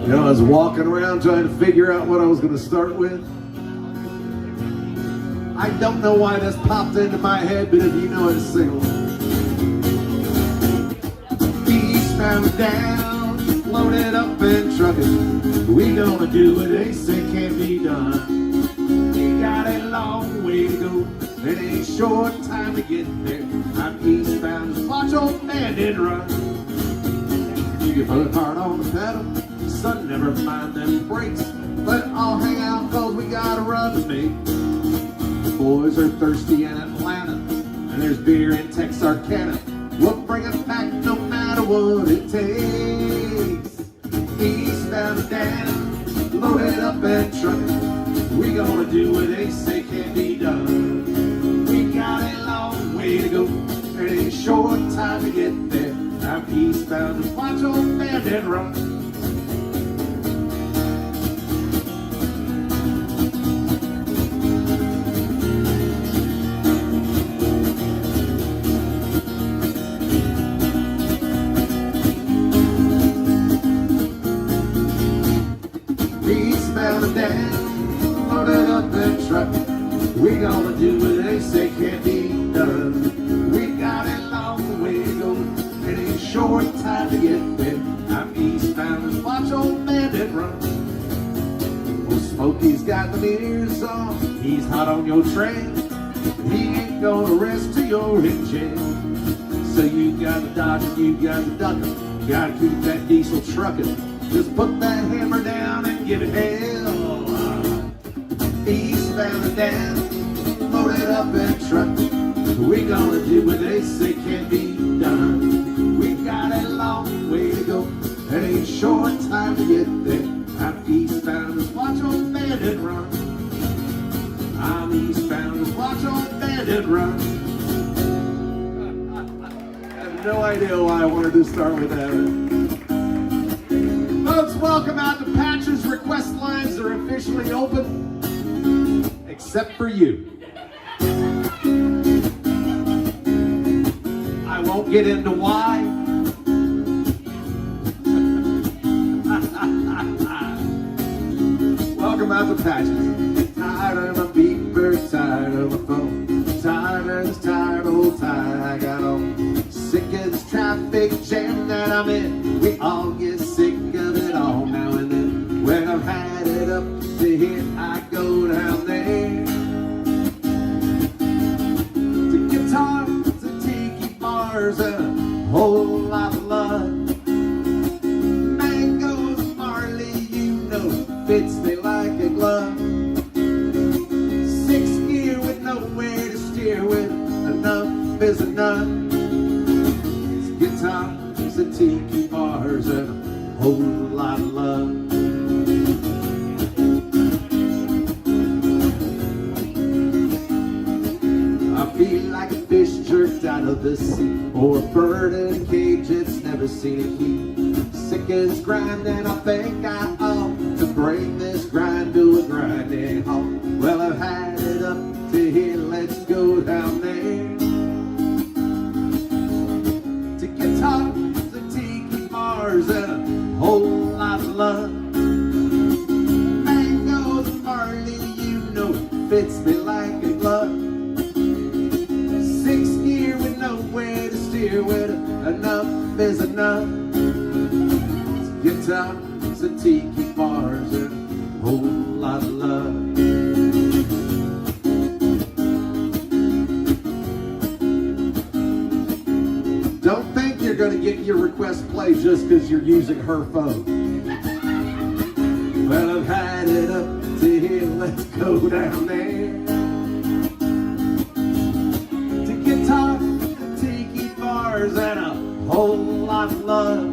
You know, I was walking around trying to figure out what I was going to start with. I don't know why this popped into my head, but if you know it, sing along. Eastbound down, loaded up and trucking. We gonna do what they say can't be done. We got a long way to go, and a short time to get there. I'm eastbound, just watch old man did run. You can put hard on the pedal, son, never mind them brakes. Let it all hang out, cause we gotta run to me. The boys are thirsty in Atlanta, and there's beer in Texarkana. We'll bring it back no matter what it takes. Eastbound and down, loaded up and trucking. We gonna do what they say can't be done. We got a long way to go, and a short time to get there. I'm eastbound, just watch old man and run. Eastbound and down, loaded up and trucking. We gonna do what they say can't be done. We got a long way to go, and a short time to get there. I'm eastbound, just watch old bandit run. Old Smokey's got the mirrors on, he's hot on your train. He ain't gonna rest till you're in jail. So you gotta dodge and you gotta duck it. You gotta keep that diesel trucking. Just put that hammer down and give it hell. Eastbound and down, loaded up and trucking. We gonna do what they say can't be done. We got a long way to go, and a short time to get there. I'm eastbound, just watch old bandit run. I'm eastbound, just watch old bandit run. I have no idea why I wanted to start with that. Folks, welcome out to Patches. Request lines are officially open, except for you. I won't get into why. Welcome out to Patches. Tired of my beeper, tired of my phone, tired, old tired I got on. Sick of this traffic jam that I'm in. We all get sick of it all now and then. When I've had it up to here, I go down there. To guitars, to tiki bars, and a whole lot of love. Mangoes and barley, you know, fits me like a glove. 6th gear with nowhere to steer with, enough is enough. Guitars and tiki bars and a whole lot of love. I feel like a fish jerked out of the sea, or a bird in a cage that's never seen a heat. Sick as grinding, I think I ought to bring this grind to a grinding halt. Well, I've had it up to here, let's go down there. To guitars and tiki bars and a whole lot of love. Mangoes and barley, you know, fits me like a glove. 6th gear with nowhere to steer with, enough is enough. Guitars and tiki bars and a whole lot of love. Don't think you're gonna get your request played just because you're using her phone. Well, I've had it up to here, let's go down there. To guitars and tiki bars and a whole lot of love.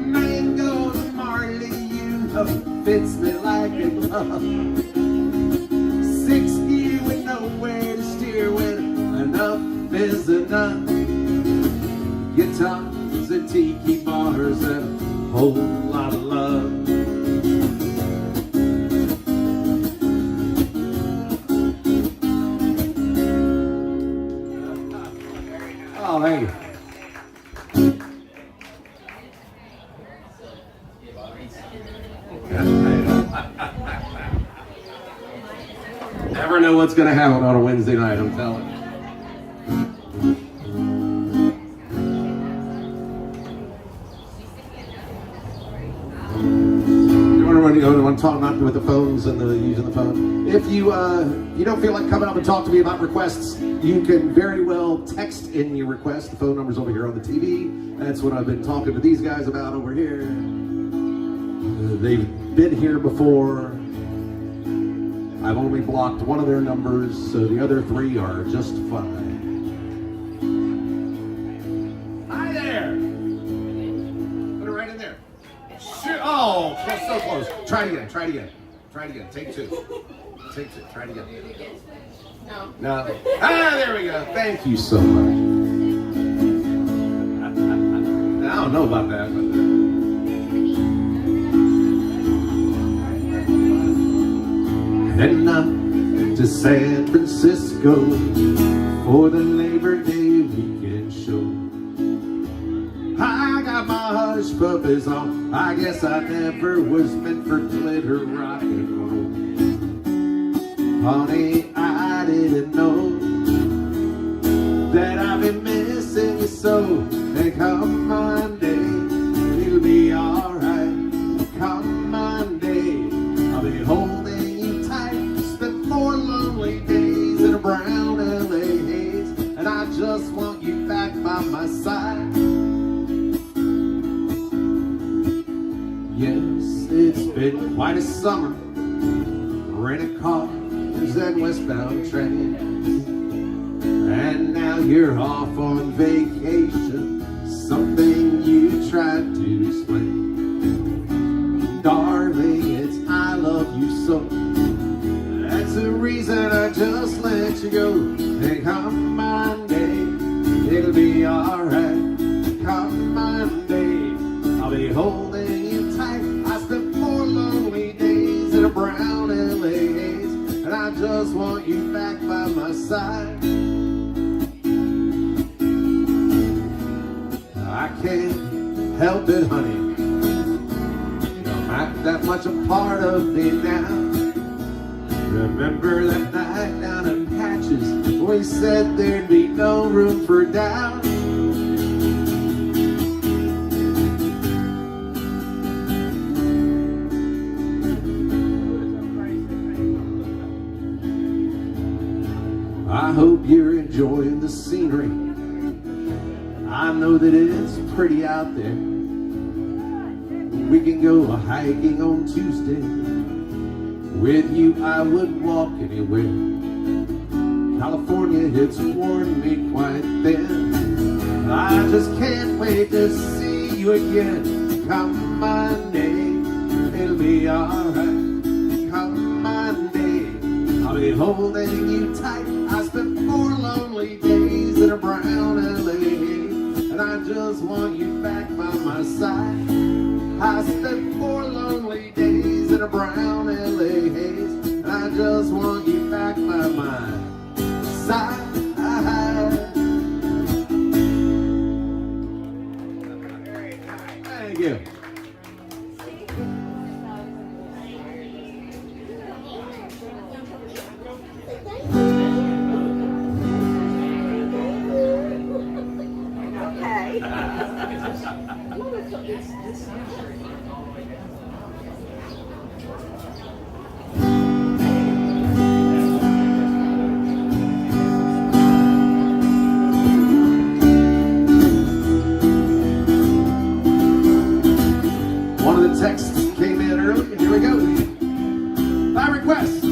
Mangoes and barley, you know, fits me like a glove. 6th gear with nowhere to steer with, enough is enough. Guitars and tiki bars and a whole lot of love. Oh, thank you. Never know what's gonna happen on a Wednesday night, I'm telling you. You want to talk not with the phones and using the phone. If you don't feel like coming up and talk to me about requests, you can very well text in your request. The phone number's over here on the TV. That's what I've been talking to these guys about over here. They've been here before. I've only blocked one of their numbers, so the other three are just fine. Hi there. Put it right in there. Oh, so close. Try it again. Take two. Try it again. No. Ah, there we go. Thank you so much. I don't know about that, but heading up to San Francisco for the Labor Day weekend show. I got my hush puppies on. I guess I never was meant for glitter rock and roll. Honey, I didn't know that I've been missing you so. And come Monday, it'll be alright. Come Monday, I'll be holding you tight. Spent 4 lonely days in a brown LA haze, and I just want you back by my side. Yes, it's been quite a summer. Rented cars and westbound trains, and now you're off on vacation. Something you tried to explain, darling. It's I love you so. That's the reason I just let you go. And come Monday, it'll be alright. Come Monday, I'll be holding you tight. I spent 4 lonely days in a brown LA haze, and I just want you back by my side. I can't help it, honey. You're not that much a part of me now. Remember that night down in Patches, we said there'd be no room for doubt. I hope you're enjoying the scenery. I know that it's pretty out there. We can go hiking on Tuesday. With you I would walk anywhere. California, it's worn me quite thin. I just can't wait to see you again. Come Monday, it'll be alright. Come Monday, I'll be holding you tight. I spent 4 lonely days in a brown LA, and I just want you back by my side. I spent 4 lonely days in a brown LA haze, and I just want you back by my side. Thank you. One of the texts came in early, and here we go. By request,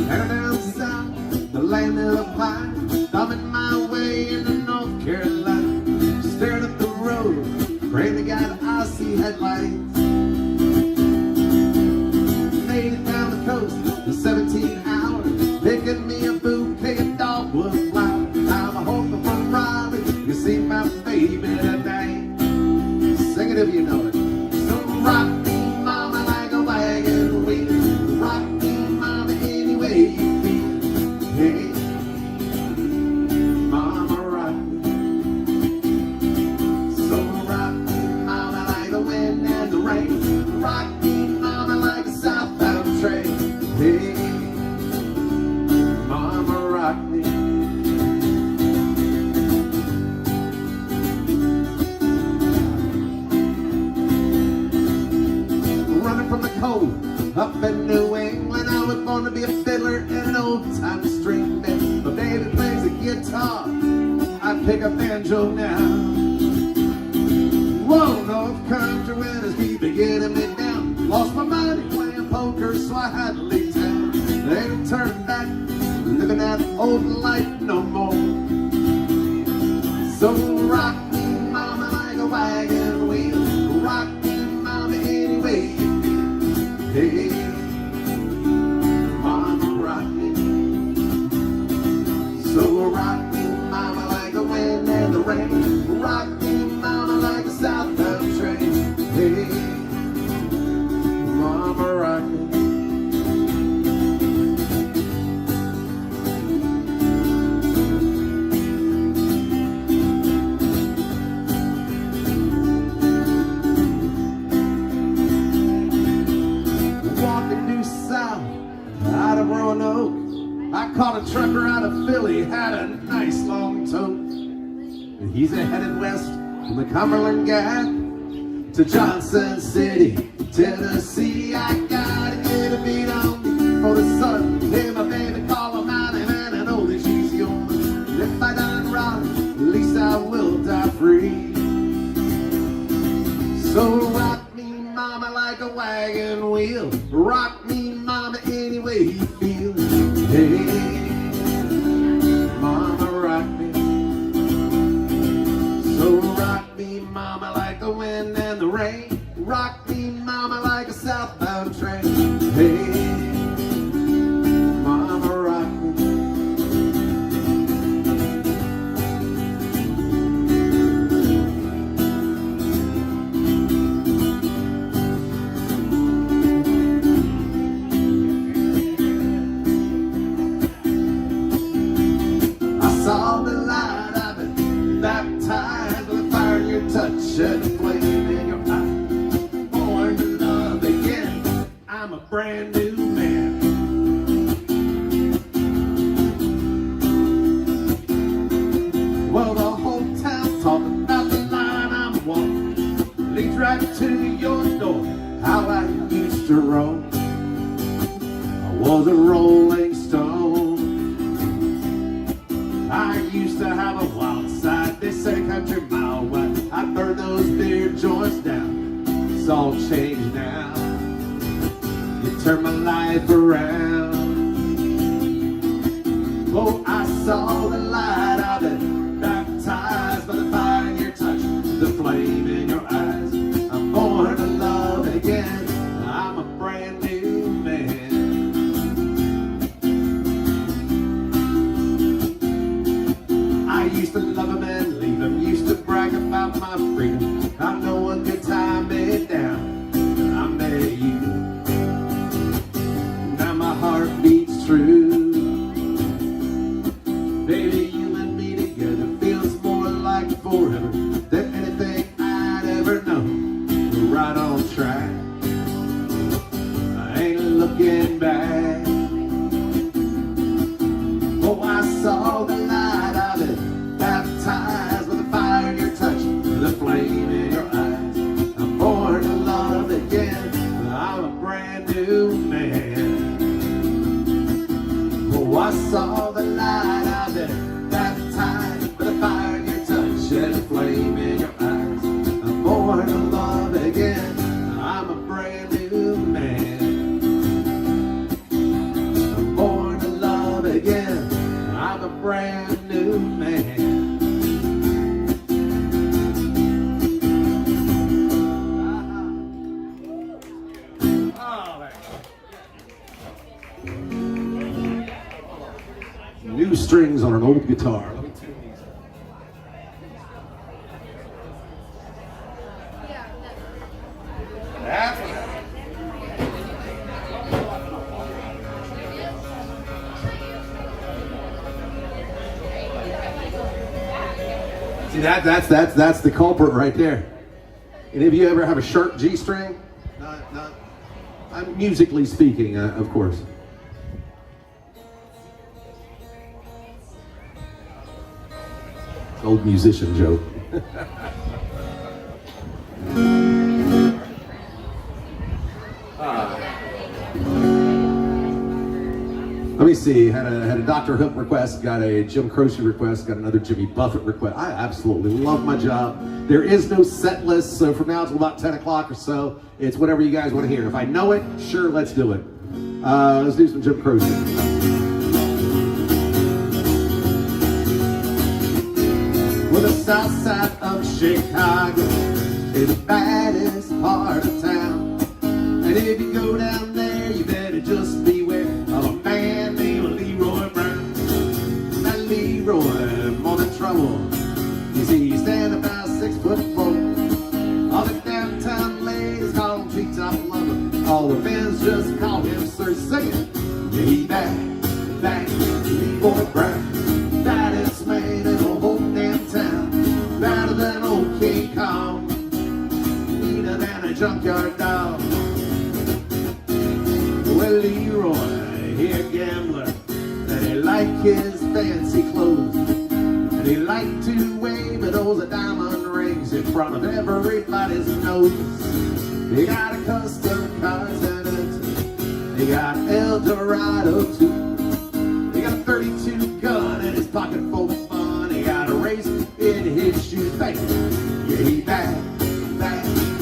headed down south, the land of the pine, thumbing my way into North Carolina. Staring up the road, praying to God I see headlights. Made it down the coast in 17 hours, picking me a bouquet of dogwood flowers. I'm hoping for Raleigh, you see my baby tonight. Sing it if you know it. So rock me, mama, like a wagon wheel. Rock me, mama, any way you feel. Hey, mama, rock me. So rock me, mama, like the wind and the rain. Rock me, mama, like a southbound train. Hey, me a fiddler and an old-time string band. My baby plays a guitar, I pick a banjo now. Whoa, North Country winters keep getting me down. Lost my money playing poker, so I had to leave town. They ain't turning back, living that old life no more. So rock me, mama, like a wagon wheel. Rock me, mama, any way you feel. Hey, mama, rock me. So rock me, mama, like the wind and the rain. Rock me, mama, like a southbound train. Hey, mama, rock me. Out of Roanoke, I caught a trucker out of Philly, had a nice long tote. He's headed west from the Cumberland Gap to Johnson City, Tennessee. I gotta get a beat on me for the sun. Hey, my baby, call her mine, and I know that she's yours. And if I die wrong, at least I will die free. So rock me, mama, like a wagon wheel. Rock me, mama, any way you feel. Hey, mama, rock me. So rock me, mama, like the wind and the rain. Rock me, mama, like a southbound train. Hey, mama, rock me. Baptized with the fire in your touch and the flame in your eye. Born to love again, I'm a brand new man. Well, the whole town talking about the line I'm walking leads right to your door. How I used to roam, I was a rolling stone. I used to have a wild side, they say country mile wide. I burned those beer joints down, it's all changed now. You turned my life around. Oh, I saw the light, I've been baptized by the fire in your touch, the flame in your eyes. I'm born to love again, I'm a brand new man. I used to love him and leave him, used to brag about my freedom. I know a good time made down, I met you. Now my heart beats true. Baby, you and me together feels more like forever than anything I'd ever known. We're right on track, I ain't looking back. Oh, I saw the light of it, baptized with the fire in your touch, the flame in your eyes. I'm born to love again, I'm a brand new man. Oh, I saw the light of it, baptized with the fire in your touch, and the flame in your eyes. I'm born to love again, I'm a brand new man. I'm born to love again, I'm a brand new man. New strings on an old guitar. Let me tune these up. That's what happened. See, that's the culprit right there. Any of you ever have a sharp G string? Not. I'm musically speaking, of course. Old musician joke. Let me see, had a Dr. Hook request, got a Jim Croce request, got another Jimmy Buffett request. I absolutely love my job. There is no set list, so from now till about 10 o'clock or so, it's whatever you guys want to hear. If I know it, sure, let's do it. Let's do some Jim Croce. Well, the south side of Chicago is the baddest part of town. And if you go down there, you better just beware of a man named Leroy Brown. That Leroy, more than trouble. You see, he's standing about 6'4". All the downtown ladies call him treetop lover. All the fans just call him Sir Singing. Yeah, he back, Leroy Brown. Baddest man in the whole damn town. Better than old King Kong. Meaner than a junkyard dog. Well, Leroy, he a gambler, and he liked his fancy clothes, and he liked to wave at those diamond rings in front of everybody's nose. He got a custom car Senate, he got Eldorado too. He got a 32 gun in his pocket for fun. He got a race in his shoes, baby. Yeah, he back,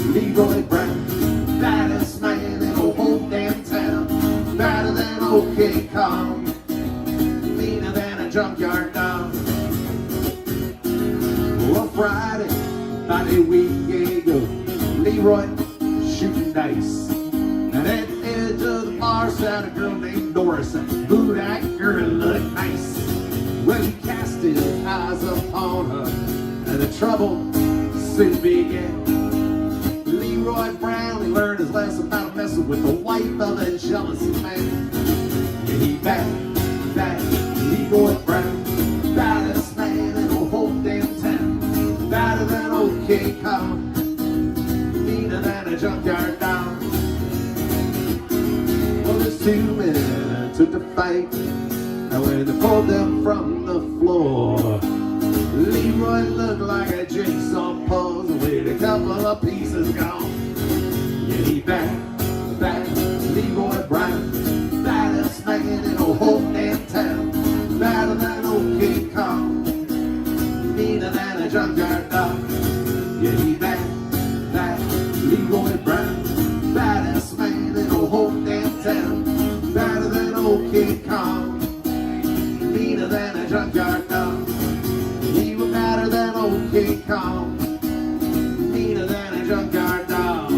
Leroy Brown, baddest man in the whole damn town. Better than old King Kong, meaner than a junkyard dog. Well, Friday week ago, Leroy shooting dice, and at the edge of the bar sat a girl named Doris. Ooh, that girl looked nice. Well, he cast his eyes upon her, and the trouble soon began. Leroy Brown, he learned his lesson about messing with the wife of a jealous man. Yeah, he back, Leroy Brown, baddest man in the whole damn town. Better than old King Kong, meaner than a junkyard dog. Well, there's 2 men took the fight, and when they pulled them from the floor, Leroy looked like a jigsaw puzzle with a couple of pieces gone. Yeah, he back, Leroy Brown, baddest man in the whole damn town. Better than old King Kong, meaner than a junkyard dog. Yeah, he back, Leroy Brown, baddest man in the whole damn town. Better than old King Kong, meaner than a junkyard dog. He was better than old King Kong, meaner than a junkyard dog.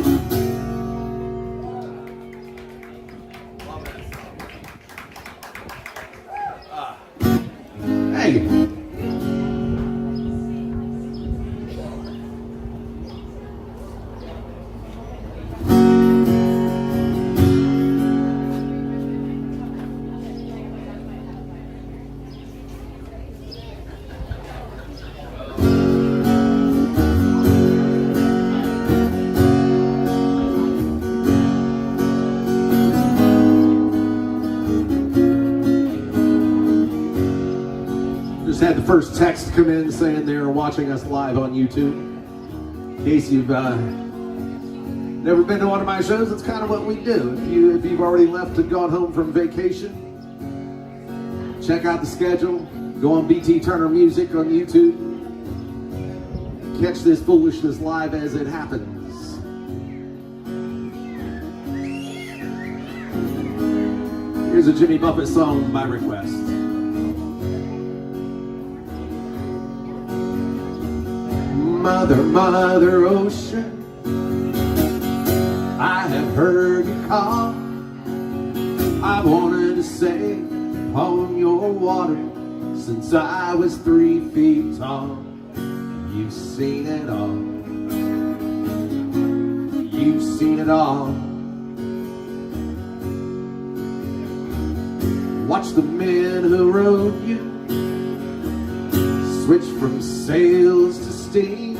Hey. Just had the first text come in saying they're watching us live on YouTube. In case you've never been to one of my shows, that's kind of what we do. If you've already left and gone home from vacation, check out the schedule. Go on BT Turner Music on YouTube. Catch this foolishness live as it happens. Here's a Jimmy Buffett song by request. Mother ocean, I have heard you call. I wanted to sail on your water since I was 3 feet tall. You've seen it all. You've seen it all. Watch the men who rode you switch from sails to steam,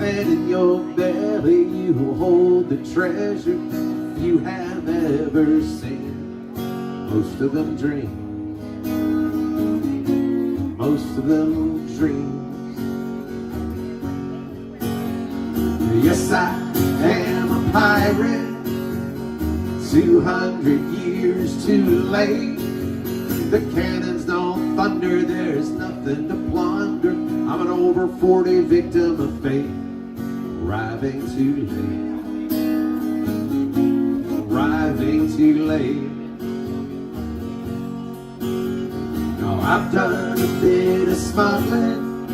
and in your belly you hold the treasure you have ever seen. Most of them dream, most of them dream. Yes, I am a pirate, 200 years too late. The cannons don't thunder, there's nothing to plunder. I'm an over 40 victim of fate, arriving too late, arriving too late. Now I've done a bit of smuggling,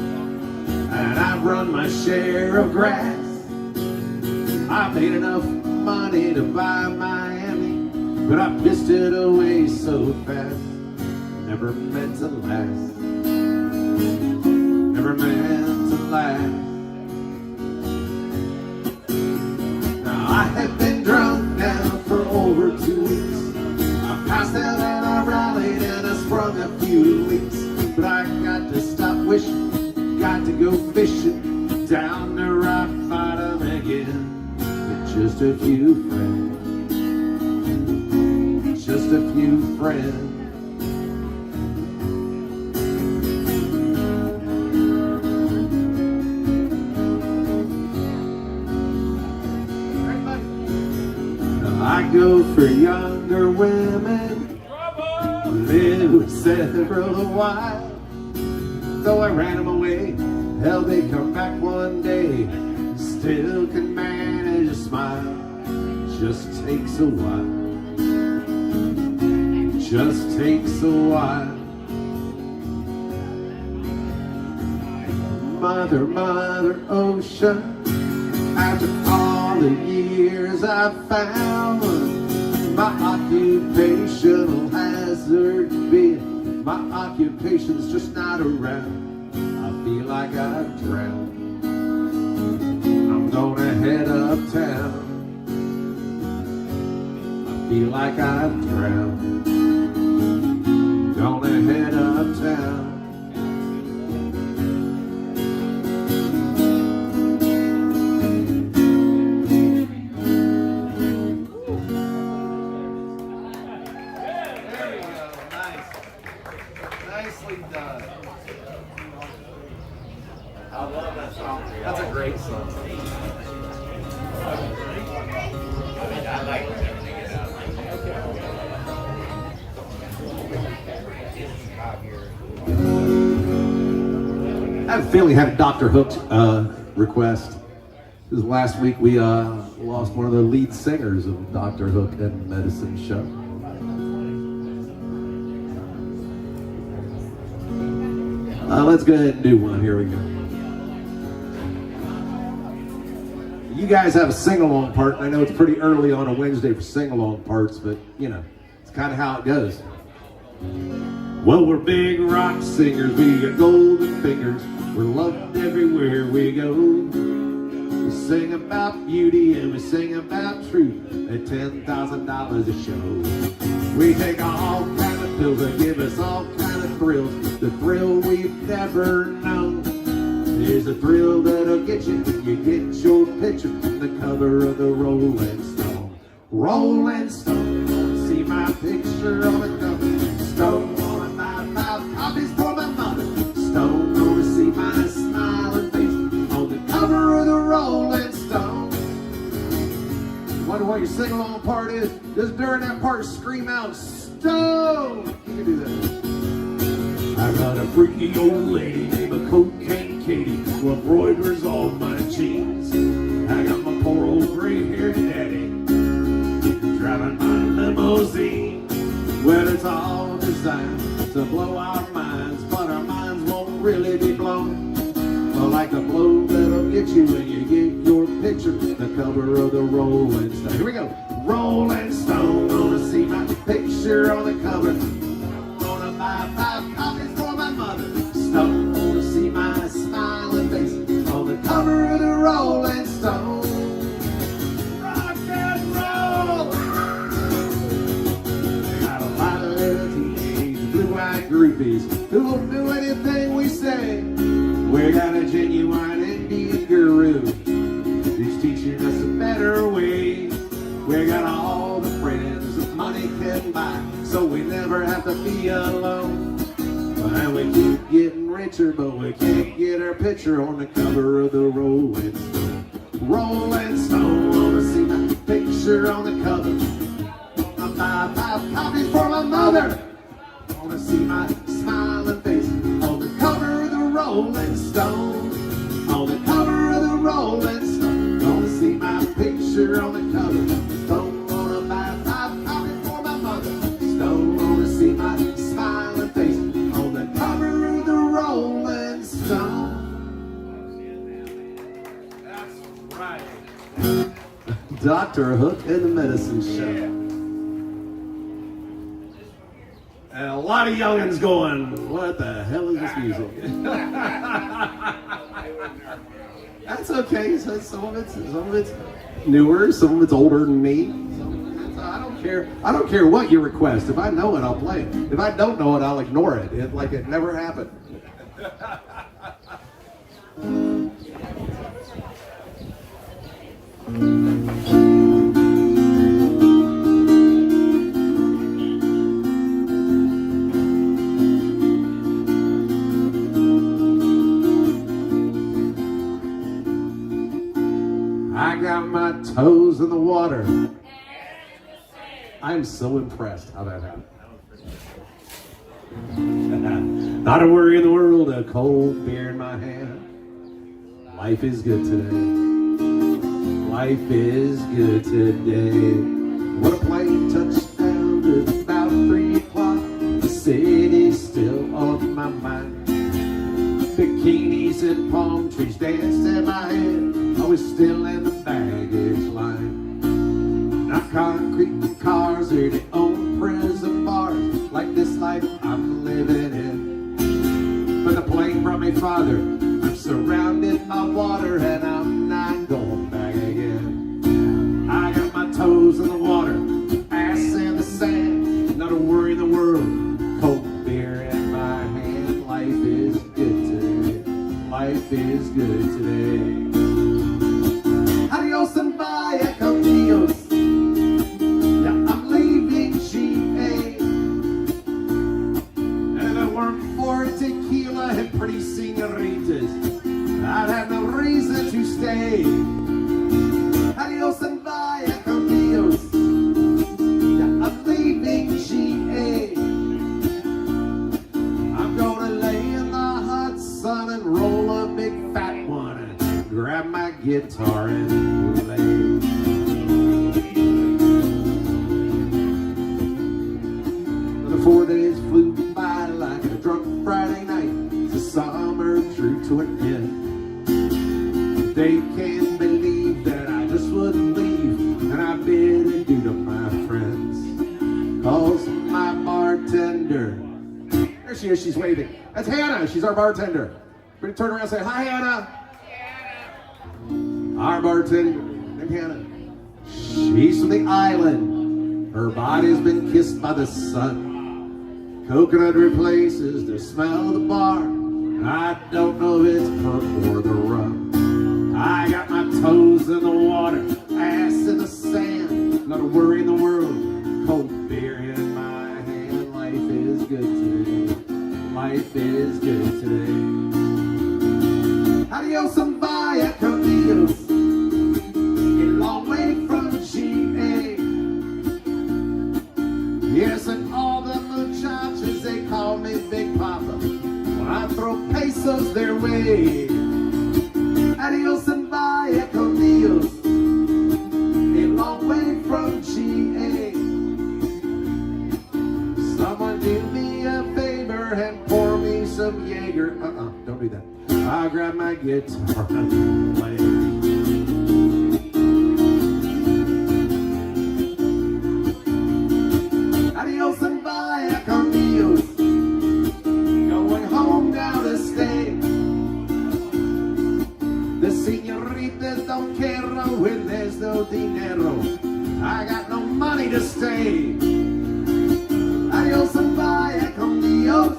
and I've run my share of grass. I've made enough money to buy Miami, but I pissed it away so fast. Never meant to last, never meant to last. Now I have been drunk now for over 2 weeks. I passed out and I rallied and I sprung a few leaks. But I got to stop wishing, got to go fishing down the rock bottom again. With just a few friends, just a few friends. I go for younger women who live with several wives. Though I ran them away, hell, they come back one day. Still can manage a smile. Just takes a while. Just takes a while. Mother, Mother Ocean, after all the years I've found my occupational hazard being, my occupation's just not around. I feel like I've drowned. I'm gonna head uptown. I feel like I've drowned. Gonna head uptown. Nicely done. I love that song. That's a great song. I like everything it out. I have a feeling I had a Dr. Hook request. This last week we lost one of the lead singers of Dr. Hook and Medicine Show. Let's go ahead and do one. Here we go. You guys have a sing-along part, and I know it's pretty early on a Wednesday for sing-along parts, but, you know, it's kind of how it goes. Well, we're big rock singers, we got golden fingers, we're loved everywhere we go. We sing about beauty and we sing about truth at $10,000 a show. We take all kind of pills that give us all kind of thrills. The thrill we've never known is a thrill that'll get you when you get your picture on the cover of the Rolling Stone. Rolling Stone, wanna see my picture on the cover. Stone, wanna buy 5 copies for my mother. Stone, wanna see my smiling face on the cover of the Rolling Stone. Wonder what your sing-along part is? Just during that part, scream out, Stone! You can do that. I got a freaky old lady named a Cocaine Katie who embroiders all my jeans. I got my poor old gray-haired daddy driving my limousine. Well, it's all designed to blow our minds, but our minds won't really be blown. Well, like the blow that'll get you when you get your picture, the cover of the Rolling Stone. Here we go. Rolling Stone, wanna see my picture on the cover. Gonna buy 5 copies for my mother. Stone, wanna see my smiling face on the cover of the Rolling Stone. Rock and roll! Got a lot of little teenage blue-eyed groupies who'll do anything we say. We got a genuine Indian guru who's teaching us a better way. We got all the friends that money can buy, so we never have to be alone. And we keep getting richer, but we can't get our picture on the cover of the Rolling Stone. Rolling Stone, wanna see my picture on the cover. I'll buy 5 copies for my mother. Gonna see my smiling face on the cover of the Rolling Stone. On the cover of the Rolling Stone. Gonna see my picture on the cover. Stone wanna buy a 5 pound for my mother. Stone wanna see my smiling face on the cover of the Rolling Stone. That's right. Dr. Hook and the Medicine Show. And a lot of youngins going, what the hell is this music? That's okay. So some of it's newer, some of it's older than me. I don't care. I don't care what you request. If I know it, I'll play it. If I don't know it, I'll ignore it. Like it never happened. I got my toes in the water. I'm so impressed how that happened. Not a worry in the world, a cold beer in my hand. Life is good today. Life is good today. When a plane touched down at about 3 o'clock, the city's still on my mind. Bikinis and palm trees danced in my head. I was still in the baggage line. Not concrete cars or the old prison bars, like this life I'm living in. But the plane brought me farther. I'm surrounded by water and I'm not going back again. I got my toes in the water, ass in the sand. Not a worry in the world, cold beer in my hand. Life is good today. Life is good today. Adios and vaya con Dios. Yeah, I'm leaving GA. And if it weren't for tequila and pretty senoritas, I'd have no reason to stay. Adios and vaya con Dios. Yeah, I'm leaving GA. I'm gonna lay in the hot sun and roll a big fat one and grab my guitar and play. The 4 days flew by like a drunk Friday night. The summer drew to an end. They can't believe that I just wouldn't leave, and I bid adieu to my friends. Calls my bartender. There she is, she's waving. That's Hannah, she's our bartender. We're gonna turn around and say, hi Hannah. Our bartender named Hannah. She's from the island. Her body's been kissed by the sun. Coconut replaces the smell of the bar. I don't know if it's purple or the rum. I got my toes in the water, ass in the sand. Not a worry in the world, cold beer in my hand. Life is good today. Life is good today. Adios and vaya con Dios. A long way from GA. Yes, and all the muchachos, they call me Big Papa when I throw pesos their way. Adios and vaya con Dios. A long way from GA. Someone do me a favor and pour me some Jaeger. Don't do that. I'll grab my guitar and play. Adios and vaya con Dios. Going home now to stay. The senoritas don't care when there's no dinero. I got no money to stay. Adios and vaya con Dios.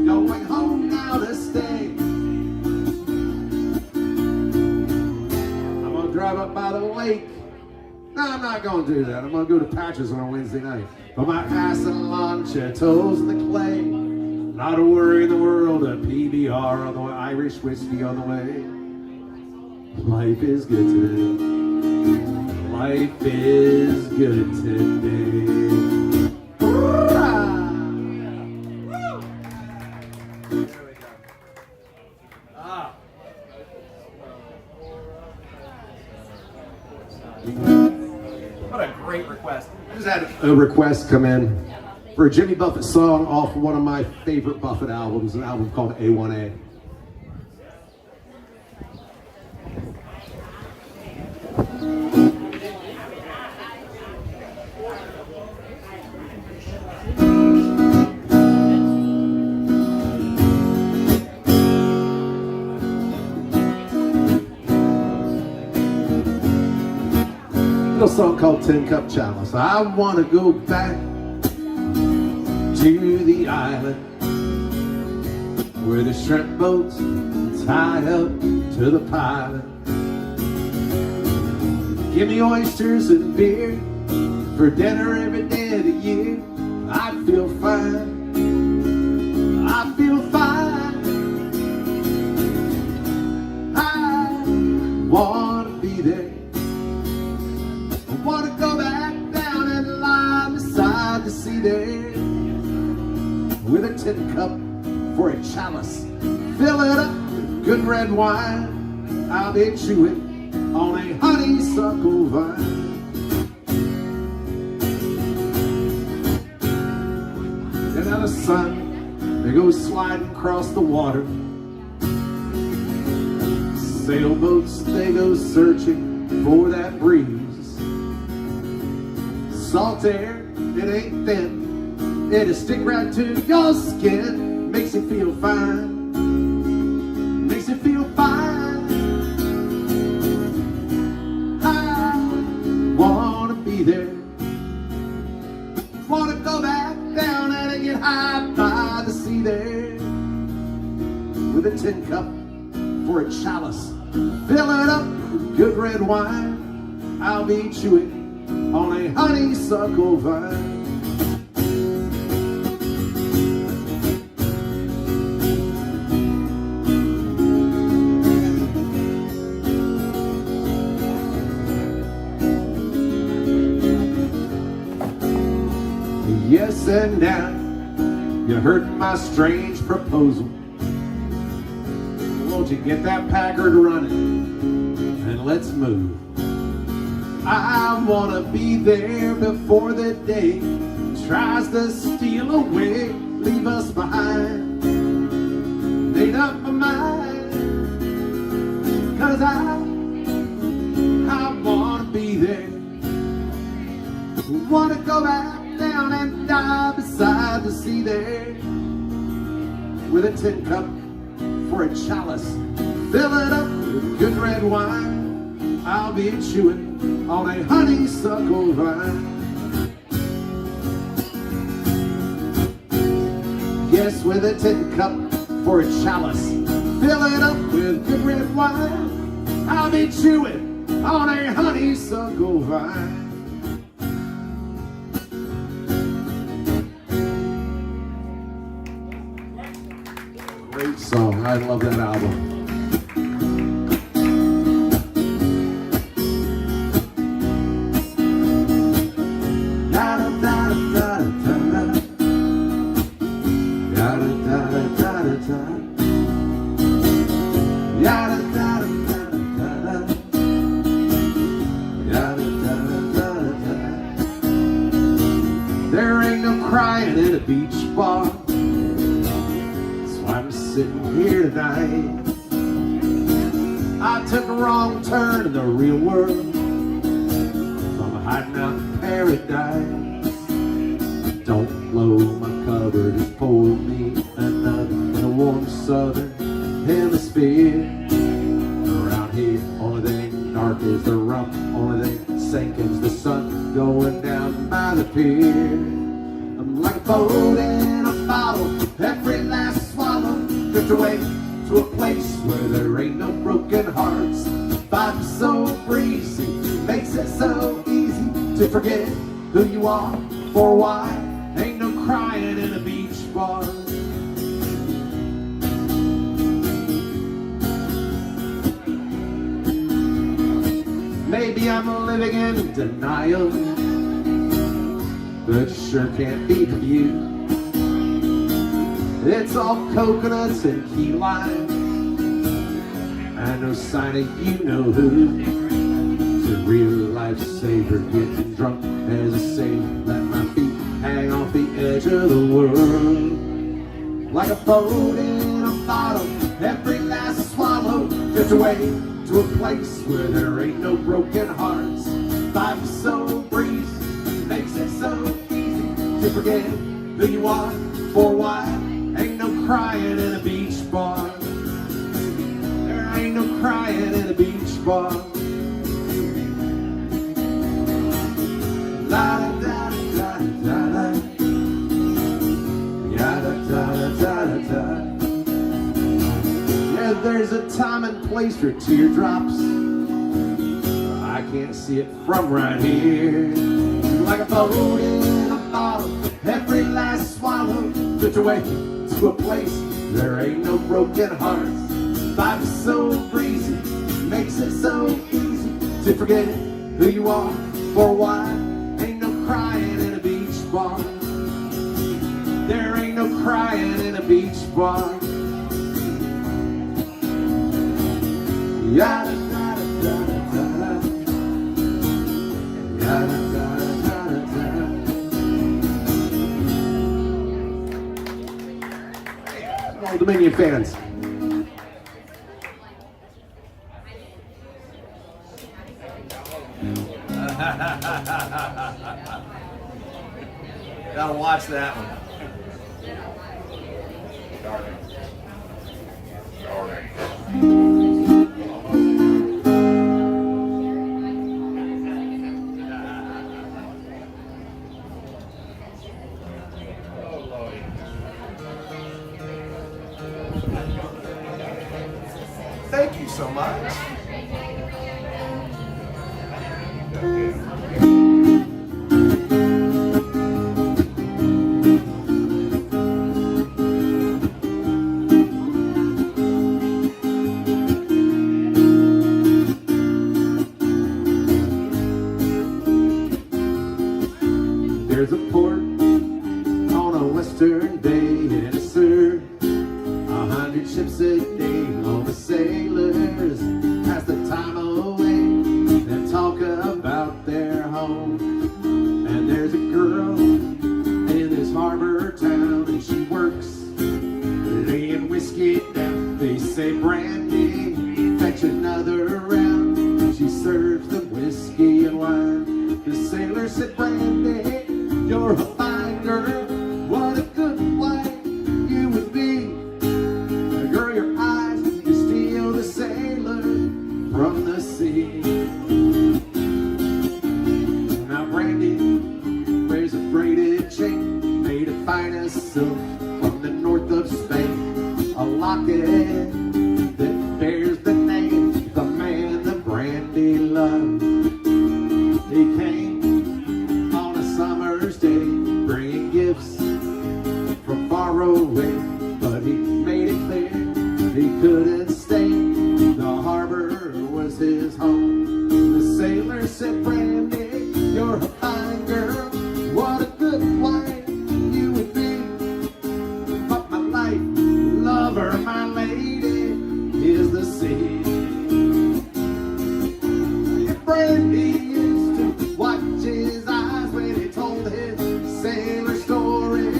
Going home now to stay. I'm gonna drive up by the lake. No, I'm not gonna do that. I'm gonna go to Patches on a Wednesday night. Put my ass in lancha, toes in the clay. Not a worry in the world, a PBR on the way, Irish whiskey on the way. Life is good today. Life is good today. Hurrah! a request come in for a Jimmy Buffett song off one of my favorite Buffett albums, an album called A1A. Little song called Tin Cup Chalice. I want to go back to the island where the shrimp boats tie up to the pilot. Give me oysters and beer for dinner every day of the year. I feel fine. I feel fine. I want to be there. I want to go back down and lie beside the sea there with a tin cup for a chalice. Fill it up with good red wine. I'll be chewing on a honeysuckle vine. And now the sun, they go sliding across the water. Sailboats, they go searching for that breeze. Salt air, it ain't thin. It'll stick right to your skin. Makes you feel fine. Makes you feel fine. I wanna be there. Wanna go back down and get high by the sea there with a tin cup for a chalice. Fill it up with good red wine. I'll be chewing on a honeysuckle vine. Yes, and now you heard my strange proposal. Won't you get that Packard running and let's move? I wanna be there before the day tries to steal away, leave us behind. Made up my mind, 'cause I wanna be there. Wanna go back down and die beside the sea there with a tin cup for a chalice. Fill it up with good red wine. I'll be chewing on a honeysuckle vine. Yes, with a tin cup for a chalice. Fill it up with good red wine. I'll be chewing on a honeysuckle vine. Great song. I love that album. There ain't no crying in a beach bar. That's why I'm sitting here tonight. I took a wrong turn in the real world. I'm hiding out in paradise. Don't blow my cover, just pour me another in a warm southern hemisphere. Around here, only thing dark is the rump, only thing sinking is the sun going down by the pier. I'm like a boat in a bottle, every last swallow drift away to a place where there ain't no broken hearts. Vibing so breezy, makes it so easy to forget who you are, for why. Ain't no crying in a beach bar. Maybe I'm living in denial, but sure can't be the view. It's all coconuts and key lime, and no sign of you know who. It's a real lifesaver, getting drunk as a sailor. hang off the edge of the world. Like a boat in a bottle, every last swallow drifts away to a place where there ain't no broken hearts. Life is so breezy, makes it so easy to forget who you are for a while. Ain't no crying in a beach bar. There ain't no crying in a beach bar. La da da da da da, ya da da da da da. Yeah, there's a time and place for teardrops. I can't see it from right here. Like a boat in a bottle, every last swallow drifts away to a place there ain't no broken hearts. Life is so breezy, makes it so easy to forget who you are for a while. Ain't no crying in a beach bar. There ain't no crying in a beach bar. Ya da da da da da, ya da da da da da. All Dominion fans. Gotta watch that one. Thank you so much. There's a port on a western bay, and it's served 100 ships a day. All the sailors pass the time away and talk about their home. And there's a girl in this harbor town, and she works laying whiskey down. They say, Brandy, fetch another round. She serves the whiskey and wine. The sailor said, Brandy, you're a fine girl, what a good wife you would be. Girl, your eyes, you steal the sailor from the sea. Now Brandy wears a braided chain made of finest silk from the north of Spain. A locket that bears the name of the man that Brandy loved. He came on a summer's day, bringing gifts from far away, but he made it clear he couldn't stay. The harbor was his home. The sailor said, Brandy, you're a fine girl, what a good wife you would be. But my life, lover, my lady, is the sea. Brandy used to watch his eyes when he told his sailor story.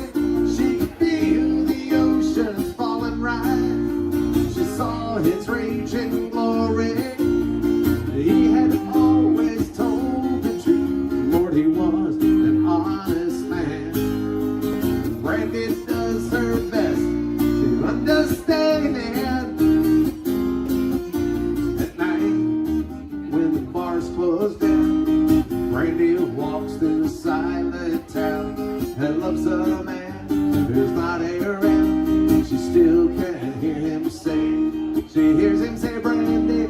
She could feel the oceans falling right. She saw his raging glory. He had always told the truth. Lord, he was an honest man. Brandy does her best to understand it. At night, when the bars close down, Brandy walks through the silent town and loves a man who's not around. She still can hear him say, she hears him say, Brandy,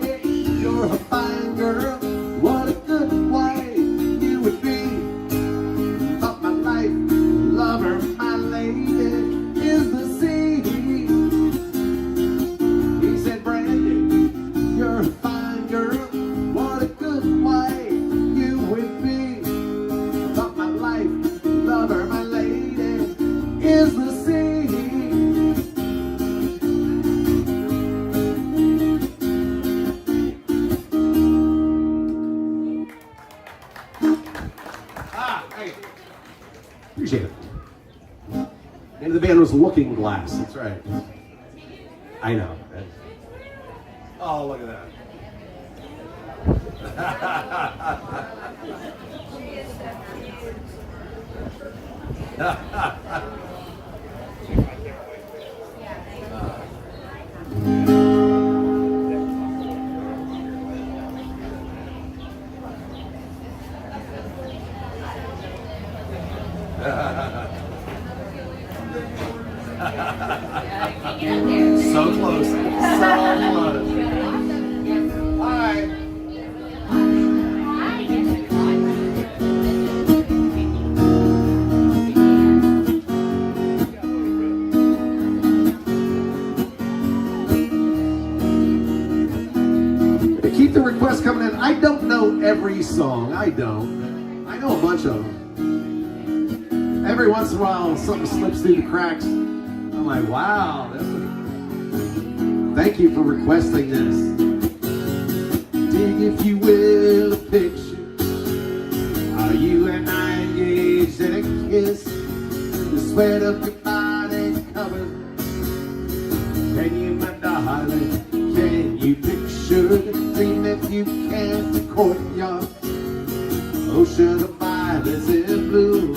you're a fine girl, what a good wife you would be. But my life, lover, my lady, is the the band was Looking Glass. That's right. I know. Oh, look at that. So close. So close. Hi. Keep the requests coming in. I don't know every song. I don't. I know a bunch of them. Every once in a while, something slips through the cracks. I'm like, wow. Thank you for requesting this. Dig, if you will, a picture. Are you and I engaged in a kiss? The sweat of your body covers. Can you, my darling, can you picture the dream if you can't? The courtyard, ocean of violets in blue.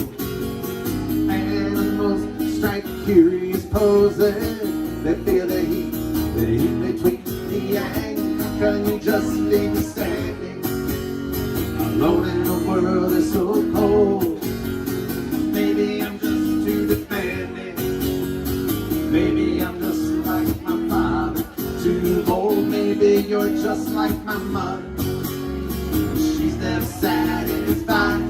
Animals strike curious poses. They feel the heat between the yang. Can you just leave me standing alone in a world that's so cold? Maybe I'm just too demanding. Maybe I'm just like my father, too bold. Maybe you're just like my mother. She's never satisfied.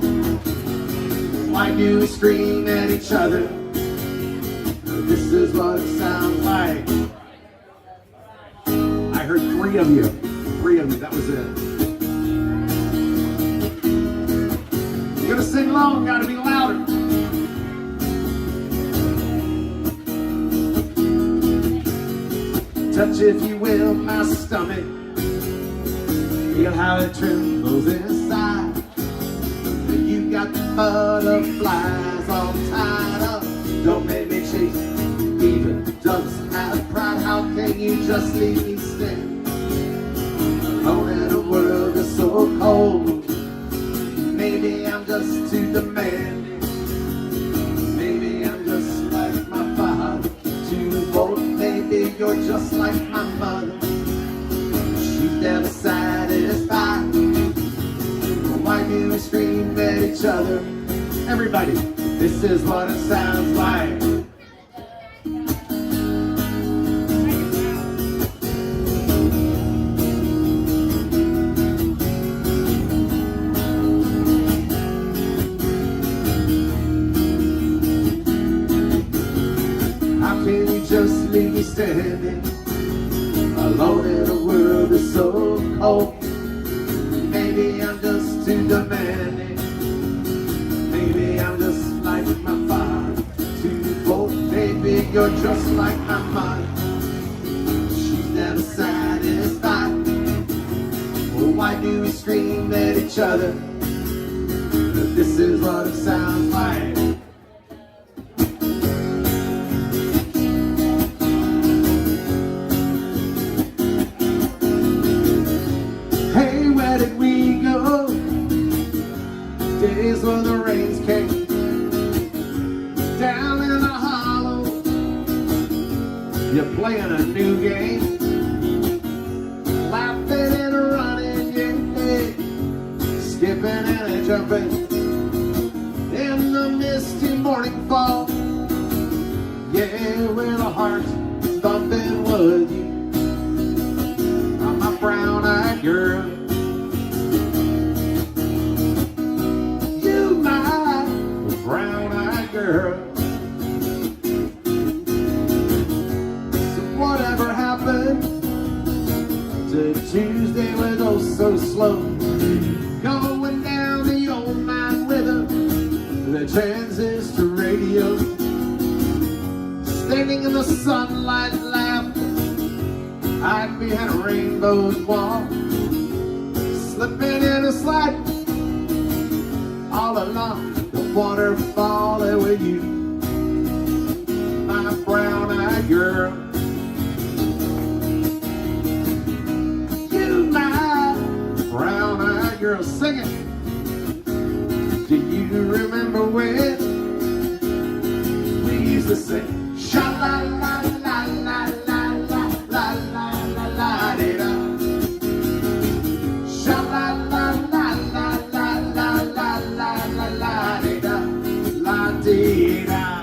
Why do we scream at each other? This is what it sounds like. I heard three of you. That was it. You're gonna sing along, gotta be louder. Touch, if you will, my stomach. Feel how it trembles inside. You got the butterflies all tied up. Don't make me chase. Even doves have pride. How can you just leave me stand alone in a world that's so cold? Maybe I'm just too demanding. Maybe I'm just like my father, too bold. Maybe you're just like my mother. She's never satisfied. Why do we scream at each other? Everybody, this is what it sounds like. How can you just leave me standing alone in a world that's so cold? Maybe I'm just too demanding. Maybe I'm just like my father, too bold. Maybe you're just like my mother. She's never satisfied. Well, why do we scream at each other? This is what it sounds like. Hey, where did we go? Days when the rains came down in a hollow. You're playing a new game, laughing and running, yeah, skipping and jumping in the misty morning fall. Yeah, with a heart thumping, would you? I'm a brown-eyed girl. Girl. So whatever happened to Tuesday was oh so slow, going down the old mine rhythm, the transistor radio, standing in the sunlight laughing, hiding behind a rainbow's wall, slipping in a slide all along the waterfall. There with you, girl. You my brown-eyed girl. Sing it. Do you remember when we used to sing sha-la-la-la-la-la-la-la-la-la-la-la-da? Sha-la-la-la-la-la-la-la-la-la-la-da, la-dee-da.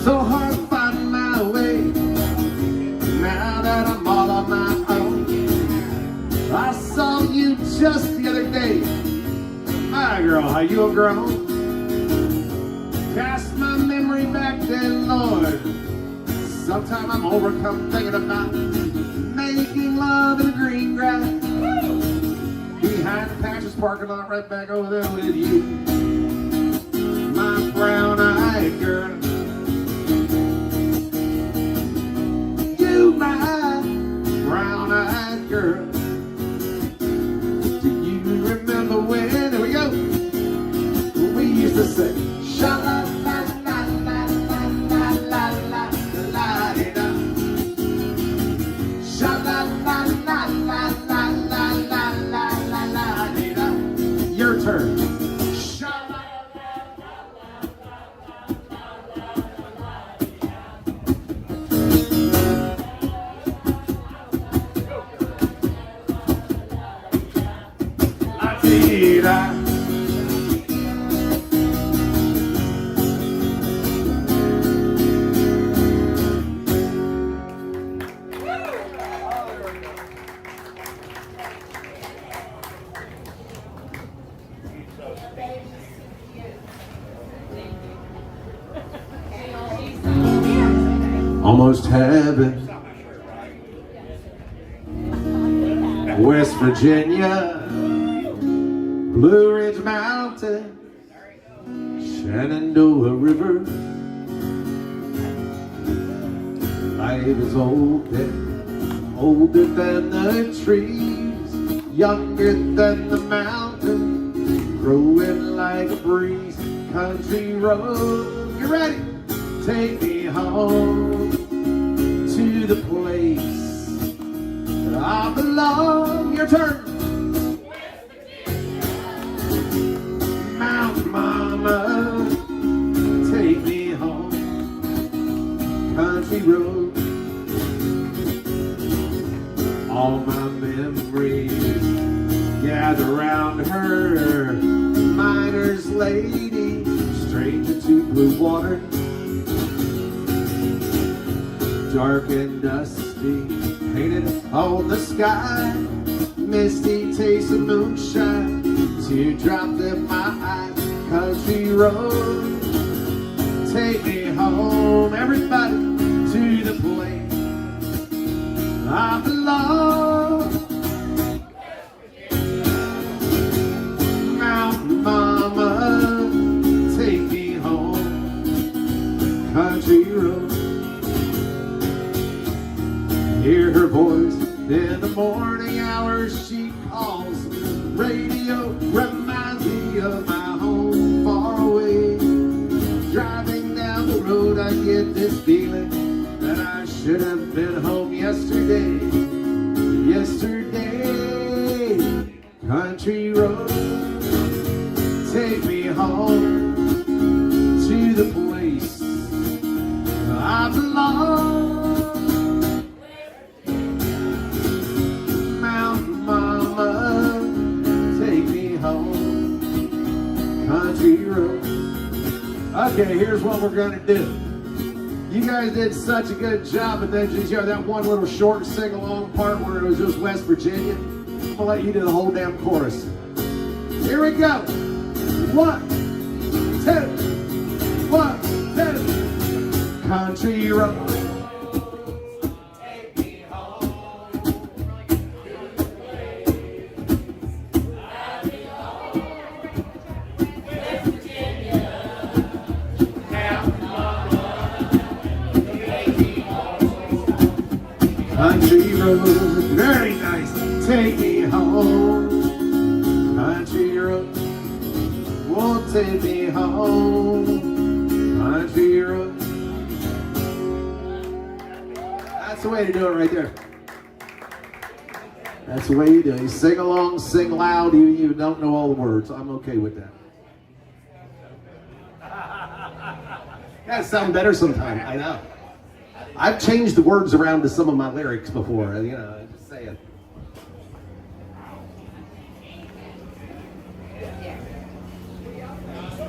So hard to find my way now that I'm all on my own. I saw you just the other day. Hi girl, how you grown? Cast my memory back then, Lord. Sometime I'm overcome thinking about making love in the green grass behind the Patches parking lot right back over there with you. My brown-eyed girl. My brown-eyed girl. Do you remember when? Here we go. When we used to say sha-la-la-la-la-la-la-la-la-la-da. Sha-la-la-la-la-la-la-la-la-la-da. Your turn. Almost heaven, West Virginia, Blue Ridge Mountain, Shenandoah River. Life is older than the trees, younger than the mountain, growing like a breeze. Country road, you ready? Take me home to the place that I belong. Your turn. Mountain Mama, take me home. Country road. All my memories gather round her. Miner's lady, stranger to blue water. Dark and dusty, painted on the sky. Misty taste of moonshine, teardrops in my eyes. Country road, take me home, everybody, to the place I belong. Mountain Mama, take me home. Country road. Hear her voice in the morning hours. She calls. Radio reminds me of my home far away. Driving down the road, I get this feeling that I should have been home yesterday. Yesterday, country road, take me home to the place I belong. Okay, here's what we're gonna do. You guys did such a good job, and then just that one little short sing-along part where it was just West Virginia. I'm gonna let you do the whole damn chorus. Here we go. 1, 2, 1, 2. Country road. Country road, very nice. Take me home. Country road, won't take me home. Country road. That's the way to do it right there. That's the way you do it. You sing along, sing loud, even if you don't know all the words. I'm okay with that. Gotta sound better sometime, I know. I've changed the words around to some of my lyrics before, you know, just saying.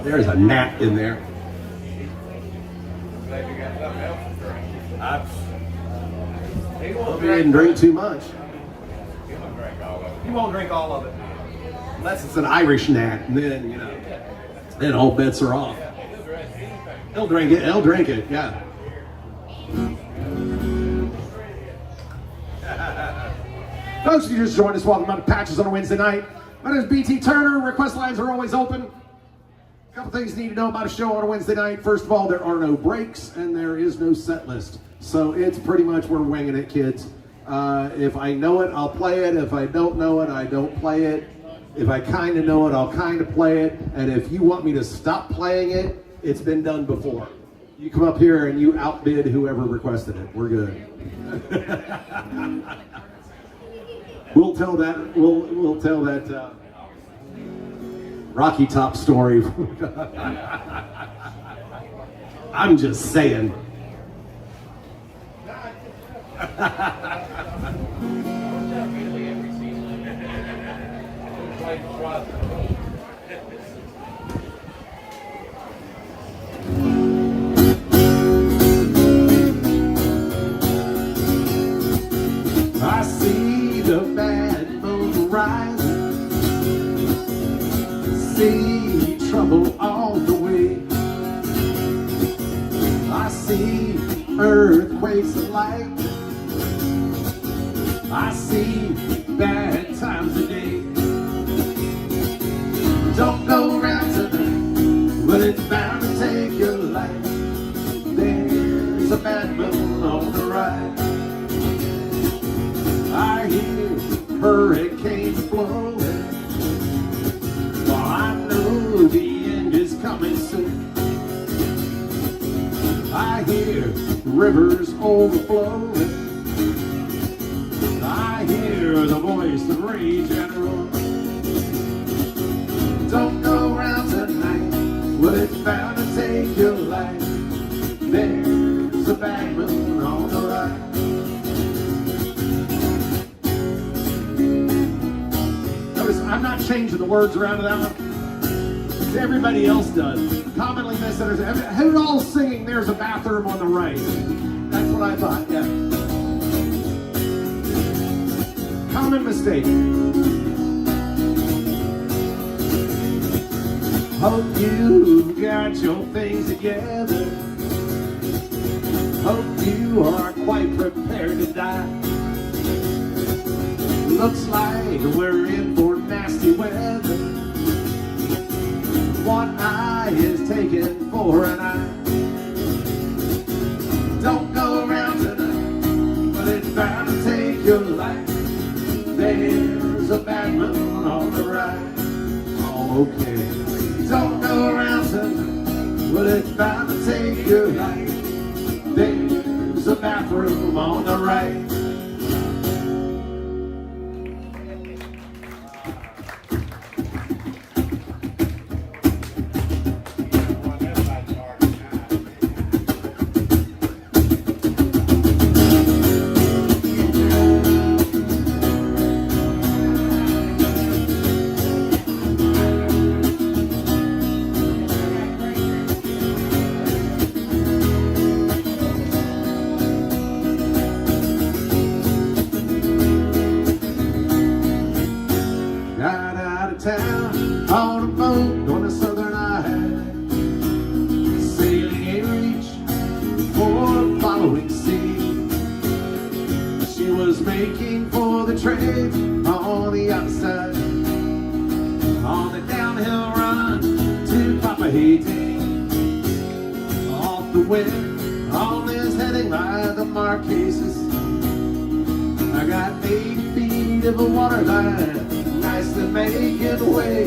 There's a gnat in there. Hope you didn't drink too much. You won't drink all of it. Unless it's an Irish gnat, and then, you know, then all bets are off. He'll drink it, yeah. Folks, if you just joined us, welcome out to Patches on a Wednesday night. My name is BT Turner. Request lines are always open. A couple things you need to know about a show on a Wednesday night. First of all, there are no breaks and there is no set list. So it's pretty much we're winging it, kids. If I know it, I'll play it. If I don't know it, I don't play it. If I kind of know it, I'll kind of play it. And if you want me to stop playing it, it's been done before. You come up here and you outbid whoever requested it. We're good. We'll tell that Rocky Top story. I'm just saying. I see the bad moon rising, see trouble all the way. I see earthquakes and lightning, I see bad times a day. Don't go around tonight, but it's bound to take your life. There's a bad moon on the rise. I hear hurricanes blowing, well, I know the end is coming soon. I hear rivers overflowing, I hear the voice of rage and roar. Don't go around tonight, well, it's bound to take your life. There's a bad moon on the rise. I'm not changing the words around to that one. Everybody else does. Commonly misunderstood. Who's all singing "There's a bathroom on the right"? That's what I thought, yeah. Common mistake. Hope you got your things together. Hope you are quite prepared to die. Looks like we're in for nasty weather. One eye is taken for an eye. Don't go around tonight, but it's bound to take your life. There's a bad moon on the rise. Oh, okay. Don't go around tonight, but it's bound to take your life. There's a bathroom on the right. Town on a boat on a southern island, sailing a reach for a following sea. She was making for the trade on the outside, on the downhill run to Papa Haiti. Off the wind, on his heading by the Marquesas, of a water line, nicely making way.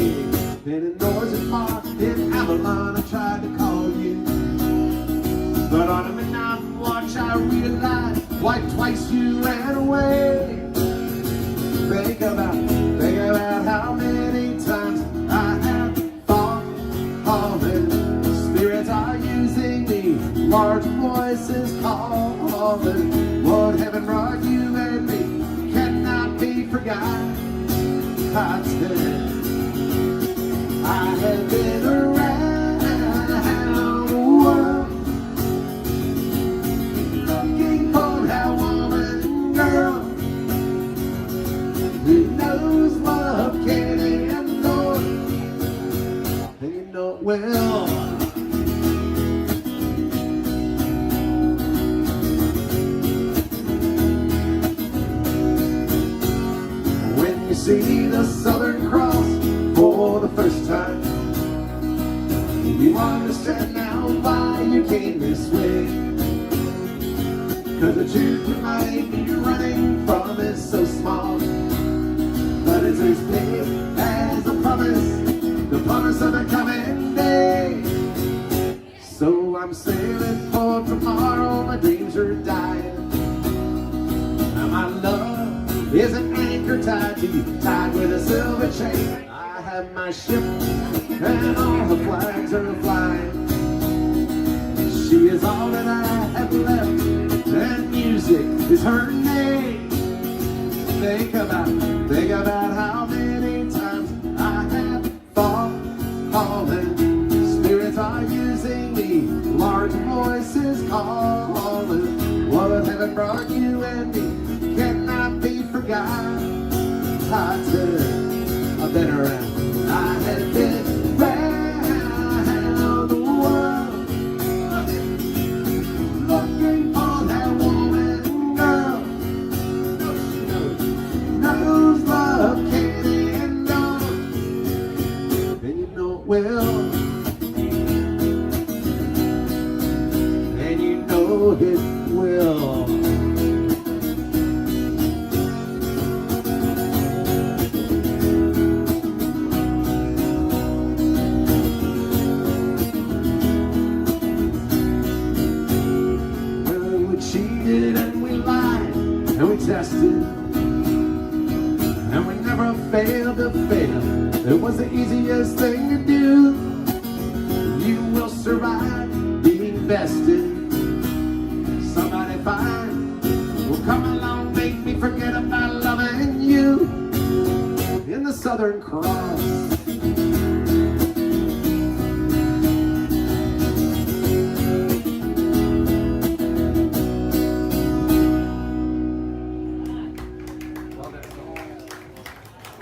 Then in noisy far in Avalon, I tried to call you, but on a midnight watch I realized why twice you ran away. Think about how many times I have thought of it. Spirits are using me, large voices calling. What heaven brought you and me cannot be forgotten. I said I have been around the world, looking for that woman, girl, who knows love can endure, and you know it well. When you see the Southern Cross for the first time, you understand now why you came this way. 'Cause the truth you might be running from is so small, but it's as big as the promise of the coming day. So I'm sailing for tomorrow, my dreams are dying. Now my love is an anchor tied to you, tied with a silver chain. I have my ship and all the flags are flying. She is all that I have left, and music is her name. Think about how many times I have thought calling. Spirits are using me, large voices calling. What heaven brought you and me cannot be forgotten. I said I've been around, I have been around the world, looking for that woman, girl, knows love can endure, and you know it well, and you know it will. Cheated and we lied and we tested, and we never failed to fail. It was the easiest thing to do. You will survive being vested. Somebody fine will come along, make me forget about loving you. In the Southern Cross,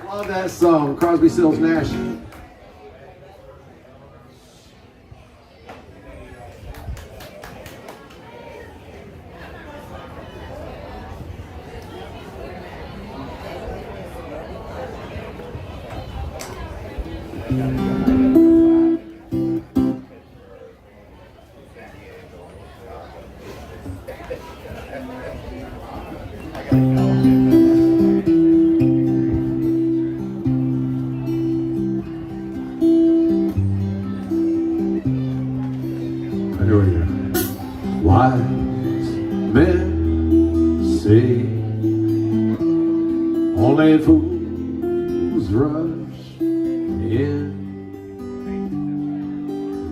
love that song, Crosby, Stills, Nash. Here we go. Wise men say only fools rush in,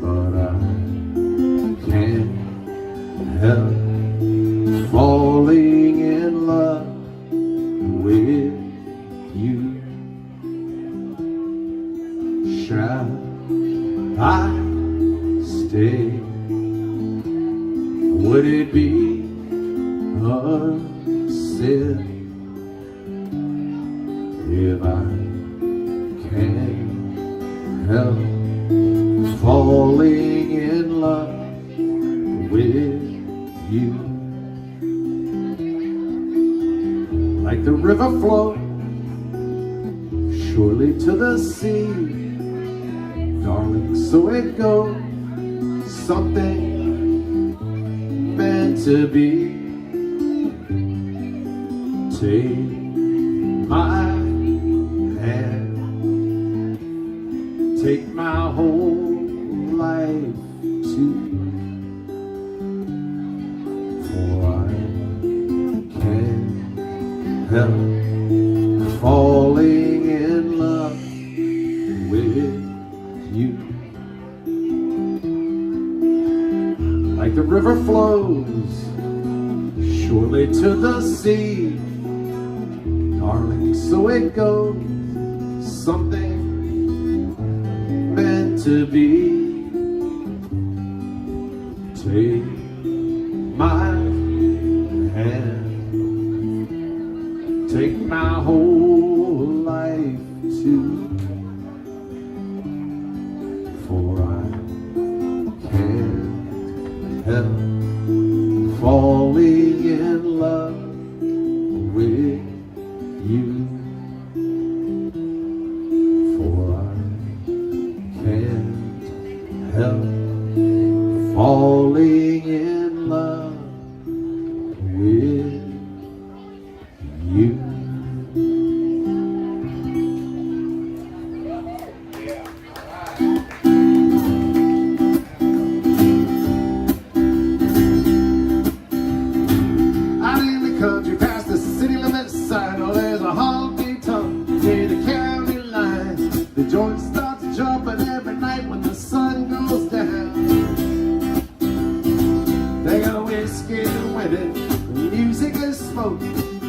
but I can't help falling in love with you. Shall I stay? Would it be a sin if I can't help falling in love with you? Like the river flows surely to the sea, darling, so it goes, something meant to be. Take my hand, take my whole life too, for I can't help falling in love with you. Like the river flows surely to the sea, darling, so it goes, something meant to be. Take my hand, take my whole life too, for I can't help falling in love with you, for I can't help falling in love with you. Out in the country, past the city limit sign, oh, there's a honky tonk near the county line. The joint starts jumping every night when the sun goes down. They got whiskey and women, music and smoke,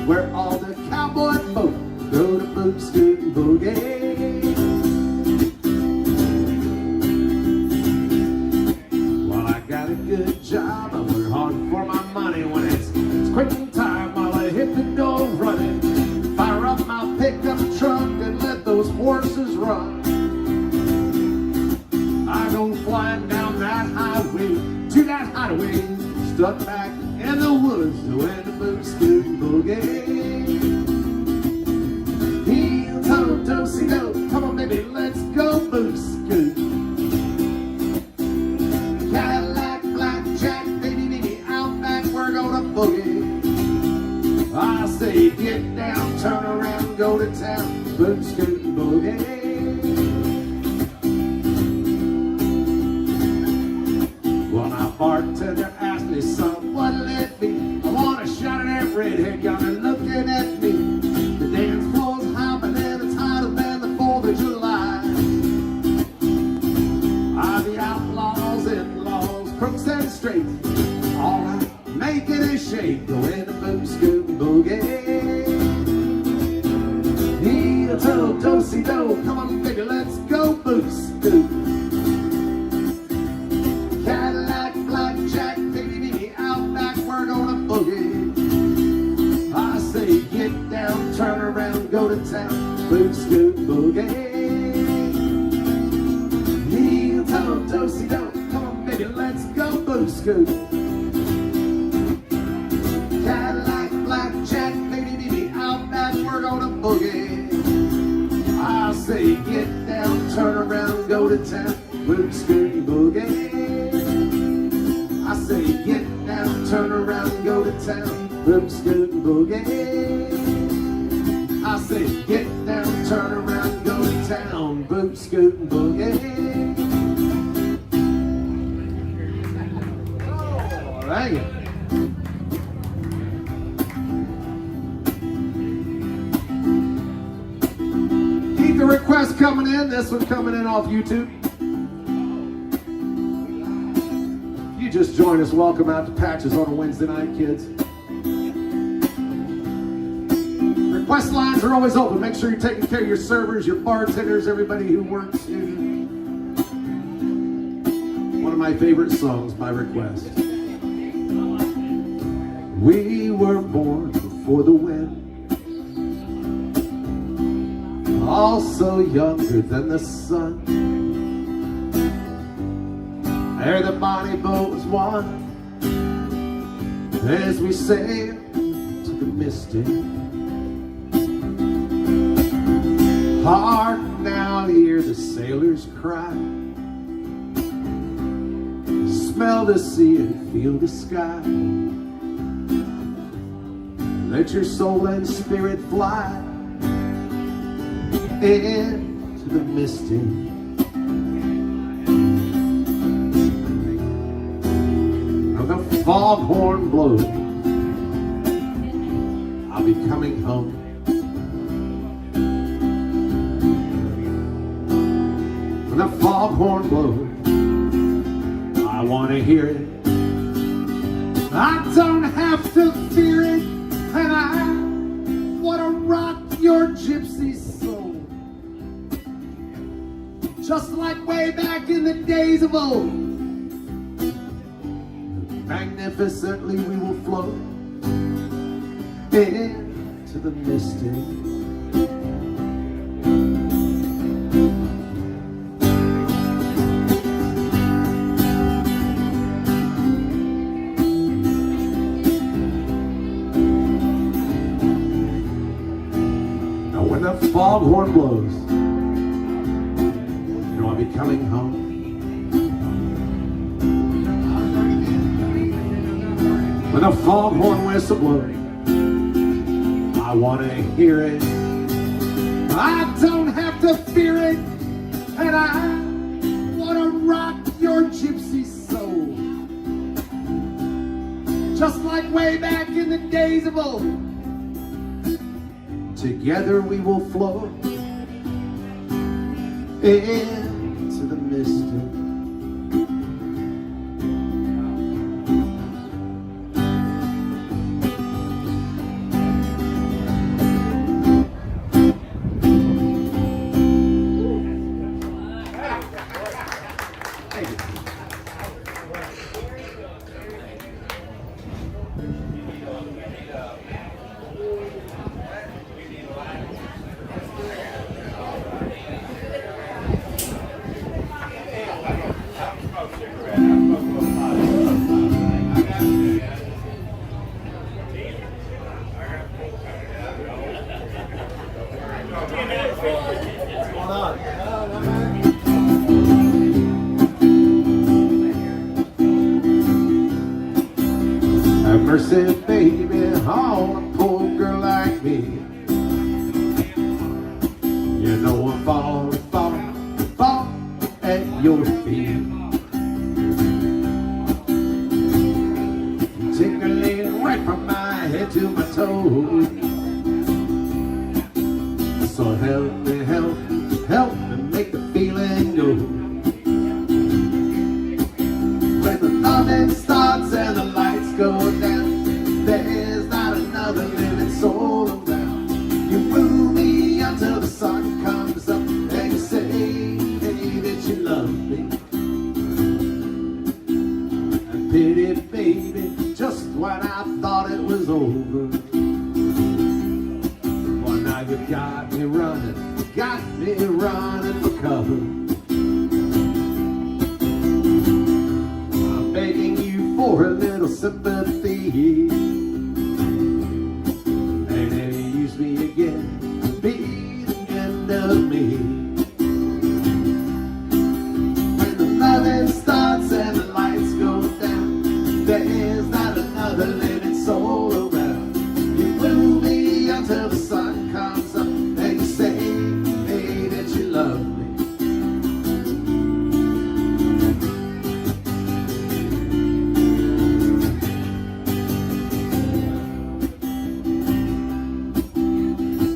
where all the cowboy folk go to boot, scoot, and boogie. Well, I got a good job, I work hard for my money. When it's quitting time, while I hit the door running, fire up my pickup truck and let those horses run. I go flying down that highway to that hideaway, stuck back in the woods doing the boot, scoot, and boogie. Heel toe, do-si-do, come on baby, let's go boot, scoot. Cadillac, blackjack, baby, baby, out back, we're gonna boogie. I say get down, turn around, go to town, boot, scoot, and boogie. Well, my bartender asked me, son, what'll it be? I want a shot of that redhead yonder looking at me. The dance floor's hopping and it's hotter than the 4th of July. The outlaws, in-laws, crooks and straights, all right, make it a shake, go in the boot, scoot, and boogie. Heel toe, do-si-do, come on baby, let's go boot, scoot. Cadillac, blackjack, baby, baby, out back, we're gonna boogie. I say get down, turn around, go to town, boot, scoot, boogie. Heel toe, do-si-do, come on baby, let's go boot, scoot. Cadillac, blackjack, baby, baby, out back, we're gonna boogie. I say get down, turn around, go to town, boot, scoot, boogie. I say get down, turn around, go to town, boot, scoot, boogie. I say get down, turn around, go to town, boot, scoot, boogie. All right. Keep the requests coming in. This one's coming in off YouTube. You just joined us. Welcome out to Patches on a Wednesday night, kids. Request lines are always open. Make sure you're taking care of your servers, your bartenders, everybody who works here. One of my favorite songs by request. We were born before the wind, also younger than the sun. Ere the bonnie boat was won, as we sailed to the misty. Hark now, hear the sailors cry. Smell the sea and feel the sky. Let your soul and spirit fly into the misty. When the foghorn blows, I'll be coming home. When the foghorn blows, I want to hear it. I don't have to fear it, and I want to rock your gypsy soul. Just like way back in the days of old. Magnificently we will float into the misty. When the foghorn blows, you know I'll be coming home. When the foghorn whistle blows, I want to hear it. I don't have to fear it, and I want to rock your gypsy soul. Just like way back in the days of old. Together we will float into the misty. Have mercy, baby, on a poor girl like me. You know I'm falling at your feet. Tickling right from my head to my toes. So help me make the feeling go. When the loving starts and the lights go down, there's not another living soul around. You woo me until the sun comes up, and you say, hey, that you love me. And pity, baby, just when I thought it was over. Well, now you got me running for cover. I'm begging you for a little sympathy. And then you use me again to be the end of me. When the loving starts and the lights go down, there's not another living soul around. You woo me until the sun comes up, and you say, hey, that you love me.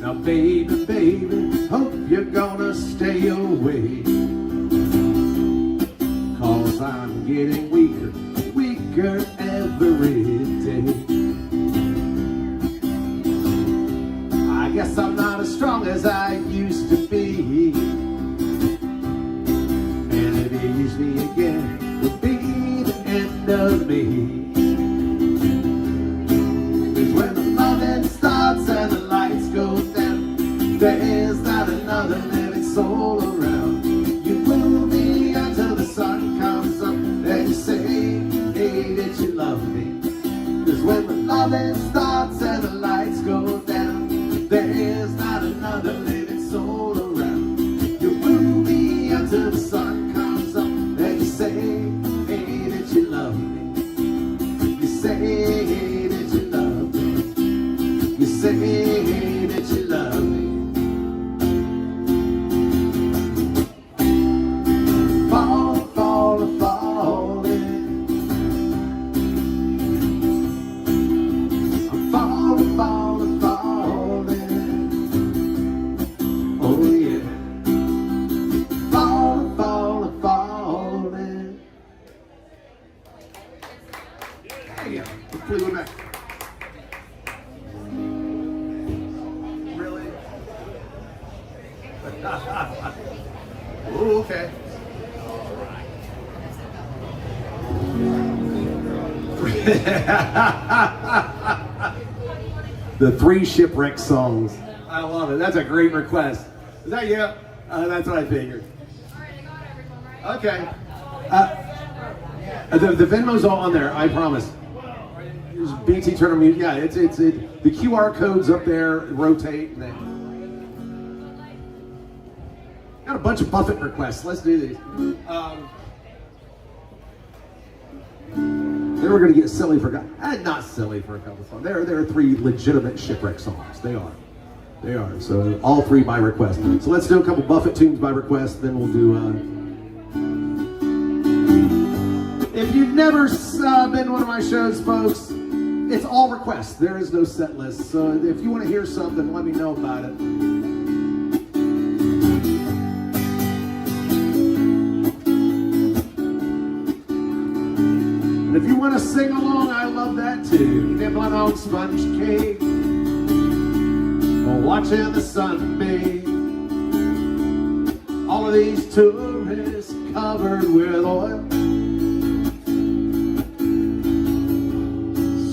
Now baby, hope you're gonna stay away, 'cause I'm getting weaker every day. I guess I'm not as strong as I used to be. And if you use me again, it'll be the end of me. 'Cause when the loving starts and the lights go down, there's not another living soul around. You woo me until the sun comes up, and you say, hey, that you love me. 'Cause when the loving starts and the lights go down, there's not another living soul around. You woo me until the sun comes up, and you say, hey, that you love me. You say that you love me. You say that you love me. Ooh, okay. The 3 shipwreck songs. I love it. That's a great request. Is that you? That's what I figured. Okay. The Venmo's all on there, I promise. There's BT Turner Music. Yeah, it's the QR code's up there, rotate. And then. Got a bunch of Buffett requests. Let's do these. Then we're going to get silly for not silly for a couple of songs. There are 3 legitimate shipwreck songs. They are. So all 3 by request. So let's do a couple Buffett tunes by request. Then we'll do. If you've never been to one of my shows, folks, it's all requests. There is no set list. So if you want to hear something, let me know about it. And if you want to sing along, I love that too. Nibbling on sponge cake, or watching the sun bathe. All of these tourists covered with oil,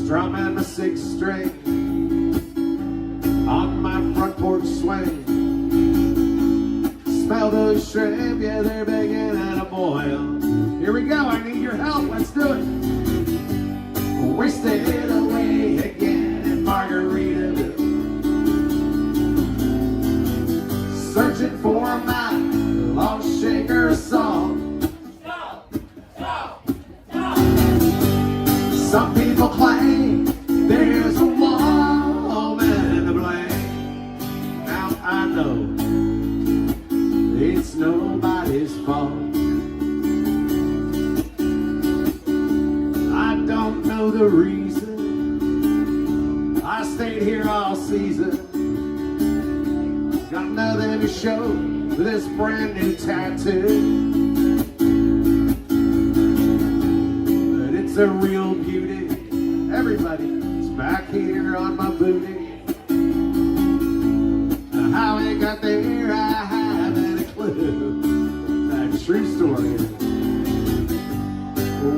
strumming my 6th string on my front porch swing. Smell those shrimp, yeah, they're beginning to boil. Here we go, I need your help, let's do it. Wasted away again in Margaritaville, searching for my lost shaker song. Some people claim there's a woman to blame. Now I know it's nobody's fault. I don't know the reason I stayed here all season. Got nothing to show for this brand new tattoo, but it's a real beauty. Everybody's back here on my booty. How it got there, I haven't a clue. That's a true story.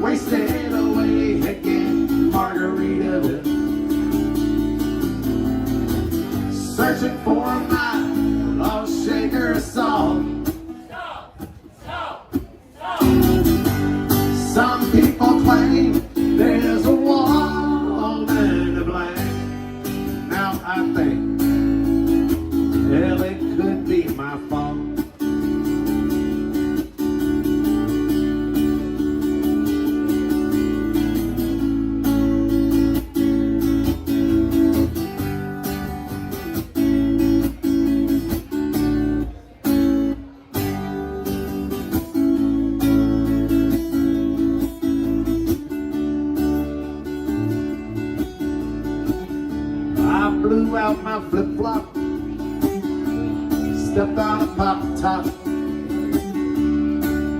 Wasted away again, Margaritaville, searching for my lost shaker song. Some people claim there's a woman to blame. Now I think, hell, it could be my fault. Blew out my flip-flop, stepped on a pop-top,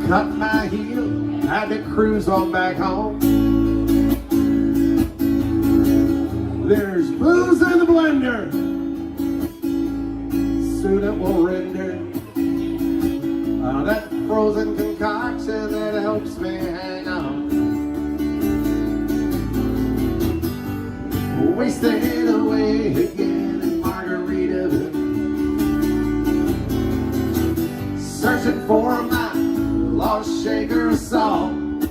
cut my heel, had to cruise on back home. There's booze in the blender, soon it will render. That frozen concoction that helps me hang on. Wasted away again in Margaritaville, searching for my lost shaker song.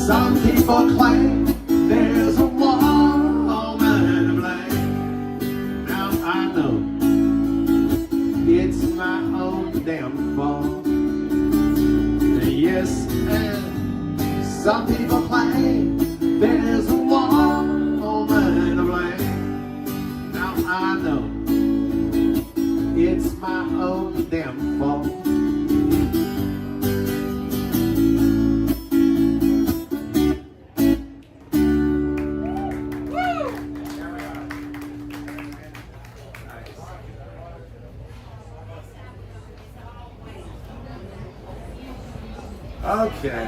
Some people claim there's a woman to blame. Now I know it's my own damn fault. Yes, and some people claim there's a woman to blame. Now I know it's my own damn fault. Okay.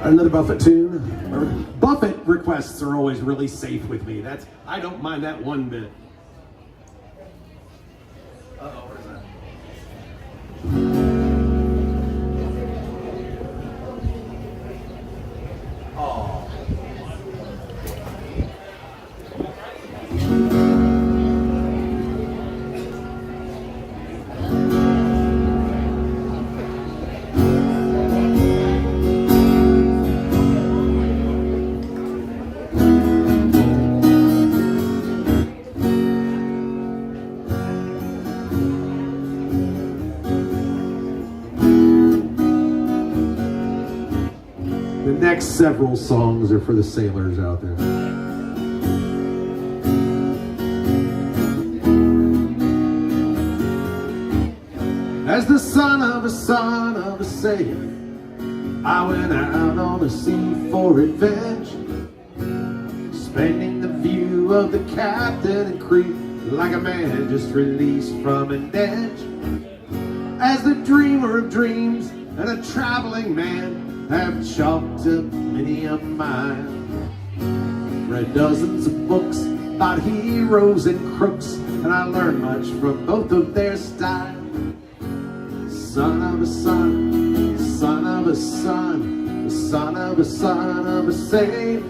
Another Buffett tune. Buffett requests are always really safe with me. I don't mind that one bit. Uh-oh, what is that? Oh. The next several songs are for the sailors out there. As the son of a sailor, I went out on the sea for adventure, spending the view of the captain and crew like a man just released from an edge. As the dreamer of dreams and a traveling man, have chalked up many a mile, read dozens of books about heroes and crooks, and I learned much from both of their style. Son of a son, son of a son, the son of a son of a sailor,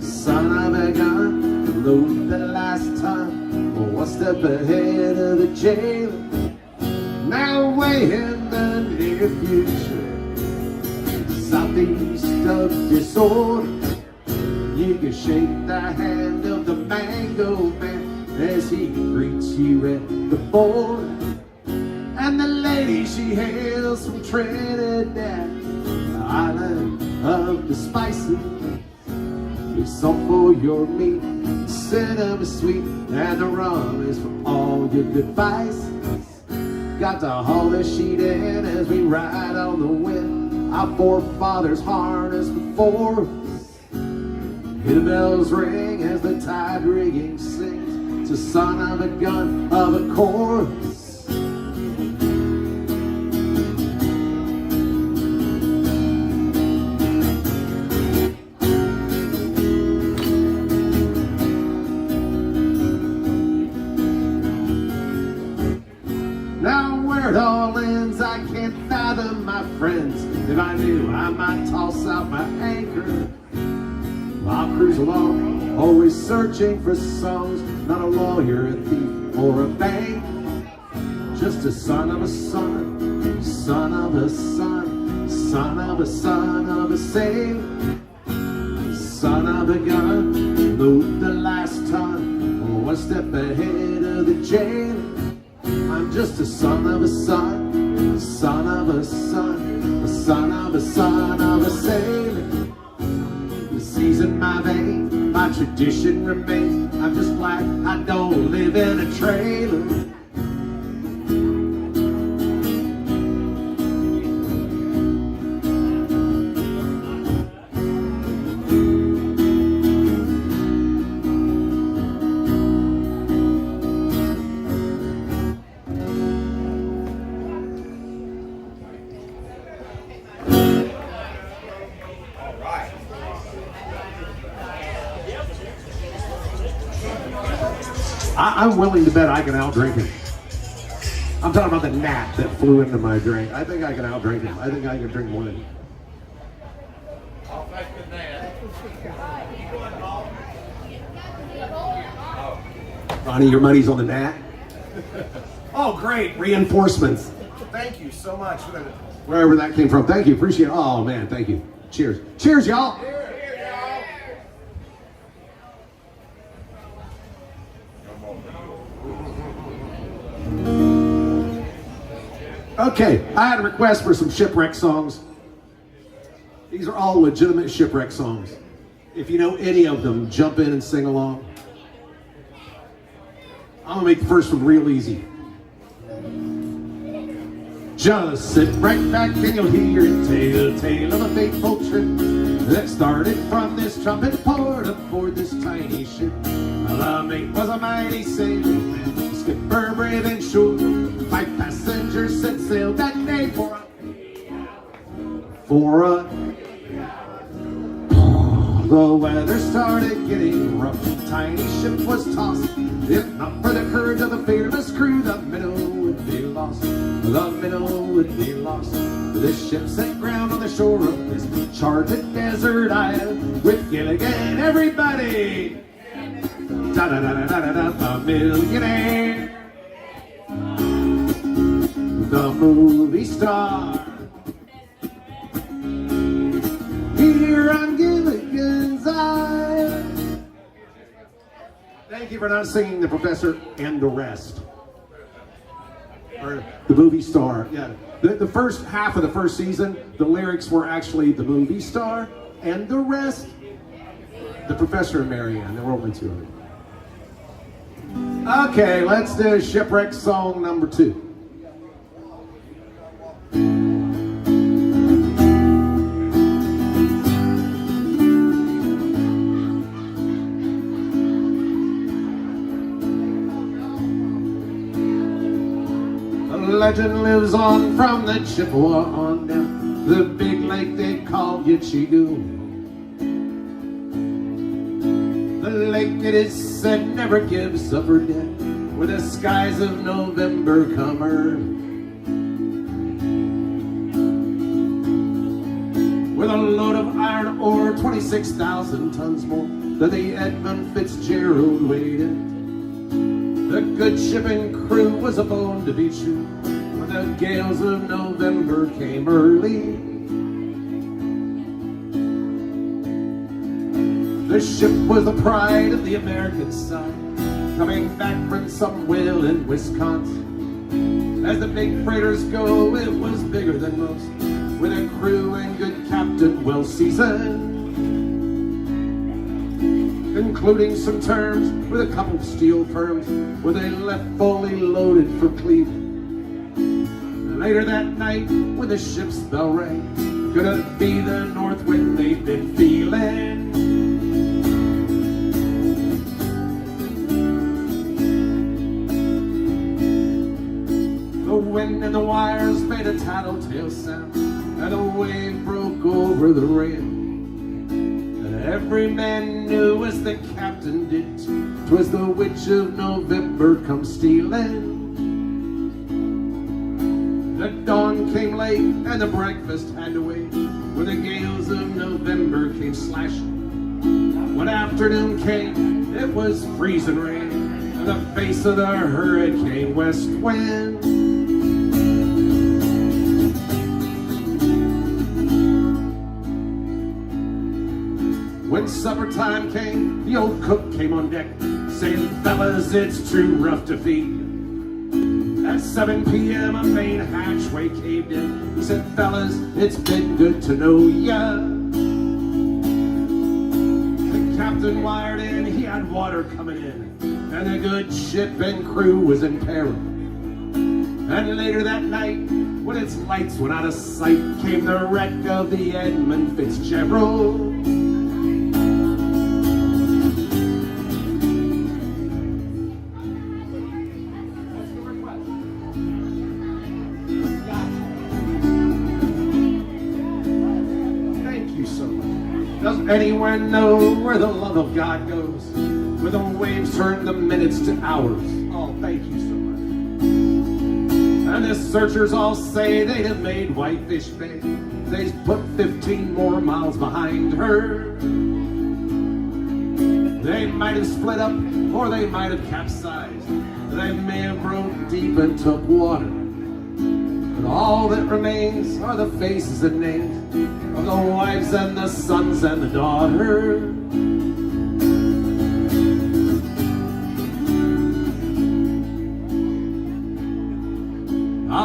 son of a gun, load the last time, one step ahead of the jailer. Now away in the near future, southeast of disorder, you can shake the hand of the Mango Man as he greets you at the border. And the lady, she hails from Trinidad, the island of the spices. It's salt for your meat, cinnamon sweet, and the rum is for all your good vices. Got to haul the sheet in as we ride on the wind, our forefathers harnessed before us. Hear the bells ring as the tide rigging sings, it's a son of a gun of a chorus. Now where it all ends, I can't fathom, my friends. If I knew, I might toss out my anchor. I'll cruise along, always searching for songs. Not a lawyer, a thief, or a bank. Just a son of a son, son of a son, son of a son of a sailor, son of a gun, load the last ton, one step ahead of the jailer. I'm just a son of a son, son of a son, a son of a son of a sailor. The sea's in my vein, my tradition remains. I'm just glad I don't live in a trailer. I'm willing to bet I can outdrink him. I'm talking about the gnat that flew into my drink. I think I can outdrink him. I think I can drink more than him. I'll take the gnat. Ronnie, your money's on the gnat? Oh, great. Reinforcements. Thank you so much. Wherever that came from. Thank you. Appreciate it. Oh, man. Thank you. Cheers. Cheers, y'all. Okay, I had a request for some shipwreck songs. These are all legitimate shipwreck songs. If you know any of them, jump in and sing along. I'm gonna make the first one real easy. Just sit right back and you'll hear it tale of a fateful trip that started from this trumpet port aboard this tiny ship. The mate was a mighty sailing man, skipper brave and sure. 5 passengers set sail that day for a The weather started getting rough, the tiny ship was tossed. If not for the courage of the fearless crew, the minnow would be lost. The minnow would be lost. This ship set ground on the shore of this charted desert island with Gilligan, everybody. Da-da-da-da-da-da, the millionaire, the movie star. Here on Gilligan's Island. Thank you for not singing The Professor and the Rest. Or the movie star, yeah. The first half of the first season, the lyrics were actually The Movie Star and the Rest. The Professor and Marianne, there were only two of them. Okay, let's do Shipwreck song number 2. Legend lives on from the Chippewa on down the big lake they call Yichigo. The lake, it is said, never gives up her dead when the skies of November come early. With a load of iron ore, 26,000 tons more than the Edmund Fitzgerald weighed in. The good ship and crew was a bone to be chewed when the gales of November came early. The ship was the pride of the American side, coming back from some whale in Wisconsin. As the big freighters go, it was bigger than most, with a crew and good captain well seasoned, including some terms with a couple of steel firms where they left fully loaded for Cleveland. Later that night, when the ship's bell rang, could it be the north wind they'd been feeling? The wind and the wires made a tattletale sound, and a wave broke over the rail. Every man knew, as the captain did too, 'twas the witch of November come stealing. The dawn came late and the breakfast had to wait when the gales of November came slashing. When afternoon came, it was freezing rain and the face of the hurricane west wind. When supper time came, the old cook came on deck, saying, "Fellas, it's too rough to feed." At 7 p.m. a main hatchway caved in. He said, "Fellas, it's been good to know ya." The captain wired in, he had water coming in, and the good ship and crew was in peril. And later that night, when its lights went out of sight, came the wreck of the Edmund Fitzgerald. Does anyone know where the love of God goes? Where the waves turn the minutes to hours? Oh, thank you so much. And the searchers all say they'd have made Whitefish Bay. They've put 15 more miles behind her. They might have split up, or they might have capsized. They may have rode deep and took water. But all that remains are the faces and names of the wives and the sons and the daughters.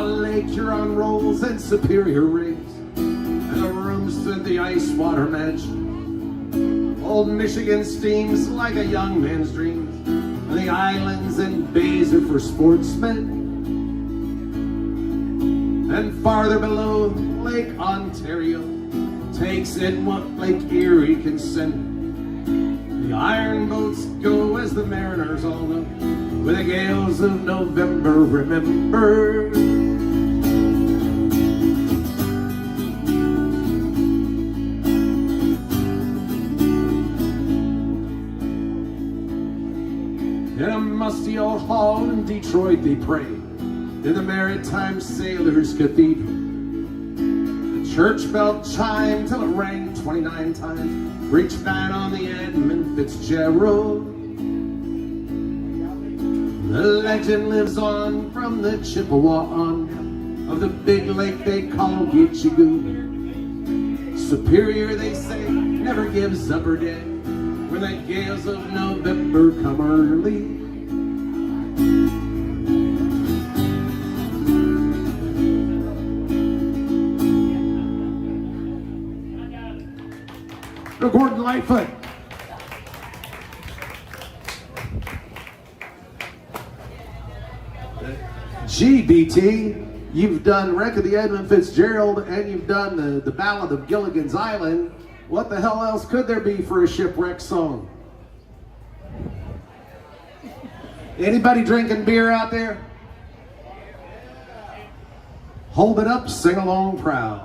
Lake Huron rolls and Superior rings, and the rooms to the ice water mansion. Old Michigan steams like a young man's dreams, and the islands and bays are for sportsmen. And farther below, Lake Ontario takes in what Lake Erie can send. The iron boats go, as the mariners all know, with the gales of November remember. musty old hall in Detroit they prayed, in the Maritime Sailors Cathedral. The church bell chimed till it rang 29 times, reached down on the Edmund Fitzgerald. The legend lives on from the Chippewa on of the big lake they call Gitchagoo. Superior, they say, never gives up her dead when the gales of November come early. Gordon Lightfoot. GBT, you've done Wreck of the Edmund Fitzgerald and you've done the Ballad of Gilligan's Island. What the hell else could there be for a shipwreck song? Anybody drinking beer out there? Hold it up, sing along proud.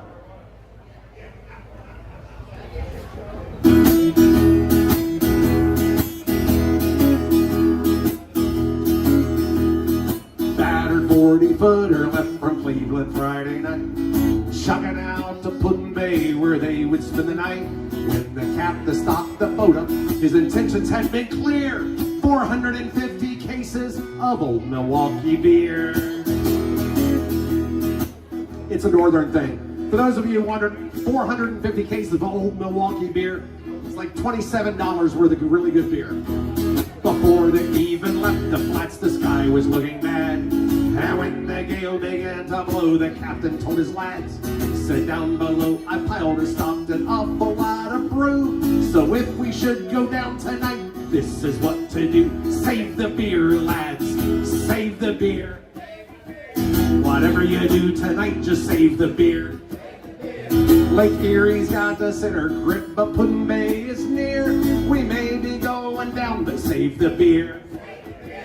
Battered 40-footer left from Cleveland Friday night, chugging out to Puddin' Bay where they would spend the night. When the captain stopped the boat up, his intentions had been clear. 450 cases of old Milwaukee beer. It's a northern thing. For those of you who wondered, 450 cases of old Milwaukee beer, it's like $27 worth of really good beer. Before they even left the flats, the sky was looking bad. And when the gale began to blow, the captain told his lads, "Sit down below, I piled and stocked an awful lot of brew. So if we should go down tonight, this is what to do. Save the beer, lads, save the beer. Whatever you do tonight, just save the beer. Lake Erie's got us in her grip, but Puddin' Bay is near. We may be going down, but save the beer."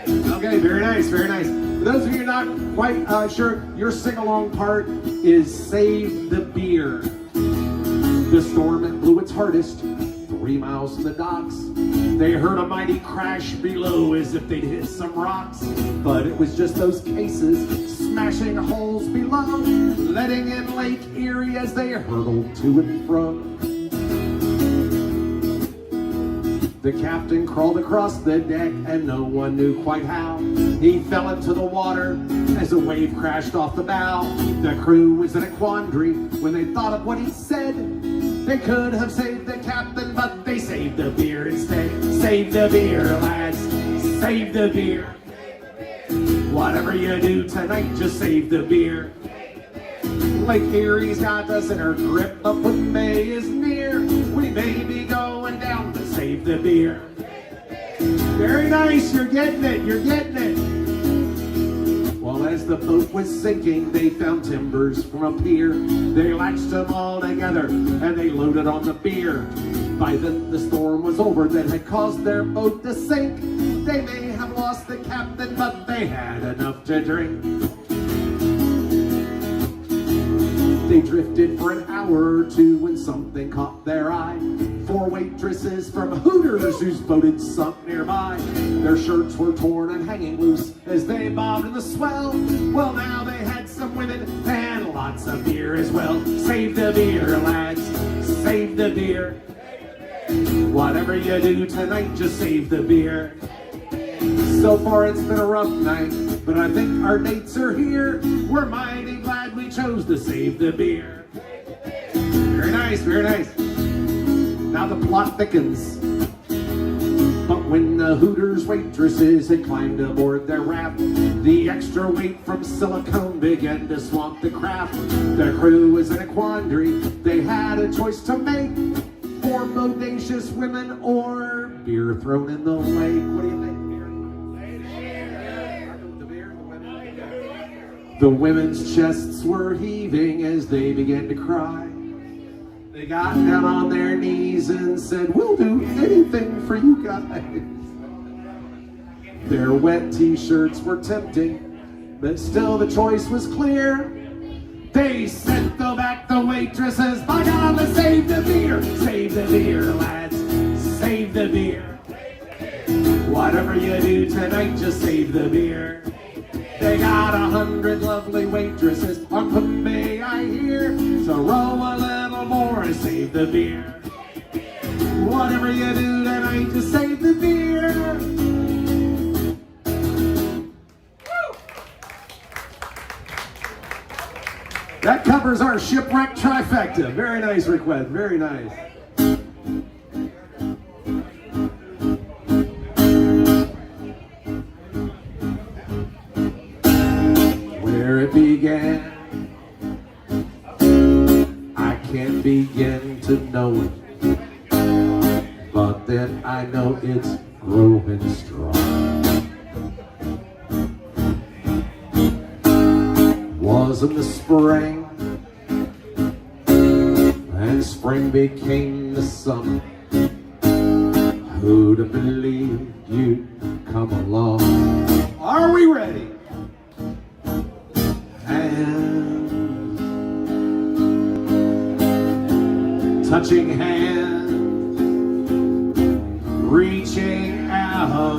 Okay, very nice, very nice. For those of you not quite sure, your sing-along part is Save the Beer. The storm it blew its hardest 3 miles from the docks. They heard a mighty crash below as if they'd hit some rocks. But it was just those cases smashing holes below, letting in Lake Erie as they hurtled to and fro. The captain crawled across the deck and no one knew quite how. He fell into the water as a wave crashed off the bow. The crew was in a quandary when they thought of what he said. They could have saved the captain, but they saved the beer instead. Save the beer, lads, save the beer. Whatever you do tonight, just save the beer. Lake Erie's got us in her grip, but Puddin' Bay is near. We may be going down, but save the beer. Very nice, you're getting it, you're getting it. Well, as the boat was sinking, they found timbers from a pier. They latched them all together and they loaded on the beer. By then the storm was over that had caused their boat to sink. They may have lost the captain, but they had enough to drink. They drifted for an hour or two when something caught their eye. 4 waitresses from Hooters whose boat had sunk nearby. Their shirts were torn and hanging loose as they bobbed in the swell. Well, now they had some women and lots of beer as well. Save the beer, lads, save the beer. Whatever you do tonight, just save the beer. So far it's been a rough night, but I think our dates are here. We're mighty glad we chose to save the beer. Very nice, very nice. Now the plot thickens. But when the Hooters waitresses had climbed aboard their raft, the extra weight from silicone began to swamp the craft. The crew was in a quandary. They had a choice to make. 4 bodacious women or beer thrown in the lake. What do you think? The women's chests were heaving as they began to cry. They got down on their knees and said, "We'll do anything for you guys." Their wet t-shirts were tempting, but still the choice was clear. They said, "Go back the waitresses, by God, let's save the beer. Save the beer, lads, save the beer. Whatever Whatever you do tonight, just save the beer. They got 100 lovely waitresses on the may I hear. So roll a little more and save the beer. Whatever you do tonight, just save the beer. That covers our shipwreck trifecta. Very nice request, very nice. Where it began, I can't begin to know it, but then I know it's growing strong. Was in the spring, and spring became the summer. Who'd have believed you'd come along? Are we ready? Hands, touching hands, reaching out,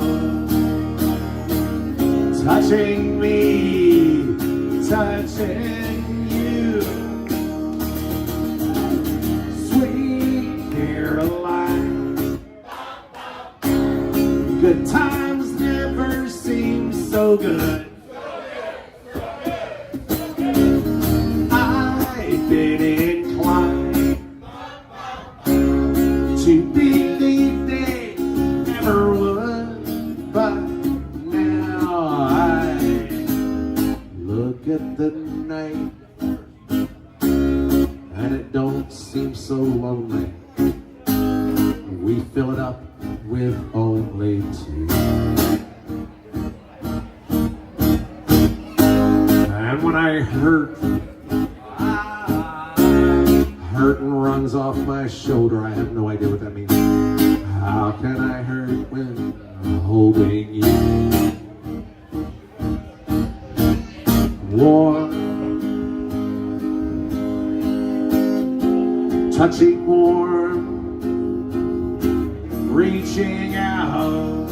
touching me, touching you. Sweet Caroline, good times never seem so good. I've been inclined to believe they never would, but now I look at the night and it don't seem so lonely. We fill it up with only two. And when I hurt and runs off my shoulder, I have no idea what that means. How can I hurt when holding you? Warm, touching warm, reaching out,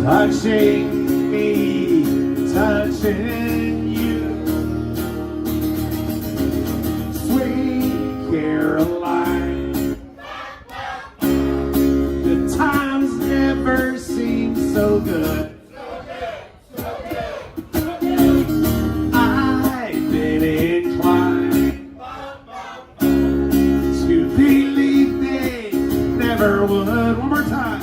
touching me, touching you. Sweet Caroline, good times never seem so good. I've been inclined to believe they never would. One more time.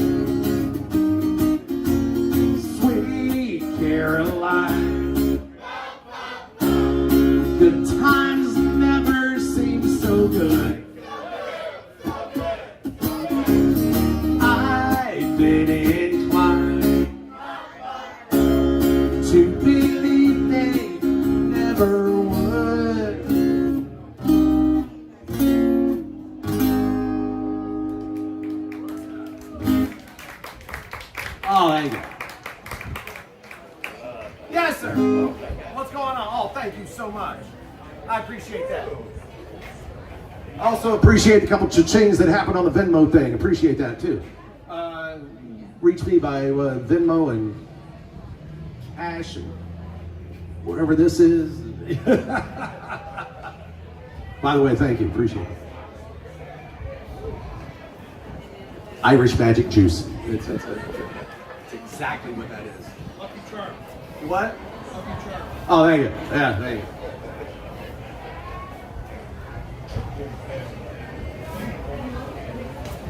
Sweet Caroline, good times never seem so good. I've been inclined to believe they never would. Oh, there you go. Yes, sir. What's going on? Oh, thank you so much. I appreciate that. Also appreciate a couple cha-chings that happened on the Venmo thing. Appreciate that too. Reach me by Venmo and Cash and wherever this is. By the way, thank you. Appreciate it. Irish Magic Juice. It's exactly what that is. Lucky Charm. What? Lucky Charm. Oh, thank you. Yeah, thank you.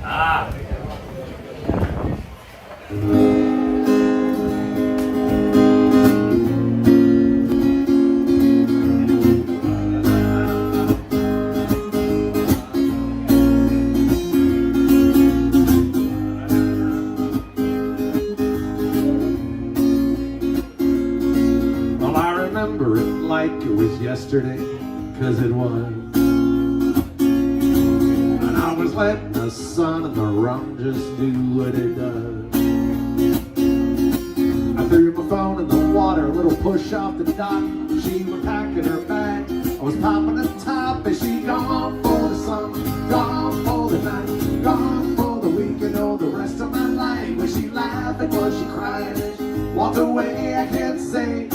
Ah. Well, I remember it like it was yesterday, 'cause it was. And I was letting the sun and the rum just do what it does. I threw my phone in the water, a little push off the dock. She was packing her bag, I was popping the top, and she gone for the summer, gone for the night, gone for the weekend, oh, the rest of my life. When she walked away, I can't say.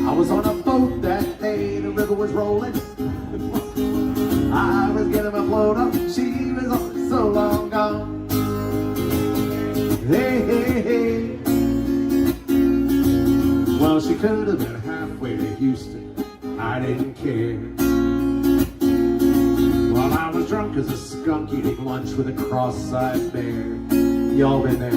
I was on a boat that day, the river was rolling. I was getting my float up, she was so long gone. Hey, hey, hey. Well, she could have been halfway to Houston, I didn't care. Well, I was drunk as a skunk eating lunch with a cross-eyed bear. Y'all been there?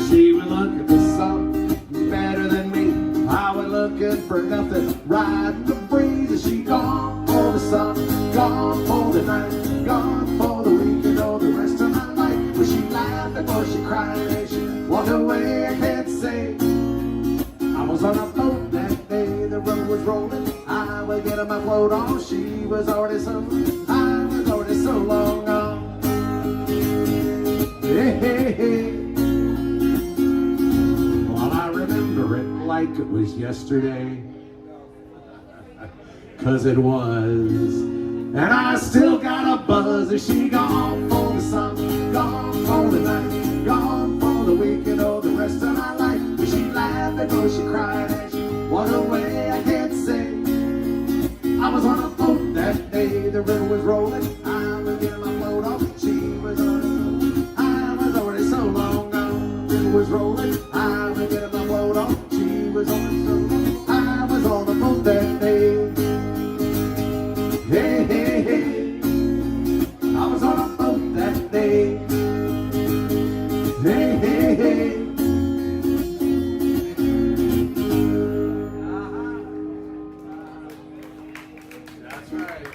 She would look at the sun better than me. I was looking for nothing, riding the breeze. Is she gone for the sun, gone for the night, gone for the weekend, or the rest of my life? Was she laughing or she crying as she walked away? I can't say. I was on a boat that day, the river was rolling. I was getting my float on, she was already so long gone. Hey, hey, hey. Well, I remember it like it was yesterday, 'cause it was. And I still got a buzz. Is she gone for the sun, gone for the night, gone for the weekend, or the rest of my life? Was she laughing or she crying as she walked away? I can't say. I was on a boat that day, the river was rolling. I was getting my float off, she was already so long gone. The river was rolling, I was getting my float off, she was already so long. I was on the boat that day. Hey, hey, hey. I was on a boat that day. Hey, hey, hey. That's right.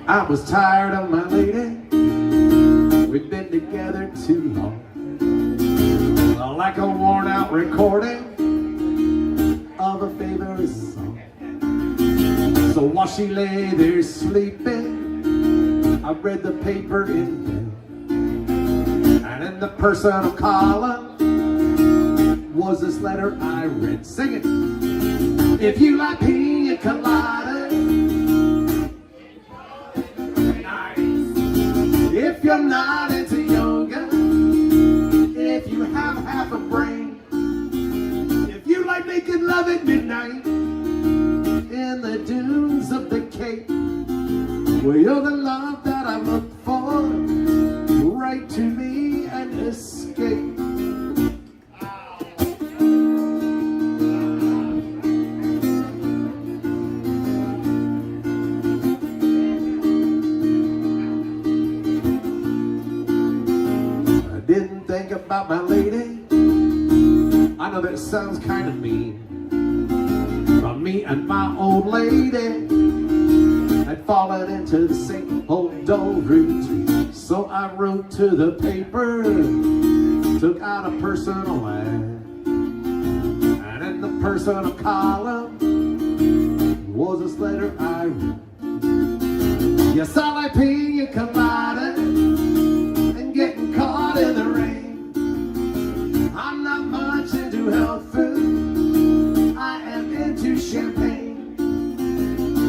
I was tired of my lady. We've been together too long. Like a worn out recording of a favorite song. So while she lay there sleeping, I read the paper in bed. And in the personal column was this letter I read. Sing it. If you like pina coladas, if you're not into yoga, if you have half a brain, if you like making love at midnight in the dunes of the Cape, well, you're the love that I look for. Write to me and escape. Didn't think about my lady. I know that sounds kind of mean, but me and my old lady had fallen into the same old dull routine. So I wrote to the paper, took out a personal ad, and in the personal column was this letter I wrote. Yes, I like pina colada and getting caught in the rain. I'm not much into health food, I am into champagne.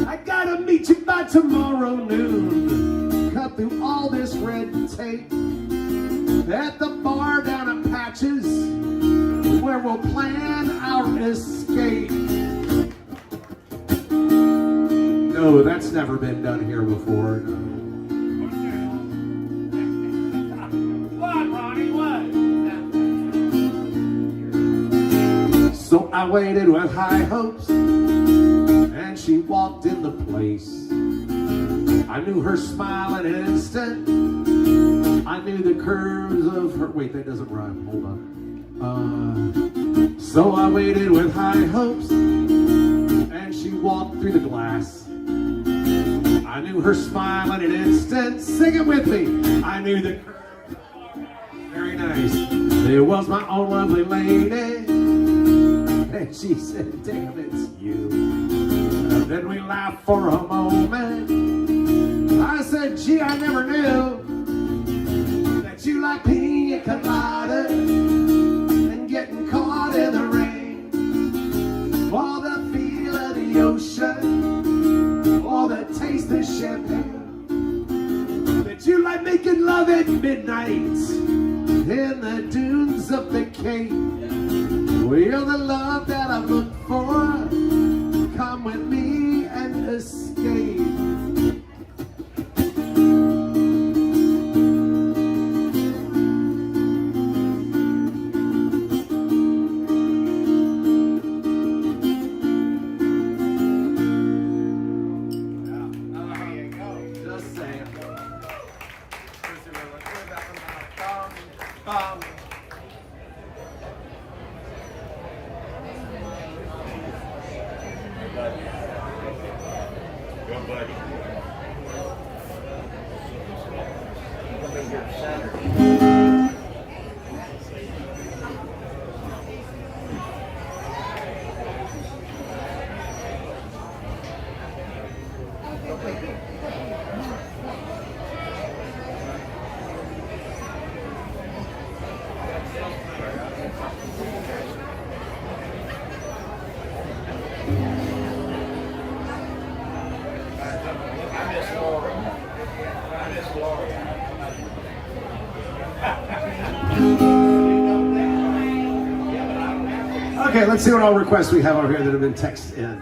I gotta meet you by tomorrow noon, cut through all this red tape at the bar down at Patches, where we'll plan our escape. No, that's never been done here before. No. What, Ronnie? What? So I waited with high hopes, and she walked in the place. I knew her smile in an instant. I knew the curves of her. Wait, that doesn't rhyme. Hold on. So I waited with high hopes, and she walked through the glass. I knew her smile in an instant. Sing it with me. I knew the curves. Very nice. It was my own lovely lady. And she said, damn, it's you. And then we laughed for a moment. I said, gee, I never knew that you like pina colada and getting caught in the rain. For the feel of the ocean night in the dunes of the Cape. Will the love that I've looked for come with me and escape? Okay, let's see what all requests we have over here that have been texted in.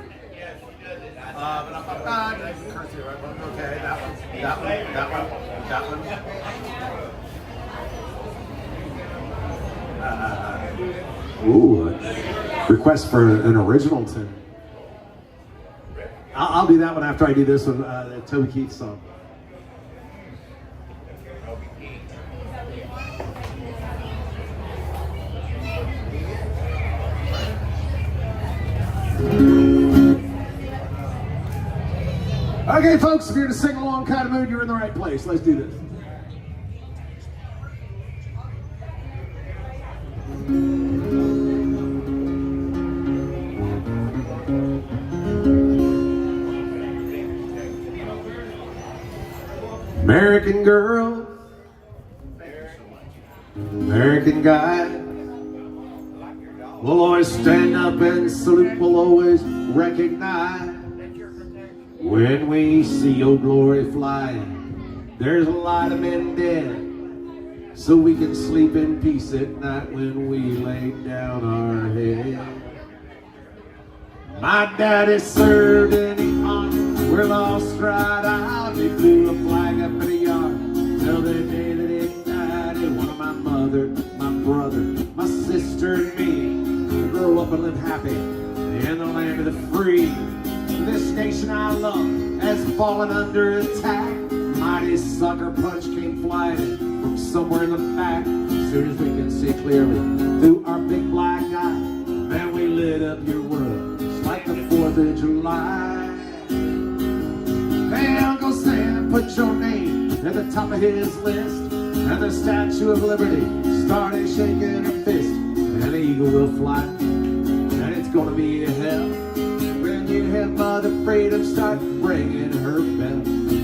Okay, that one. Ooh, request for an original tune. I'll do that one after I do this one, the Toby Keith song. Okay, folks, if you're in a sing-along kind of mood, you're in the right place. Let's do this. American girl, American guy, we'll always stand up and salute, we'll always recognize when we see old glory flying. There's a lot of men dead, so we can sleep in peace at night when we lay down our head. My daddy served in the army, we're lost right out. They flew a flag up in the yard till the day that it died. And one of my mother, my brother, my sister and me grew up and lived happy in the land of the free. This nation I love has fallen under attack. Mighty sucker punch came flying in from somewhere in the back. As soon as we can see clearly through our big black eye, man, we lit up your world just like the 4th of July. Hey, Uncle Sam, put your name at the top of his list. And the Statue of Liberty started shaking her fist. And the eagle will fly, and it's gonna be a hell. You have Mother Freedom start ringing her bell.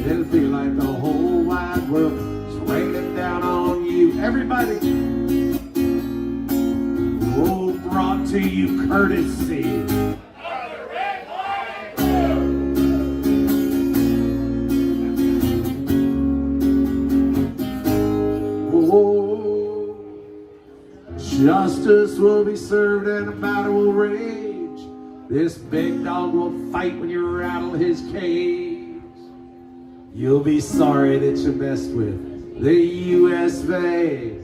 It'll feel like the whole wide world is raining down on you. Everybody, oh, brought to you courtesy of the red, white, and blue. Oh, justice will be served and a battle will rage. This big dog will fight when you rattle his cage. You'll be sorry that you messed with the U.S. base.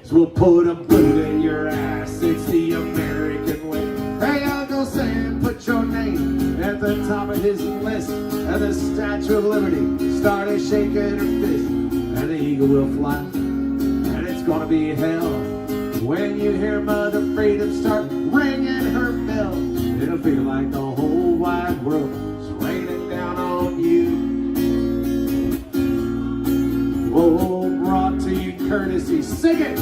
So we'll put a boot in your ass. It's the American way. Hey, Uncle Sam, put your name at the top of his list. And the Statue of Liberty started shaking her fist. And the eagle will fly, and it's gonna be hell when you hear Mother Freedom start ringing her bell. It'll feel like the whole wide world is raining down on you. Oh, brought to you courtesy. Sing it!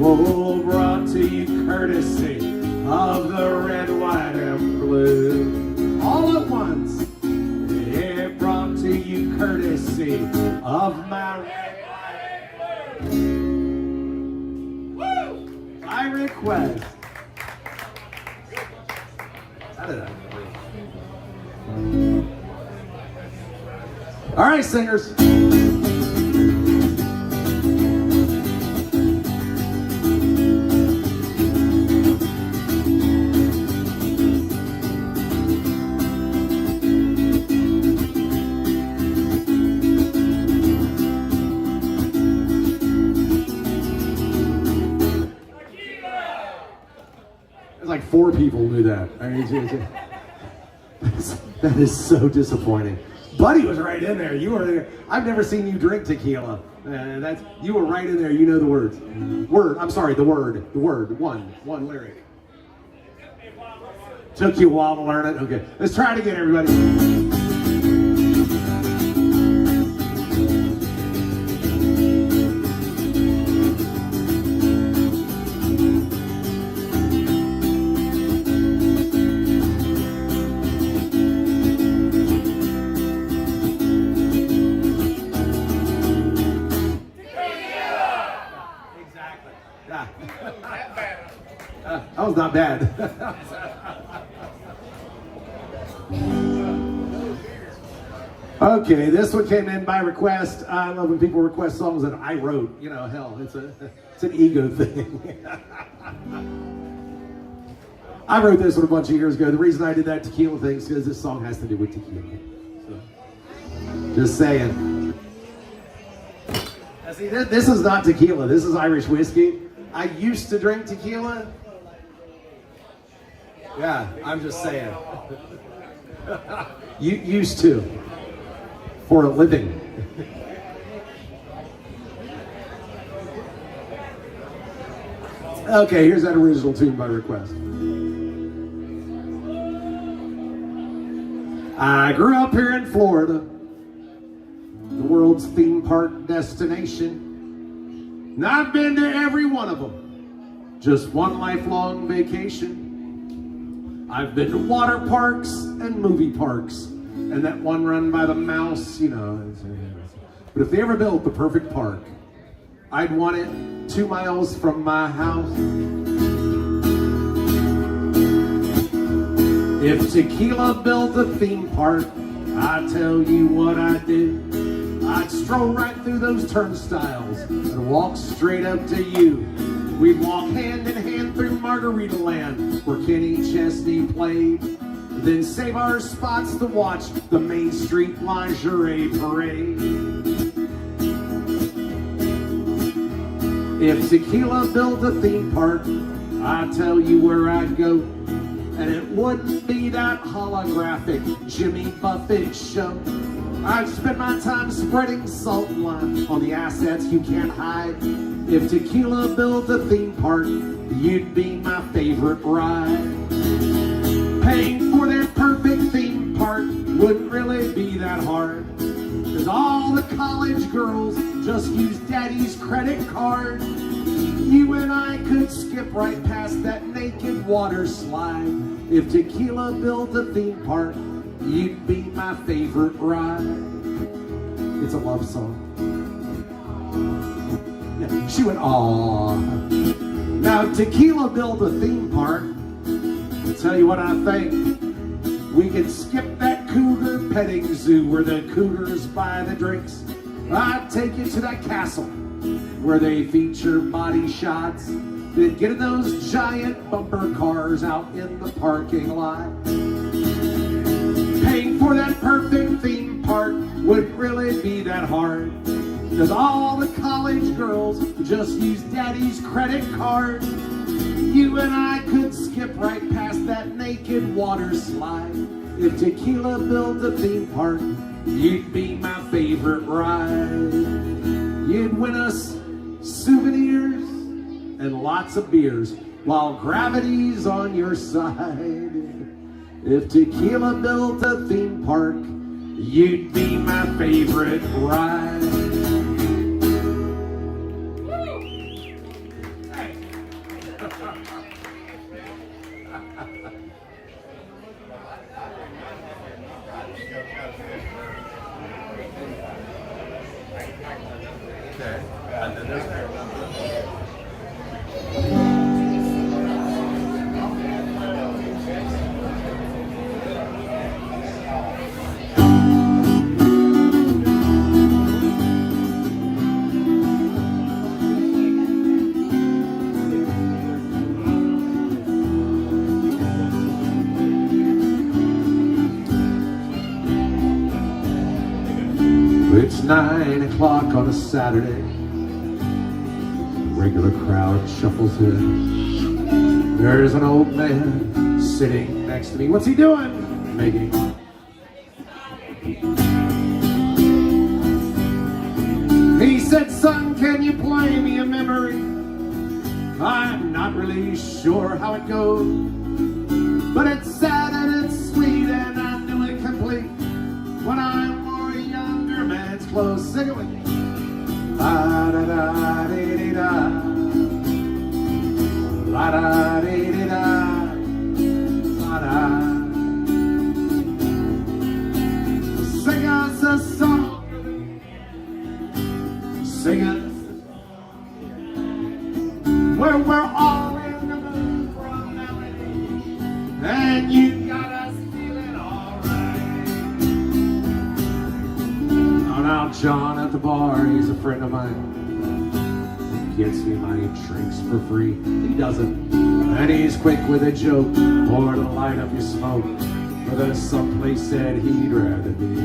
Oh, brought to you courtesy of the red, white, and blue. All at once. Yeah, brought to you courtesy of my red, white, and blue. Woo! I request. How did I do? All right, singers. Like 4 people knew that. I mean, that is so disappointing. Buddy was right in there. You were there. I've never seen you drink tequila. You were right in there. You know the words. I'm sorry, the word. One lyric. Took you a while to learn it? Okay. Let's try it again, everybody. That was not bad. Okay, this one came in by request. I love when people request songs that I wrote. You know, hell, it's an ego thing. I wrote this one a bunch of years ago. The reason I did that tequila thing is because this song has to do with tequila. So, just saying. Now, see, this is not tequila. This is Irish whiskey. I used to drink tequila. Yeah, I'm just saying. You used to. For a living. Okay, here's that original tune by request. I grew up here in Florida, the world's theme park destination. And I've been to every one of them, just one lifelong vacation. I've been to water parks and movie parks, and that one run by the mouse, you know. But if they ever built the perfect park, I'd want it 2 miles from my house. If tequila built a theme park, I tell you what I'd do. I'd stroll right through those turnstiles and walk straight up to you. We'd walk hand in hand through Margarita Land, where Kenny Chesney played. Then save our spots to watch the Main Street Lingerie Parade. If tequila built a theme park, I tell you where I'd go. And it wouldn't be that holographic Jimmy Buffett show. I'd spend my time spreading salt and lime on the assets you can't hide. If tequila built a theme park, you'd be my favorite ride. Paying for that perfect theme park wouldn't really be that hard, 'cause all the college girls just use daddy's credit card. You and I could skip right past that naked water slide. If tequila built a theme park, you'd be my favorite ride. It's a love song. Yeah, she went, aww. Now if tequila built a theme park, I'll tell you what I think. We could skip that cougar petting zoo where the cougars buy the drinks. I'd take you to that castle where they feature body shots. Then get in those giant bumper cars out in the parking lot. Paying for that perfect theme park wouldn't really be that hard, 'cause all the college girls just use daddy's credit card. You and I could skip right past that naked water slide. If tequila built a theme park, you'd be my favorite ride. You'd win us souvenirs and lots of beers while gravity's on your side. If tequila built a theme park, you'd be my favorite ride. It's 9 o'clock on a Saturday. Regular crowd shuffles in. There's an old man sitting next to me. What's he doing? Making. He said, son, can you play me a memory? I'm not really sure how it goes, but it's sad and it's sweet and I knew it complete when I wore a younger man's clothes. Sing it with me. La da da dee dee da, la da dee dee da, la da. Sing us a song, sing us where we're all in the mood for a melody, and you got us feeling alright. Oh, now John at the bar, he's a friend of mine. He gets me my drinks for free. He doesn't, and he's quick with a joke or to light up your smoke. But there's someplace that he'd rather be.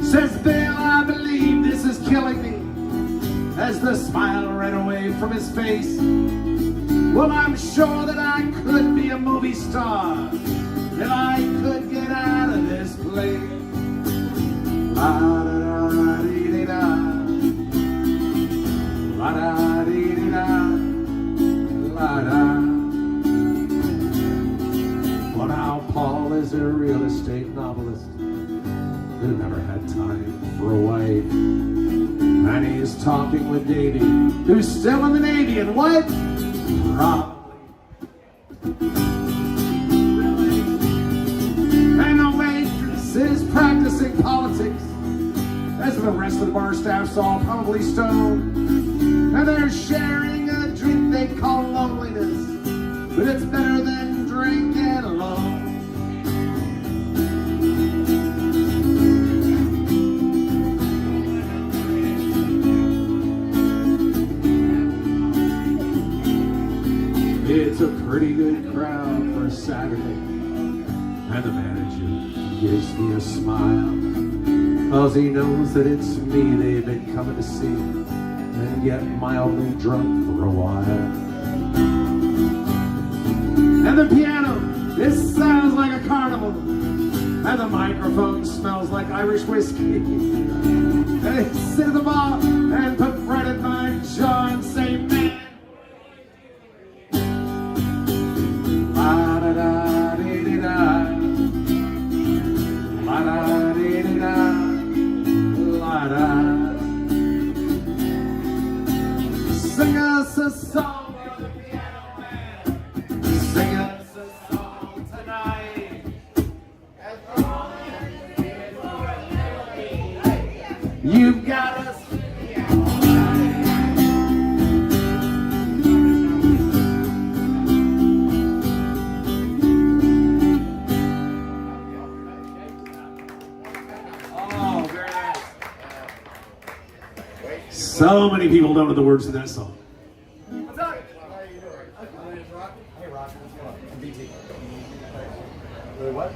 Says Bill, I believe this is killing me. As the smile ran away from his face. Well, I'm sure that I could be a movie star if I could get out of this place. La da da dee dee da, la da dee dee da, la da. Well, now Paul is a real estate novelist who never had time for a wife. And he's talking with Davy, who's still in the Navy, and what? Probably. Really? And the waitress is practicing politics, as the rest of the bar staff's all probably stoned. And they're sharing a drink they call loneliness, but it's better than drinking alone. It's a pretty good crowd for a Saturday, and the manager gives me a smile, 'cause he knows that it's me they've been coming to see and get mildly drunk for a while. And the piano, this sounds like a carnival, and the microphone smells like Irish whiskey. And they sit at the bar and put bread in my jaw and say, man, la da da dee dee da, la da dee dee da, la da. Sing us a song, brother piano man. Sing us a song tonight. You've got us. So many people don't know the words to that song. What's up? How you doing? My name's Rock. Hey, Rock. What's going on? I'm BT. Really what?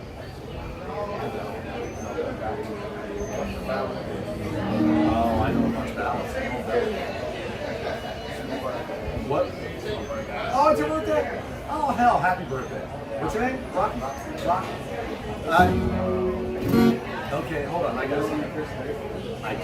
Oh, I know a bunch of ballads. What? Oh, it's your birthday? Oh, hell, happy birthday. What's your name? Rock? Rock? Okay, hold on. I gotta see you first. I do.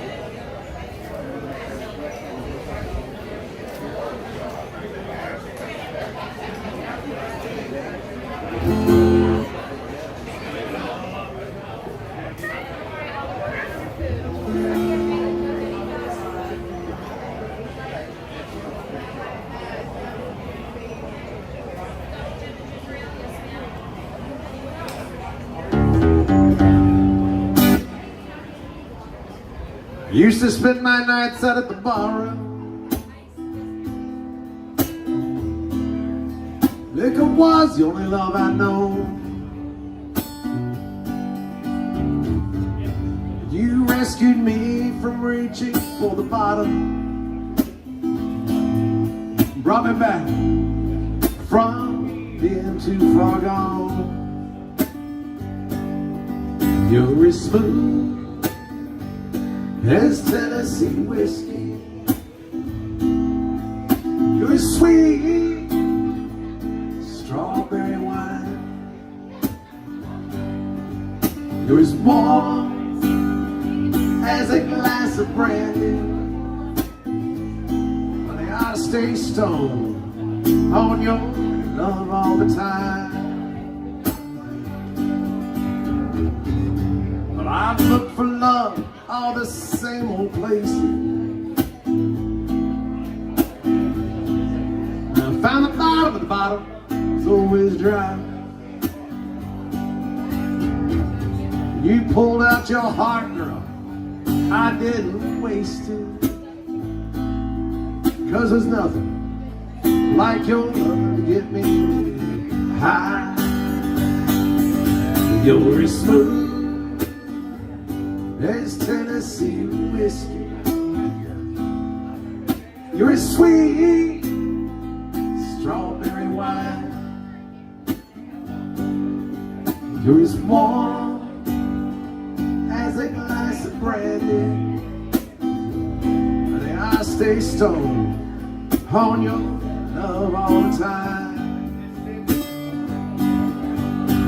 Used to spend my nights out at the bar. Liquor was the only love I know. You rescued me from reaching for the bottom, brought me back from being too far gone. You're as smooth as Tennessee whiskey. You're as sweet, strawberry wine. You're as warm as a glass of brandy. Honey, I stay stoned on your love all the time. But I've looked for love all the same old places. And I found the bottom of the bottle is always dry. You pulled out your heart, girl, I didn't waste it. 'Cause there's nothing like your love to get me high. You're as smooth as Tennessee whiskey. You're as sweet, strawberry wine. You're as warm as a glass of brandy. Honey, I stay stoned on your love all the time.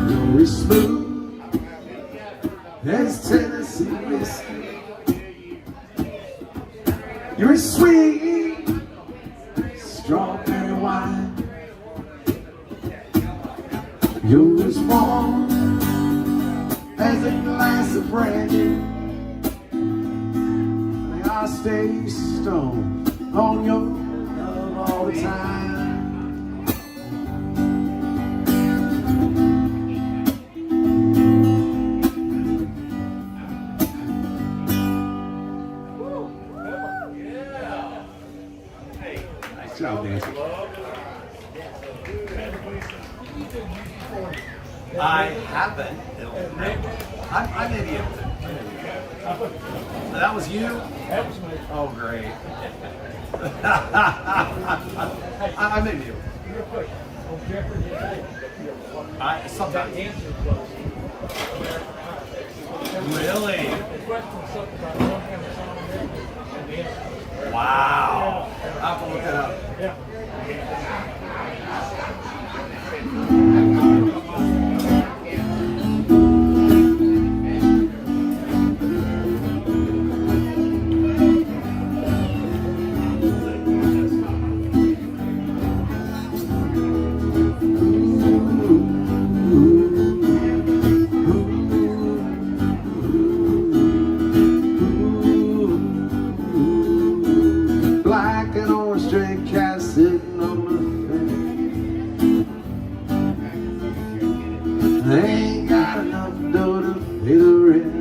You're as smooth as Tennessee whiskey. You're as sweet, strawberry wine. You're as warm as a glass of brandy. I stay stoned on your love all the time. Nice job, Nancy. I haven't. I may be able to. That was you? That was me. Oh, great. I may be able to. Real quick, on Jeopardy today, Sometimes. the answer was Really? the question was something about one kind of song and the answer. Wow. I'll have to look it up. Yeah. Black and orange stray cat sitting on the fence. I ain't got enough dough to pay the rent.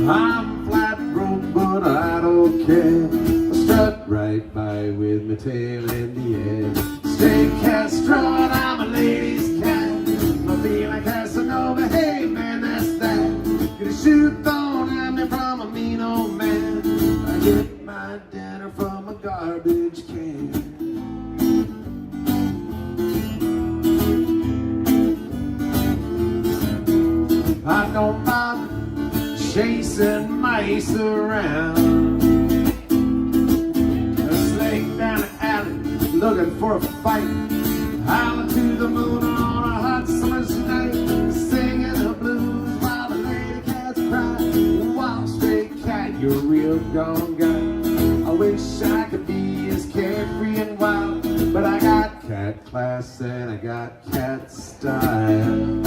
I'm flat broke, but I don't care. I strut right by with my tail in the air. Stray cat strut, I'm a lady's cat. I feel like Casanova, hey man, that's that. Get a shoe thrown at me from a mean old man. I get my dinner from a garbage can. I don't bother chasing mice around. A snake down the alley looking for a fight. Howling to the moon on a hot summer's night. Singing the blues while the lady cats cry. Wild stray cat, you're a real gone guy. I wish I could be as carefree and wild, but I got cat class and I got cat style.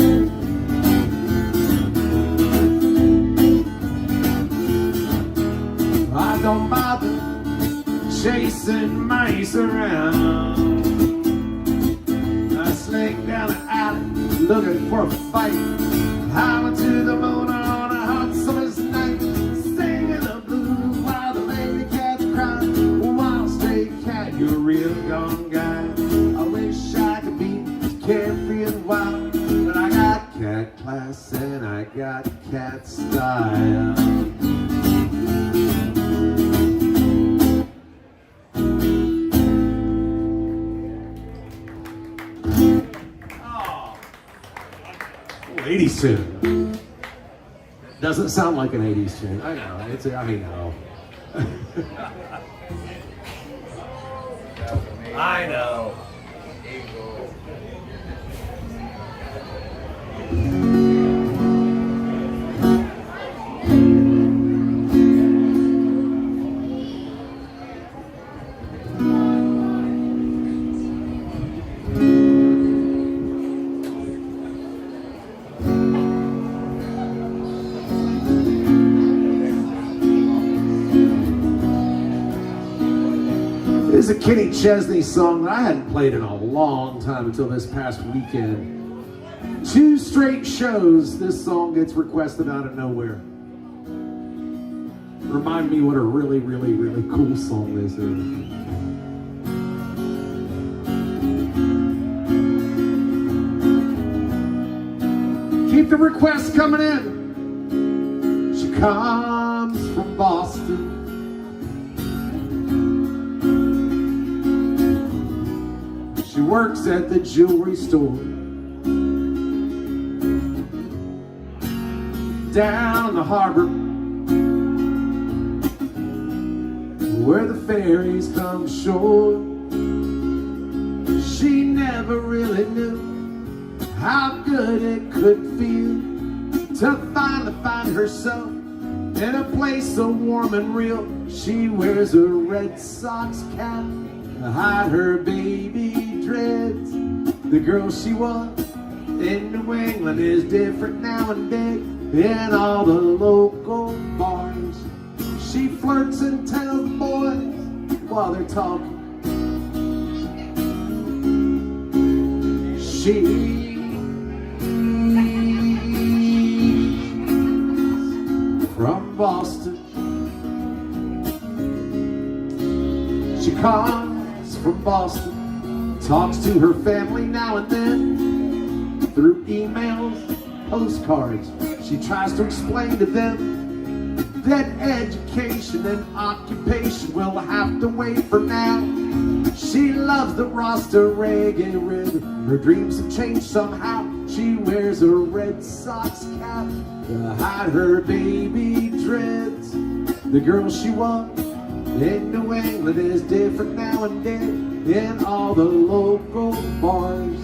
I don't bother chasing mice around. I slink down the alley looking for a fight. Howling to the moon on a hot summer's night. Singing the blues while the lady cats cry. Wild stray cat, you're a real gone guy. I wish I could be carefree and wild, but I got cat class and I got cat style. 80s tune. Doesn't sound like an 80s tune. I know. I know. I know. This is a Kenny Chesney song that I hadn't played in a long time until this past weekend. 2 straight shows, this song gets requested out of nowhere. Remind me what a really, really, really cool song this is. Keep the requests coming in. She comes from Boston. She works at the jewelry store down the harbor where the ferries come ashore. She never really knew how good it could feel to finally find herself in a place so warm and real. She wears a Red Sox cap to hide her baby dreads. The girl she was in New England is different now and then. In all the local bars, she flirts and tells the boys while they're talking. She's from Boston. She comes from Boston. Talks to her family now and then through emails, postcards. She tries to explain to them that education and occupation will have to wait for now. She loves the Rasta reggae rhythm. Her dreams have changed somehow. She wears a Red Sox cap to hide her baby dreads. The girl she was in New England is different now and then. In all the local bars,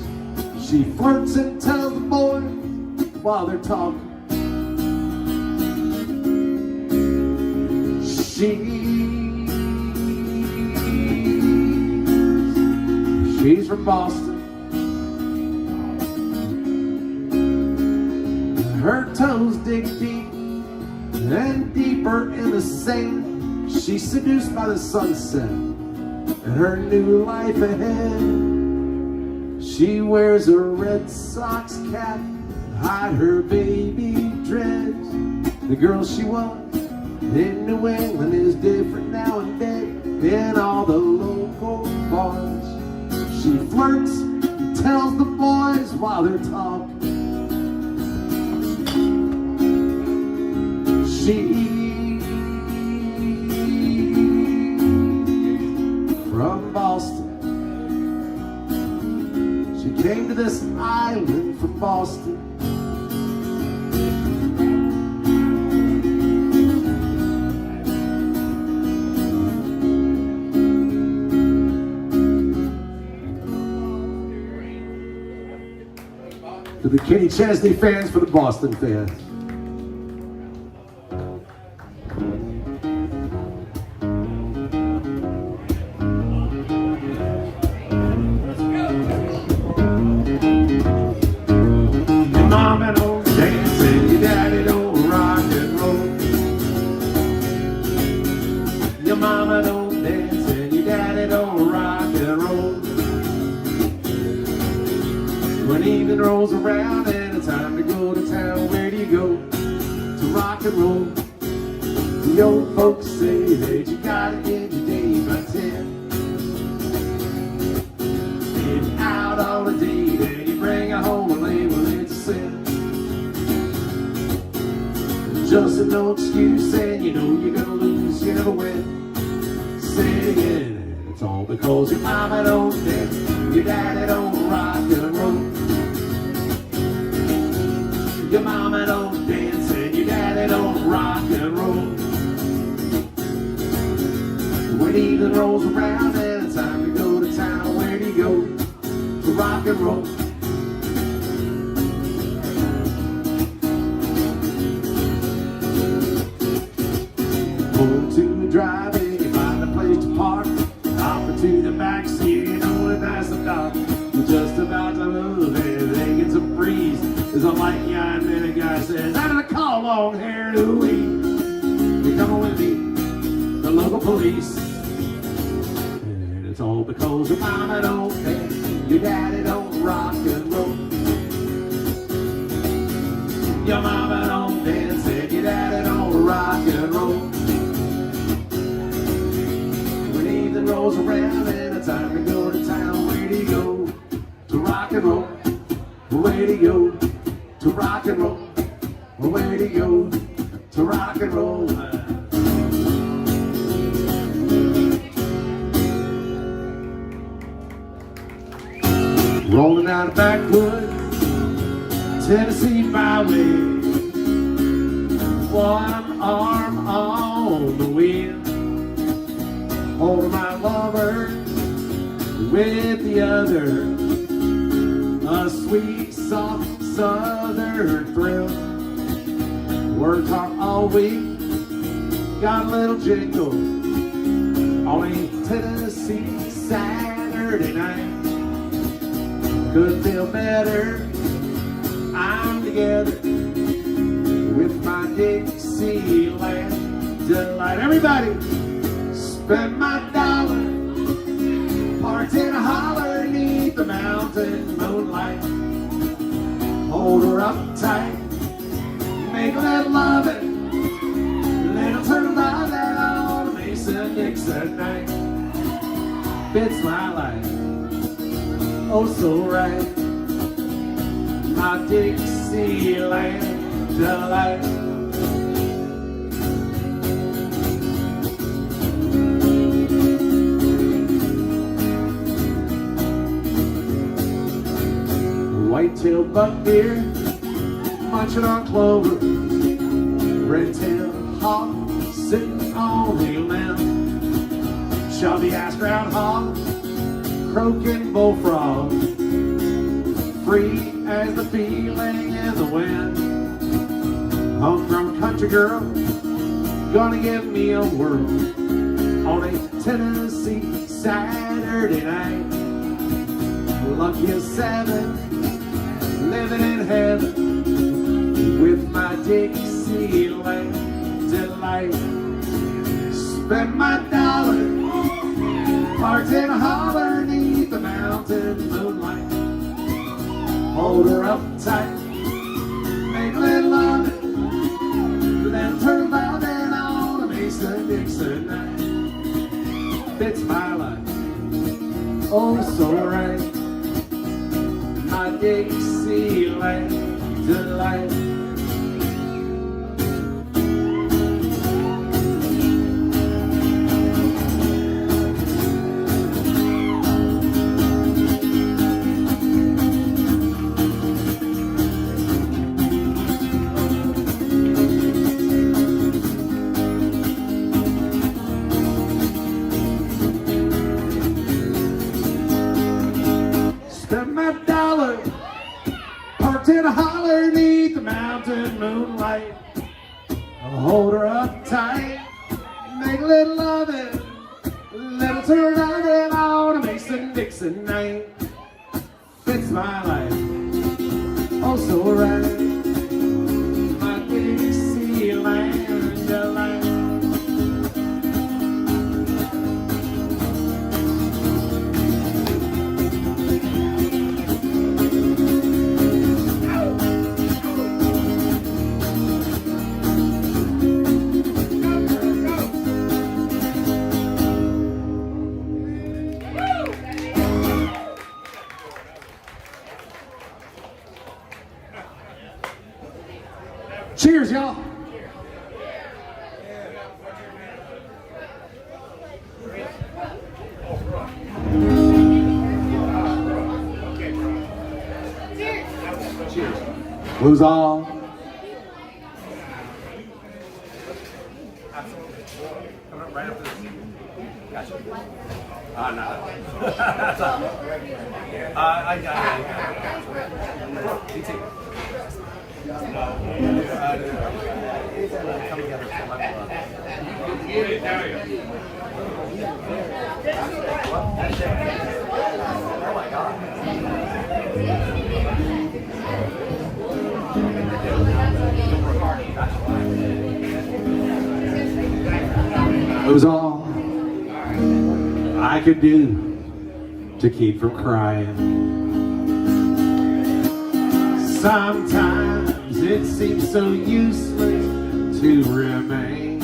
she flirts and tells the boys while they're talking. She's from Boston. Her toes dig deep and deeper in the sand. She's seduced by the sunset and her new life ahead. She wears a Red Sox cap to hide her baby dreads. The girl she was in New England is different now and then. In all the local bars, she flirts and tells the boys while they're talking. She's from Boston. She came to this island from Boston. To the Kenny Chesney fans, for the Boston fans. Your mama don't dance and your daddy don't rock and roll. Your mama don't dance and your daddy don't rock and roll. When evening rolls around and it's time to go to town, where do you go to rock and roll? The old folks say that you gotta get your day by 10. Getting out on a date and you bring it home and label it's a sin. Just no excuse and you know you're gonna lose, you never win. Say it again, it's all because your mama don't dance, your daddy don't rock and roll. Your mama don't dance and your daddy don't rock and roll. When evening rolls around and it's time to go to town, where do you go to rock and roll? Pull to the driveway, you find a place to park. Hop into the backseat, you know it's nice and dark. We're just about to move and they get some breeze. There's a light behind me and a guy says, I'm gonna call long hair Louie. You're coming with me, the local police. And it's all because your mama don't dance, your daddy don't rock and roll. Your mama don't dance and your daddy don't rock and roll. When evening rolls around and it's time to go to town, where do you go to rock and roll? Where do you go to rock and roll? Where do you go to rock and roll? Rolling down the backwoods, Tennessee byway, one arm on the wheel, holding my lover with the other, a sweet, soft southern thrill. Worked hard all week, got a little jingle on a Tennessee Saturday night. Could feel better, I'm together with my Dixieland delight. Everybody, spend my dollar, parked in a holler beneath the mountain moonlight. Hold her up tight, make that lovin', little turtle dove that on a Mason-Dixon night. Fits my life, oh so right, my Dixieland delight. White-tailed buck deer, munching on clover, red-tailed hawk sitting on a limb, chubby-ass groundhog, croaking bullfrog, free as the feeling in the wind. Homegrown country girl, gonna give me a whirl on a Tennessee Saturday night. Lucky as seven, living in heaven with my Dixieland delight. Spend my dollar, parked in a holler beneath the mountain moonlight. Hold her up tight, make a little lovin', then turn loud and on a Mason-Dixon night. Fits my life, oh so right, my Dixieland delight. Spend my dollar, parked in a holler beneath the mountain moonlight. I'll hold her up tight, make a little lovin', little turn lovin' on a Mason-Dixon night. Fits my life, oh so right, my Dixieland delight. Cheers, y'all. Cheers. Blues on. right after this. Gotcha. No. That's all. I got it. Me too. Come together so much. Oh my God. It was all I could do to keep from crying. Sometimes it seems so useless to remain.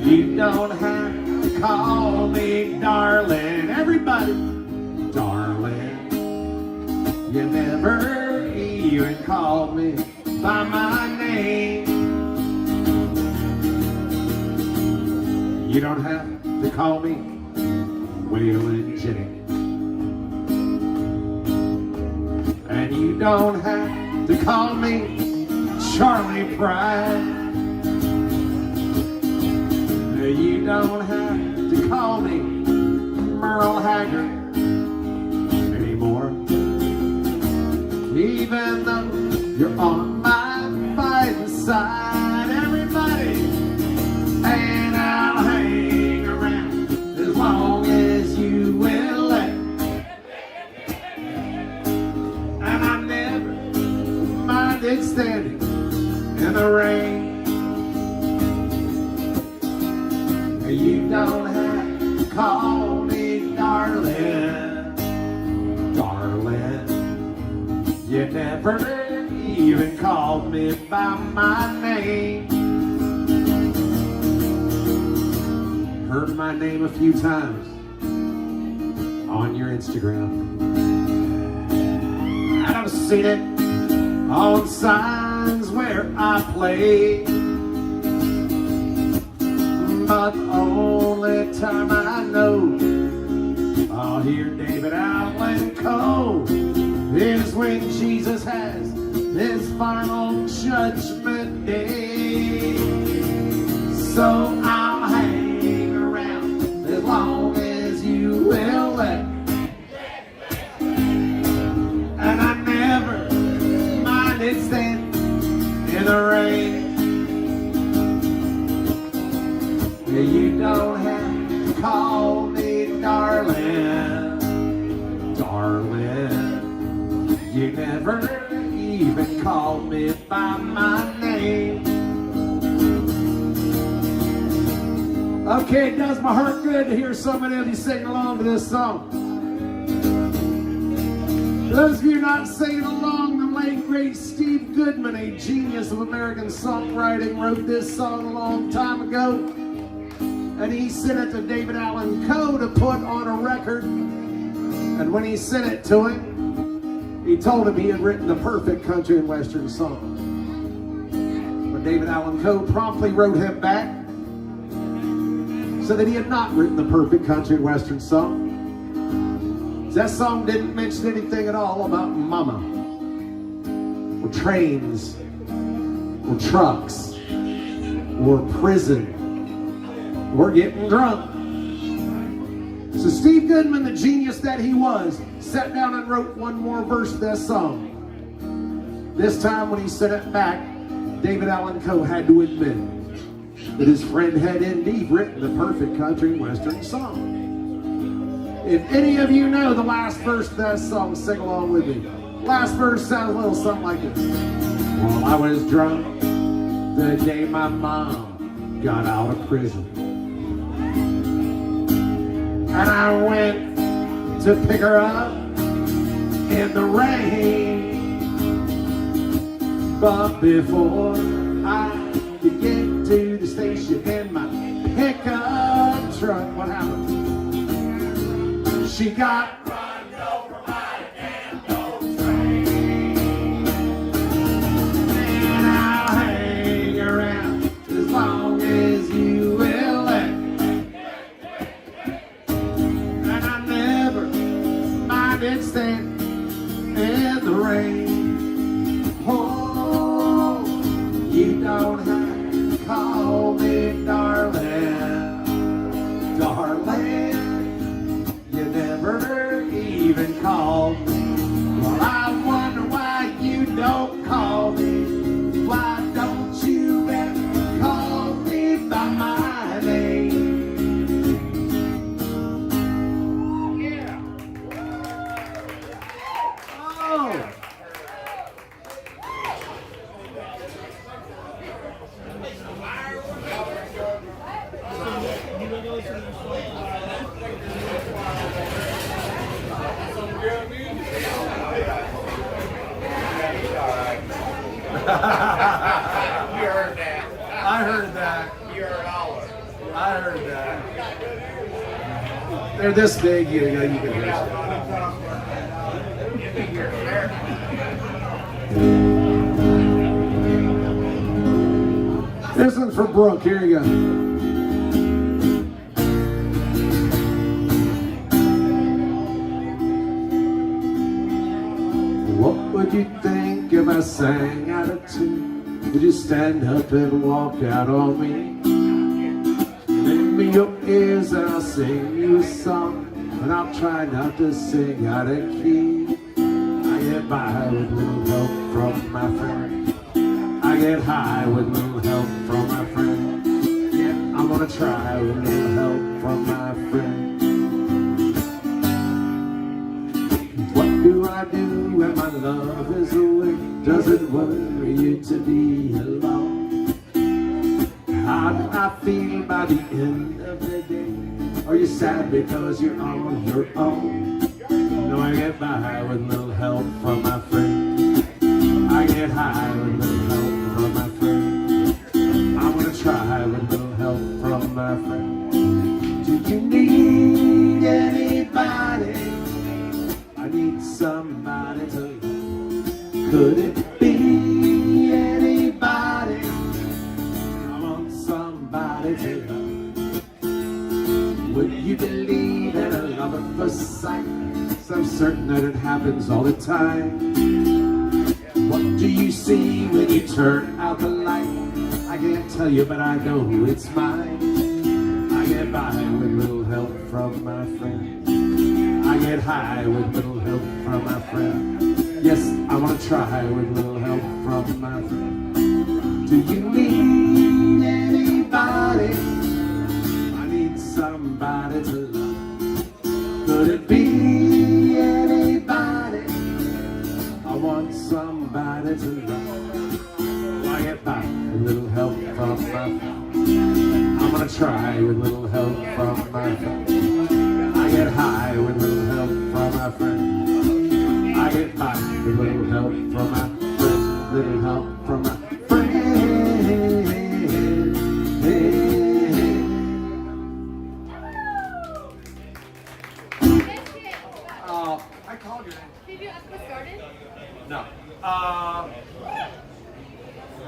You don't have to call me darling, everybody, darling. You never even called me by my name. You don't have to call me Waylon Jennings. And you don't have to call me Charlie Pride. You don't have to call me Merle Haggard anymore. Even though you're on my fighting side, everybody, and I'll hang around as long as you will let. And I never minded standing in the rain. You don't have to call me darling, darling. You never even called me by my name. Heard my name a few times on your Instagram. And I've seen it on signs where I play. But the only time I know I'll hear David Allen Coe is when Jesus has his final judgment day. So I'll hang around as long as you will let. And I never minded standing in the rain. You don't have to call me darling, darling. You never even called me by my name. Okay, it does my heart good to hear so many of you singing along to this song. For those of you not singing along, the late great Steve Goodman, a genius of American songwriting, wrote this song a long time ago. And he sent it to David Allen Coe to put on a record. And when he sent it to him, he told him he had written the perfect country and western song. But David Allen Coe promptly wrote him back, said that he had not written the perfect country and western song. That song didn't mention anything at all about mama, or trains, or trucks, or prison. We're getting drunk. So Steve Goodman, the genius that he was, sat down and wrote one more verse of that song. This time when he sent it back, David Allen Coe had to admit that his friend had indeed written the perfect country and western song. If any of you know the last verse of that song, sing along with me. Last verse sounds a little something like this. Well, I was drunk the day my mom got out of prison. And I went to pick her up in the rain. But before I could get to the station in my pickup truck, what happened? She got run over by a damn old train. And I'll hang around as long as you will let. And I never minded standing in the rain. Oh, you don't have to call You heard that. I heard that. You heard all of it. I heard that. They're this big, you can hear it. You think you're there. This one's for Brooke. Here you go. What would you think if I sang out of tune? Would you stand up and walk out on me? Lend me your ears and I'll sing you a song, and I'll try not to sing out of key. I get by with little help from my friend. I get high with little help from my friend. Yeah, I'm gonna try with little help from my friend. What do I do when my love is away? Does it worry you to be alone? How do I feel by the end of the day? Are you sad because you're on your own? No, I get by with little help from my friend. I get high with little help from my friend. I'm gonna try with little help from my friend. Do you need anybody? I need somebody to love. Could it be anybody? I want somebody to love. Would you believe in a love at first sight? So I'm certain that it happens all the time. What do you see when you turn out the light? I can't tell you, but I know it's mine. I get by with little help from my friend. I get high with little help from my friend. Yes, I want to try with little help from my friend. Do you need anybody? I need somebody to love. Could it be anybody? I want somebody to love. I get by with little help from my friend. I'm gonna try with little help from my friend. I get high with little help from my friend. I get by with little help from my friend. Little help from my friend. I called your name. Did you ask us started? No. Or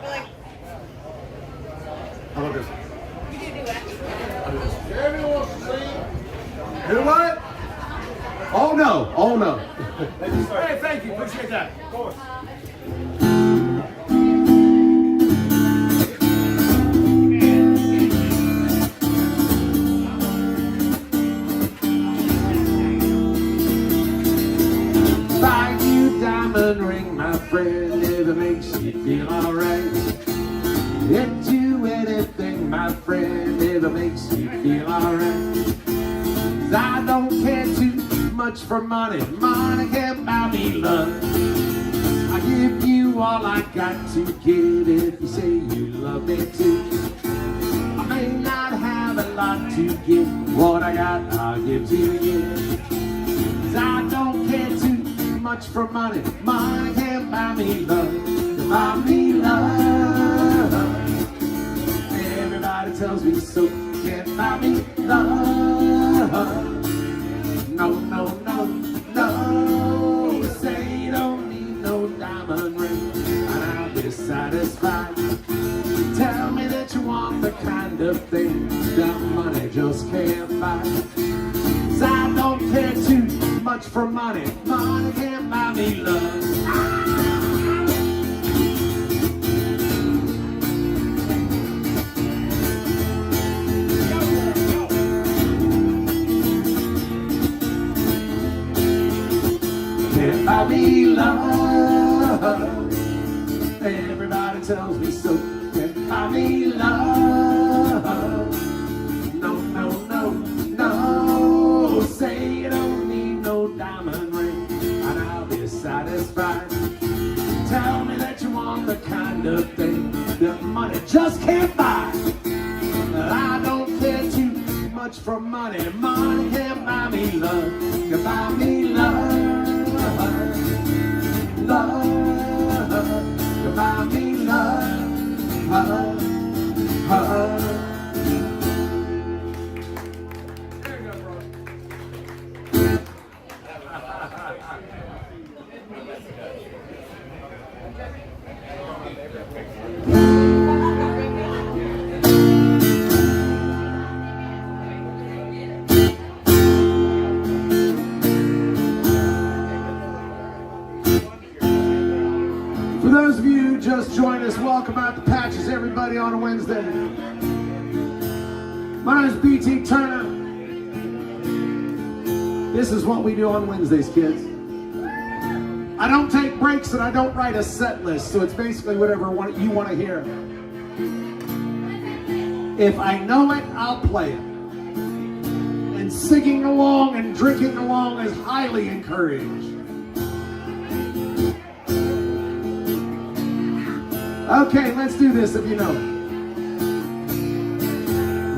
like, How about this? you do duets? Do what? Oh no, oh no. Hey, thank you. Appreciate that. Of course. Buy you diamond ring, my friend, if it makes you feel alright. Into anything, my friend, if it makes you feel alright. 'Cause I don't care too much for money. Money can't buy me love. I give you all I got to give if you say you love me too. I may not have a lot to give. What I got, I'll give to you. 'Cause I don't care too much for money. Money can't buy me love. Buy me love. Everybody tells me so. Can't buy me love. No, no, no, no. Say you don't need no diamond ring, and I'll be satisfied. Tell me that you want the kind of thing that money just can't buy. 'Cause I don't care too much for money. Money can't buy me love. Can't buy me love. Everybody tells me so. Can't buy me love. No, no, no, no. Say you don't need no diamond ring, and I'll be satisfied. Tell me that you want the kind of thing that money just can't buy. I don't care too much for money. Money can't buy me love. Can buy me love. Love. Can buy me For those of you who just joined us, welcome out to Patches, everybody, on a Wednesday. My name is BT Turner. This is what we do on Wednesdays, kids. I don't take breaks and I don't write a set list, so it's basically whatever you want to hear. If I know it, I'll play it. And singing along and drinking along is highly encouraged. Okay, let's do this if you know it.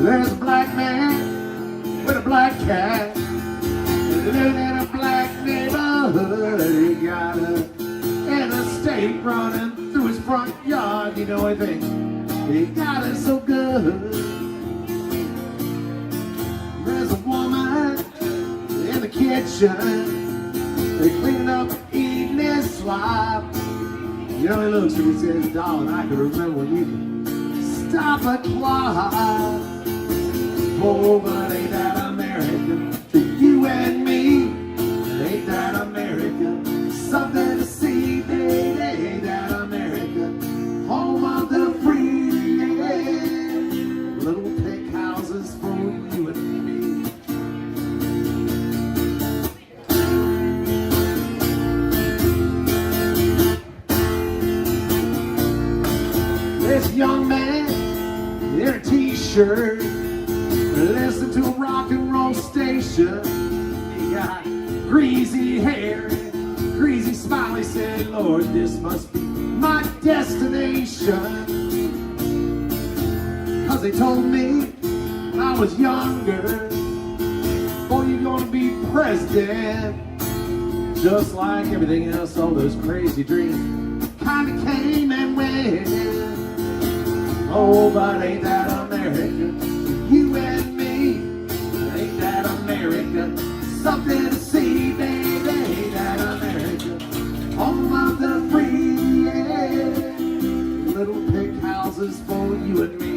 There's a black man with a black cat living in a black neighborhood. He got an estate running through his front yard. You know, I think he got it so good. There's a woman in the kitchen. They cleaning up eating his slop. You know, he looks and he says, darling, I can remember when you could stop a clock. Oh, but ain't that American to you and me? Ain't that America something to see, baby? Ain't that America home of the free? Little pink houses for you and me. This young man in a t-shirt, listen to a rock and roll station. He got greasy hair, greasy smile. He said, Lord, this must be my destination. Cause they told me when I was younger, boy, you're gonna be president. Just like everything else, all those crazy dreams kinda came and went. Oh, but ain't that America, you and me? Ain't that America something to see, baby? Ain't that America home of the free? Yeah. Little pink houses for you and me.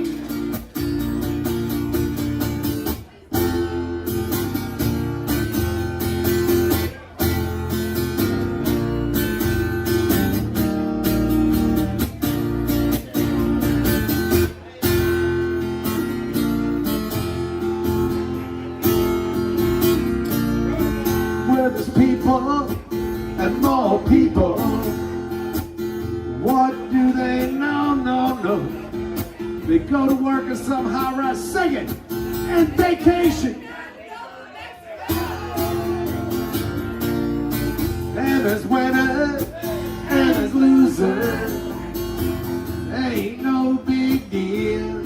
There's people and more people. What do they know? No, no. They go to work and somehow write singing and vacation. And there's winners and there's losers. Ain't no big deal.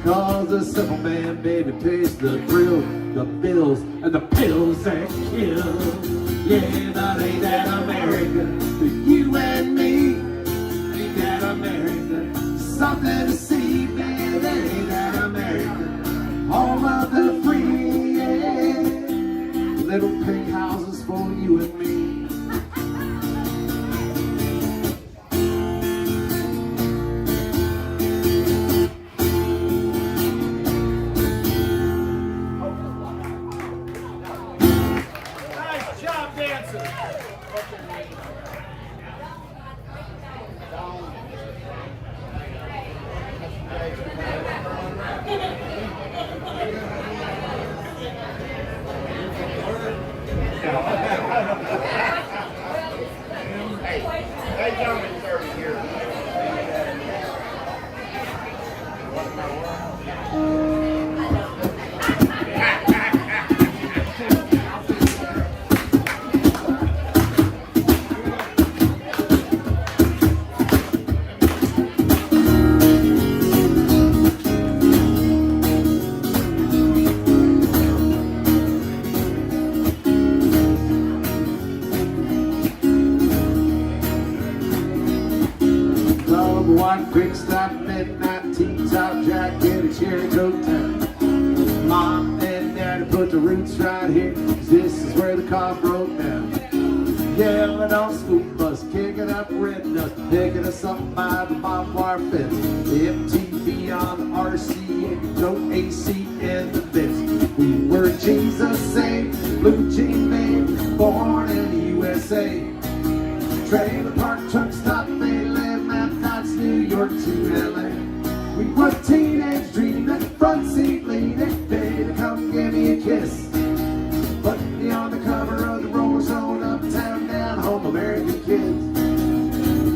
Cause the simple man, baby, pays the thrill, the bills, and the pills that kill. Yeah, but ain't that America to you and me? Ain't that America something to see, baby? Ain't that America home of the free? Yeah. Little pink houses for you and me. Number one quick stop, midnight T-top jacket, a cherry coke town. Mom and Daddy put the roots right here, 'cause this is where the car broke down. Yelling on school bus, kicking up red dust, picking us up by the barbed wire fence. The MTV on the RCA, no AC in the vents. We were Jesus saved, blue jean babe, born in the USA. Trailer park, truck stop, they live, Memphis, New York to LA. We were teenage dreaming, front seat leaning, baby, come give me a kiss. Put me on the cover of the Rolling Stone, uptown, down home, American kids.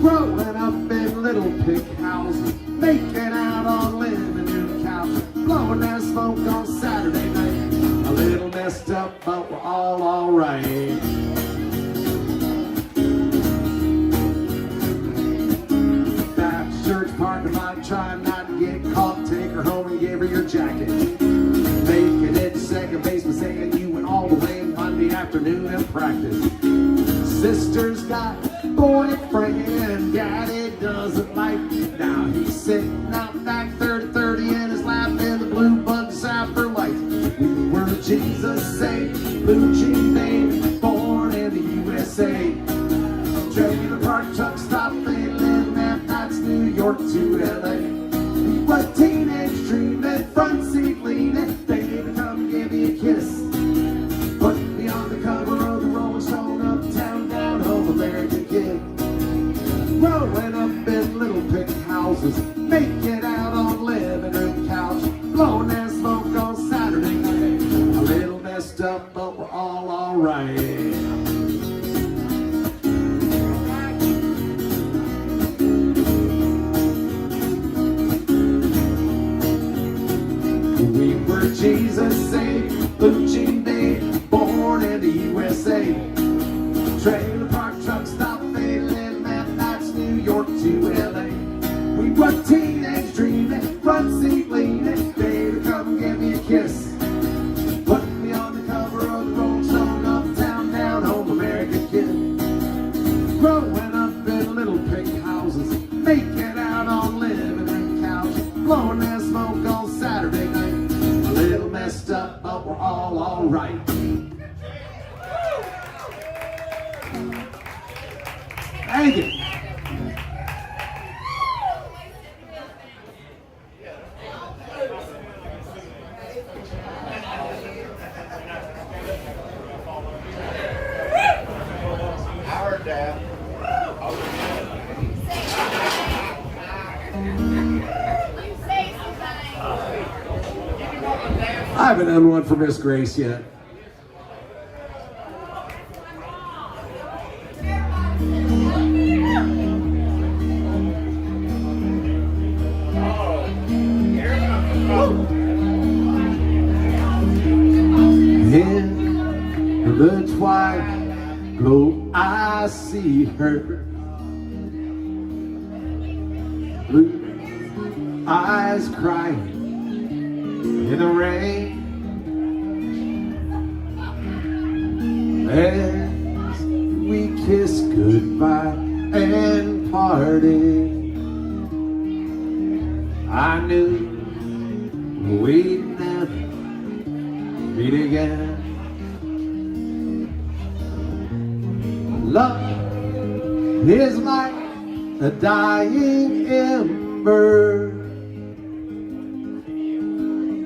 Growing up in little pig houses, making out on living room couches, blowing that smoke on Saturday night. A little messed up, but we're all alright. Church parking lot, trying not to get caught. Take her home and give her your jacket. Making it second baseman, saying you went all the way Monday afternoon in practice. Sister's got boyfriend, daddy doesn't like. Now he's sitting out back 30-30 in his lap in the blue bug zapper lights. We were Jesus saved, blue jean baby, born in the USA. Trailer park, truck stop, they live, Memphis, New York to LA. We were teenage dreaming, front seat leaning, baby, come give me a kiss. Put me on the cover of the Rolling Stone, uptown, down home, American kid. Growing up in little pig houses, making out on living room couch, blowing that smoke on Saturday night. A little messed up, but we're all alright. We were Jesus saved, blue jean babe, born in the USA. Trailer park, truck stop, they live, Memphis, New York to LA. We were teenage dreaming, front seat leaning, baby, come give me a kiss. Put me on the cover of the Rolling Stone, uptown, down home, American kid. Growing up in little pig houses, making out on living room couch, blowing that smoke on Saturday night. A little messed up, but we're all alright. Thank you. I heard that. I haven't done one for Miss Grace yet. In the twilight glow, I see her. Blue eyes crying in the rain. As we kiss goodbye and parted, I knew we'd never meet again. Love is like a dying ember,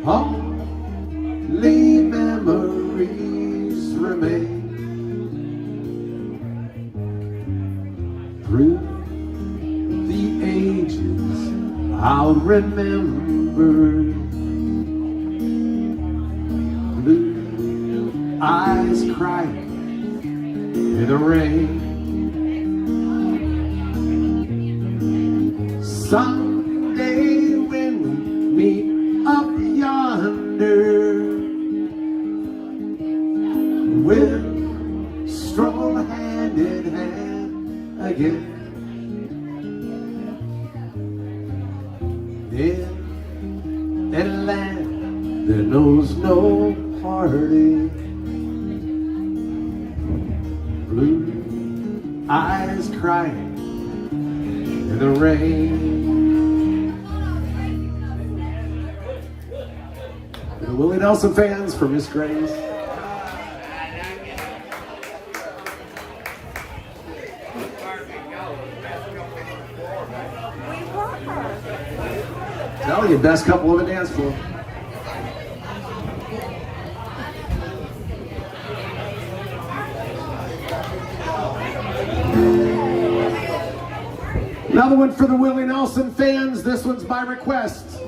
only memories remain. Through the ages I'll remember. Blue eyes crying in the rain. Someday when we meet up yonder, we'll stroll hand in hand again. In a land that knows no heartache, blue eyes crying in the rain. The Willie Nelson fans for Miss Grace. Tell you, best couple on the dance floor. Another one for the Willie Nelson fans. This one's by request.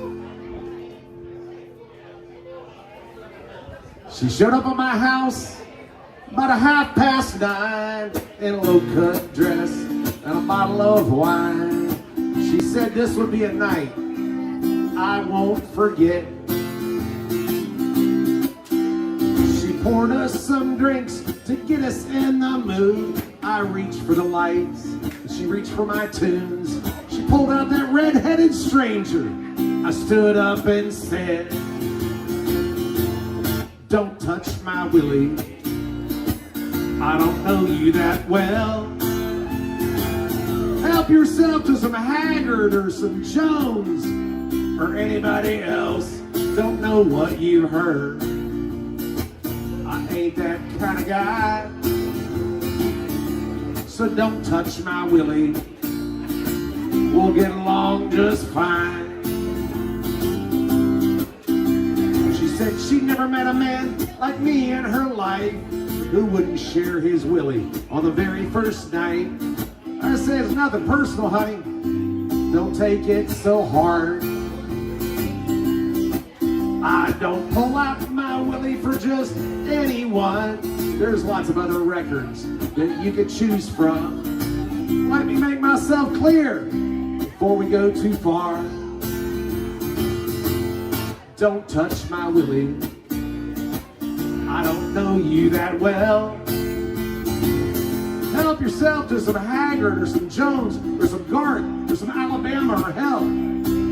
She showed up at my house about 9:30 in a low-cut dress and a bottle of wine. She said this would be a night I won't forget. She poured us some drinks to get us in the mood. I reached for the lights, she reached for my tunes. She pulled out that red-headed stranger. I stood up and said, don't touch my Willie, I don't know you that well. Help yourself to some Haggard or some Jones or anybody else. Don't know what you heard. I ain't that kind of guy, so don't touch my Willie. We'll get along just fine. She said she never met a man like me in her life who wouldn't share his Willie on the very first night. I said, it's nothing personal, honey. Don't take it so hard. I don't pull out my Willie for just anyone. There's lots of other records that you could choose from. Let me make myself clear before we go too far. Don't touch my Willie, I don't know you that well. Help yourself to some Haggard or some Jones or some Garth or some Alabama or hell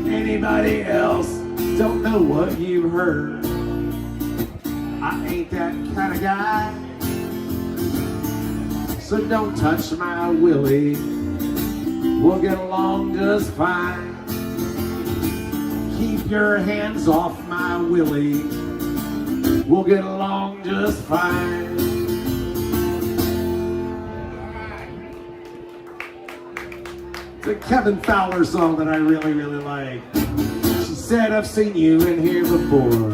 anybody else. Don't know what you've heard. I ain't that kind of guy, so don't touch my Willie. We'll get along just fine. Keep your hands off my Willie. We'll get along just fine. It's a Kevin Fowler song that I really, really like. She said, I've seen you in here before.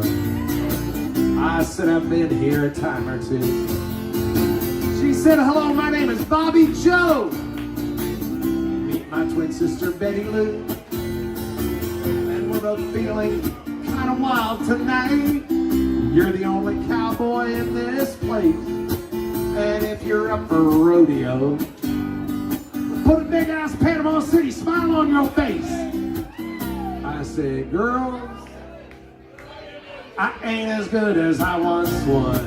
I said, I've been here a time or two. She said, hello, my name is Bobby Joe. Meet my twin sister, Betty Lou. And we're both feeling kind of wild tonight. You're the only cowboy in this place. And if you're up for rodeo, put a big ass Panama City smile on your face. I said, girls, I ain't as good as I once was.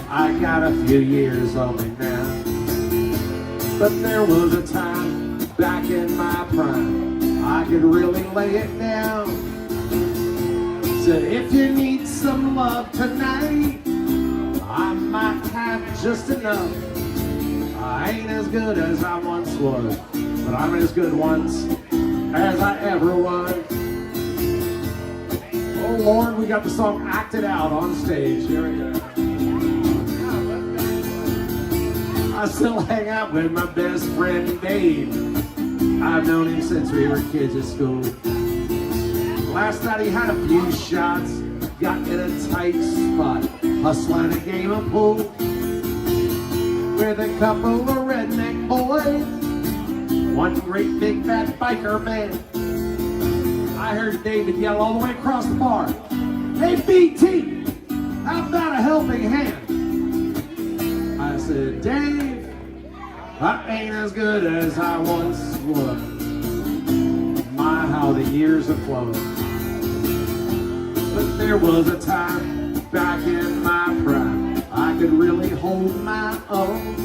I got a few years on me now. But there was a time back in my prime I could really lay it down. Said if you need some love tonight, I might have just enough. I ain't as good as I once was, but I'm as good once as I ever was. Oh Lord, we got the song acted out on stage. Here we go. I still hang out with my best friend Dave. I've known him since we were kids at school. Last night he had a few shots, got in a tight spot, hustling a game of pool with a couple of redneck boys, one great big fat biker man. I heard David yell all the way across the bar, hey BT, how about a helping hand? I said, Dave, I ain't as good as I once was. My, how the years have flown. But there was a time back in my prime I could really hold my own.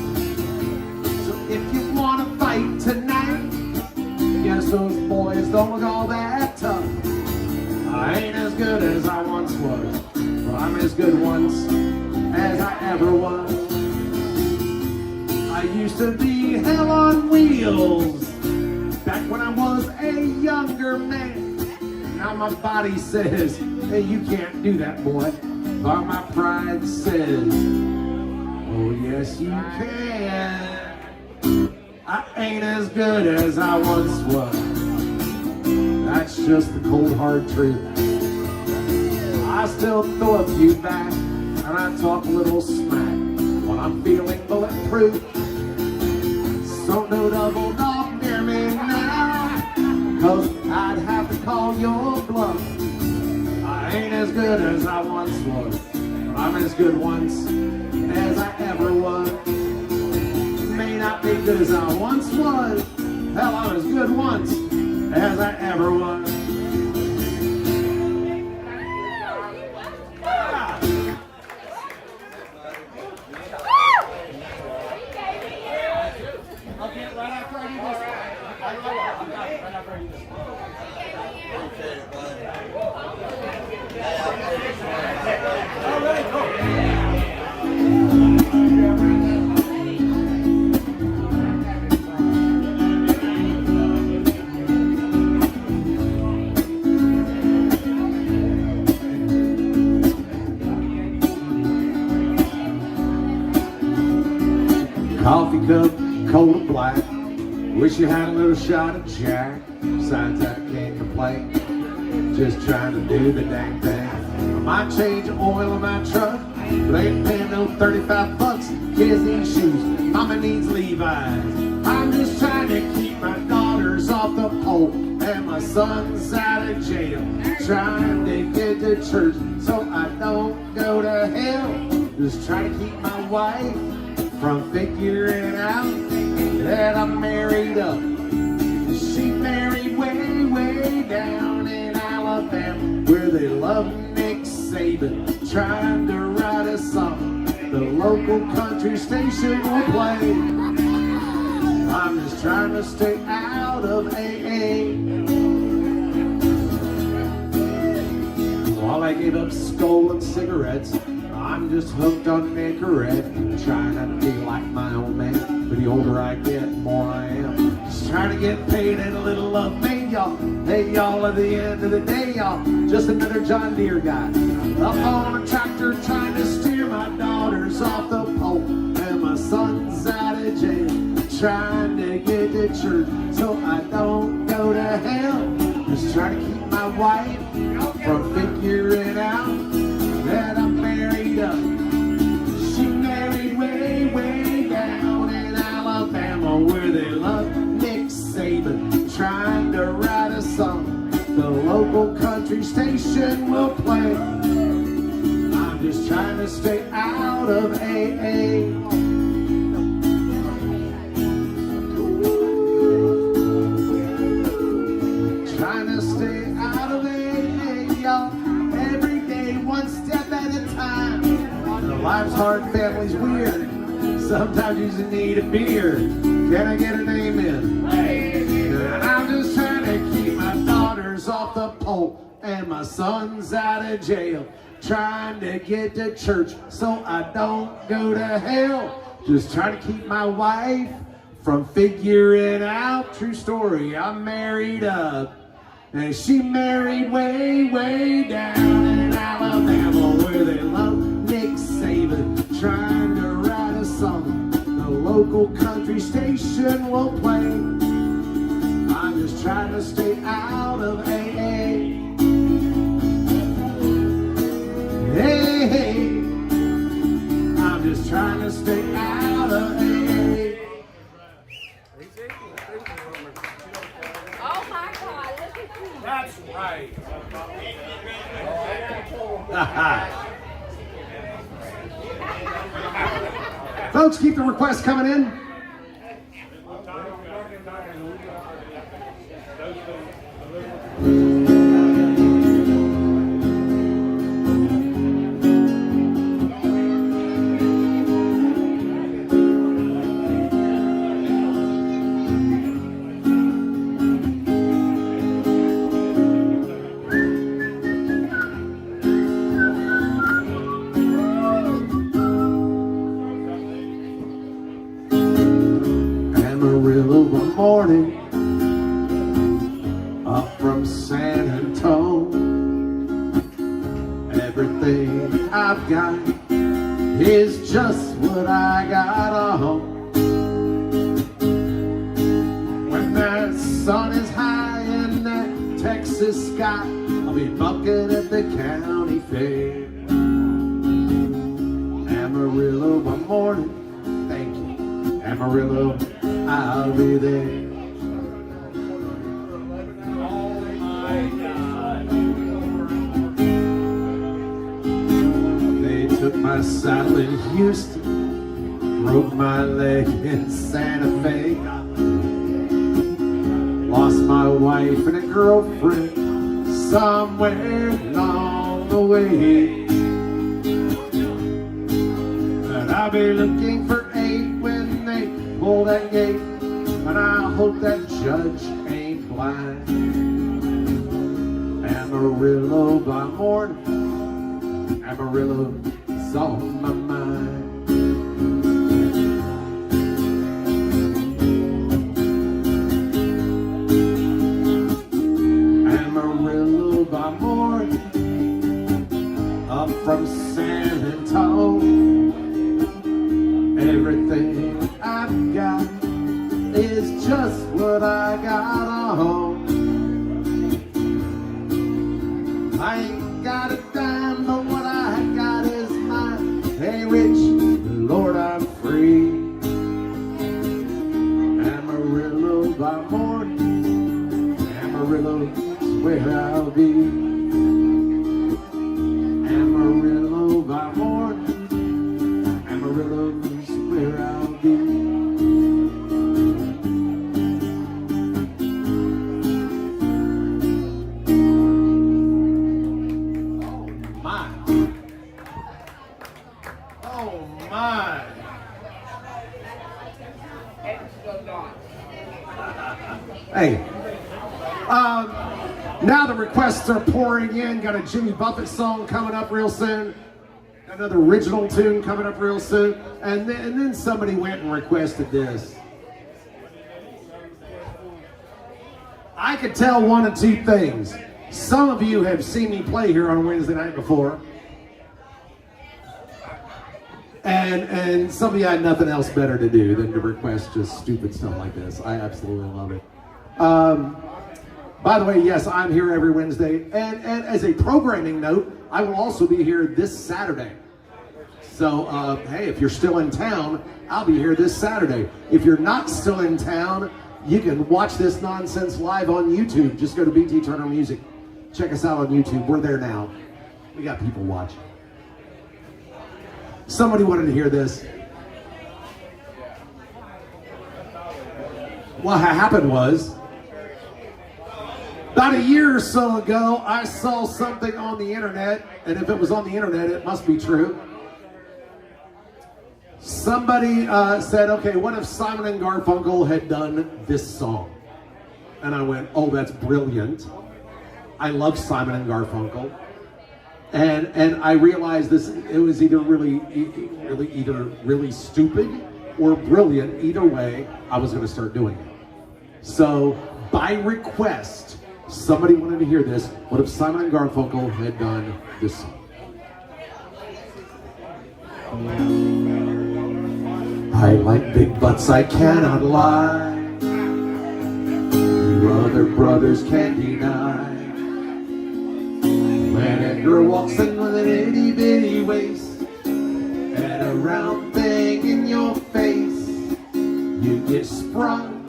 So if you want to fight tonight, guess those boys don't look all that tough. I ain't as good as I once was, but I'm as good once as I ever was. I used to be hell on wheels my body says, hey, you can't do that, boy. But my pride says, oh, yes, you can. I ain't as good as I once was. That's just the cold, hard truth. I still throw a few back, and I talk a little smack when I'm feeling bulletproof. So no double dog near me now, 'cause I'd have to call your bluff. I ain't as good as I once was, but I'm as good once as I ever was. May not be good as I once was, hell, I'm as good once as I ever was. Coffee cup, cold and black. Wish you had a little shot of Jack. Besides that, can't complain. Just trying to do the dang thing. I might change the oil in my truck, but I ain't paying no 35 bucks. Kids need shoes, mama needs Levi's. I'm just trying to keep my daughters off the pole and my son's out of jail. Trying to get to church so I don't go to hell. Just trying to keep my wife from figuring out that I'm married up. She married way, way down in Alabama, where they love Nick Saban, trying to write a song the local country station will play. I'm just trying to stay out of AA. While I gave up skull and cigarettes, I'm just hooked on Nicorette, trying not to be like my old man. But the older I get, the more I am. Just trying to get paid and a little love made, y'all. Hey, y'all, at the end of the day, y'all, just another John Deere guy. Up on a tractor trying to steer my daughters off the pole, and my son's out of jail, trying to get to church so I don't go to hell. Just trying to keep my wife from figuring out that I'm married up. She married way, way down in Alabama, where they love Nick Saban, trying to write a song the local country station will play. I'm just trying to stay out of AA. Trying to stay out of AA, y'all. Every day, one step at a time. Life's hard, family's weird. Sometimes you just need a beer. Can I get an amen? And I'm just trying to keep my daughters off the pole and my son's out of jail, trying to get to church so I don't go to hell. Just trying to keep my wife from figuring out. True story, I'm married up, and she married way, way down in Alabama, where they love Nick Saban, trying to write a song the local country station will play. I'm just trying to stay out of AA. Hey, hey, I'm just trying to stay out of AA. Oh my God, look at you. That's right. Folks, keep the requests coming in. Amarillo one morning, up from San Antonio. Everything I've got is just what I got on home. When the sun is high in that Texas sky, I'll be bucking at the county fair. Amarillo one morning, thank you, Amarillo, I'll be there. They took my saddle in Houston, broke my leg in Santa Fe, lost my wife and a girlfriend somewhere along the way. But I'll be looking for 8 when they pull that gate, and I hope that judge ain't blind. Amarillo by morning, Amarillo's on my mind. Amarillo by morning, up from San Antonio. Everything I've got is just what I got on home. I ain't got a dime, but what I got is mine. Hey, rich, Lord, I'm free. Amarillo by morning, Amarillo's where I'll be. Amarillo by morning, Amarillo's where I'll be. Oh my. Hey, now the requests are pouring in. Got a Jimmy Buffett song coming up real soon. Another original tune coming up real soon. And then somebody went and requested this. I could tell one of two things. Some of you have seen me play here on Wednesday night before. And some of you had nothing else better to do than to request just stupid stuff like this. I absolutely love it. By the way, yes, I'm here every Wednesday. And as a programming note, I will also be here this Saturday. So, hey, if you're still in town, I'll be here this Saturday. If you're not still in town, you can watch this nonsense live on YouTube. Just go to BT Turner Music. Check us out on YouTube. We're there now. We got people watching. Somebody wanted to hear this. What happened was, about a year or so ago, I saw something on the internet, and if it was on the internet, it must be true. Somebody said, okay, what if Simon and Garfunkel had done this song? And I went, oh, that's brilliant. I love Simon and Garfunkel. And I realized it was either really stupid or brilliant. Either way, I was going to start doing it. So, by request, somebody wanted to hear this. What if Simon and Garfunkel had done this song? I like big butts, I cannot lie. You other brothers can't deny. When a girl walks in with an itty bitty waist and a round thing in your face, you get sprung,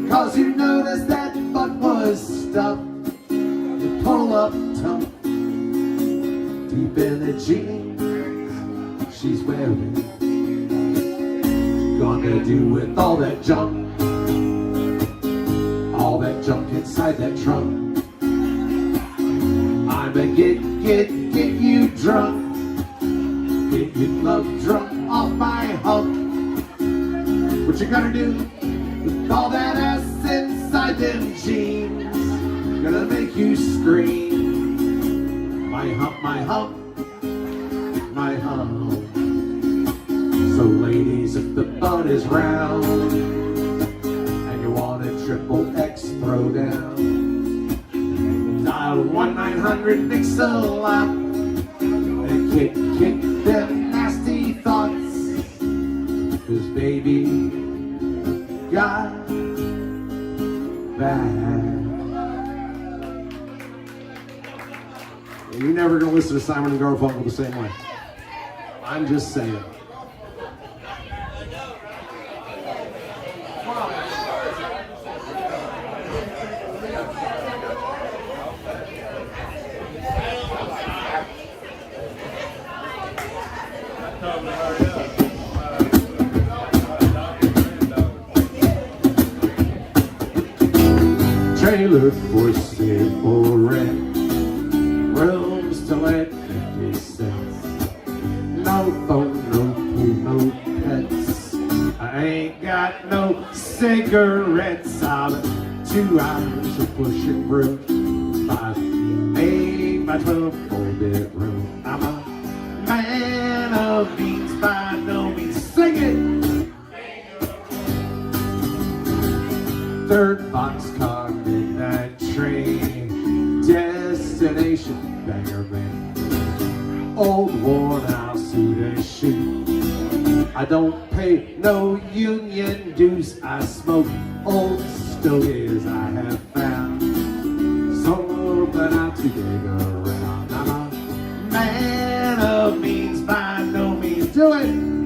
'cause you notice that butt was stuffed. You pull up tough, deep in the jeans she's wearing. Gonna do with all that junk inside that trunk. I'ma get you drunk, get you love drunk off my hump. What you gonna do with all that ass inside them jeans? Gonna make you scream, my hump, my hump, my hump. So ladies, if the butt is round and you want a triple X throwdown, dial 1-900-NIX-A-LOT. kick them nasty thoughts. 'Cause baby got back. You're never gonna listen to Simon and Garfunkel the same way. I'm just saying. Trailer for sale or rent, rooms to let 50 cents. No phone, no pool, no pets. I ain't got no cigarettes. I'll 2 hours of pushing broom. 8 by 12 4-bedroom. I'm a man of means by no means. Sing it! Third boxcar, midnight train, destination Bangor, Maine. Old worn out suit and shoe. I don't pay no union dues. I smoke old stogies I have found. So but not to dig around. I'm a man of means by no means. Do it!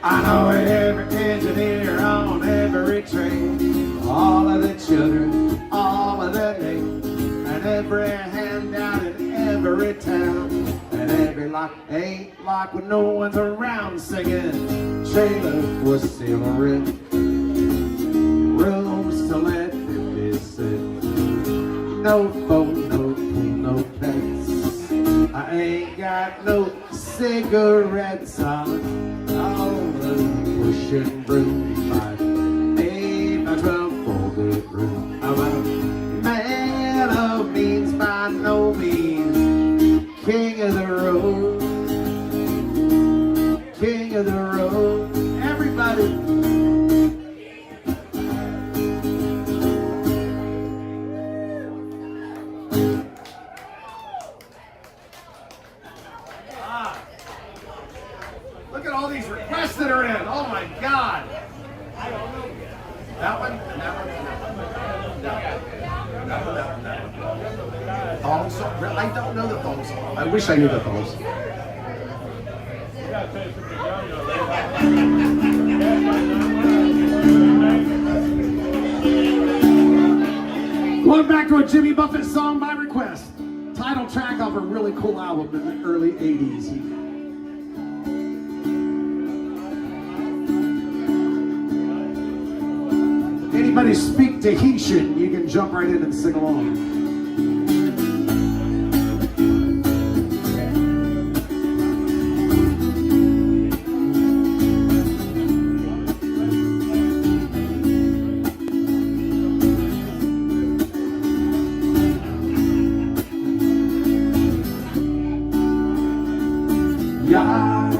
I know every engineer on every train, all of the children, all of the names, and every handout in every town, and every lock ain't locked when no one's around, singing trailer for sale or rent, rooms to let 50 cents. No phone, no pool, no pets. I ain't got no cigarettes on. Pushing broom, 8 by 12 4-bedroom. I'm a man of means by no means. King of the road, king of the road. Everybody. Look at all these requests that are in. Oh my God. That one? And that one? That one. Thong song? I don't know the thong song. I wish I knew the thong song. Going back to a Jimmy Buffett song by request. Title track off a really cool album in the early 80s. Anybody speak Tahitian, you can jump right in and sing along. Ya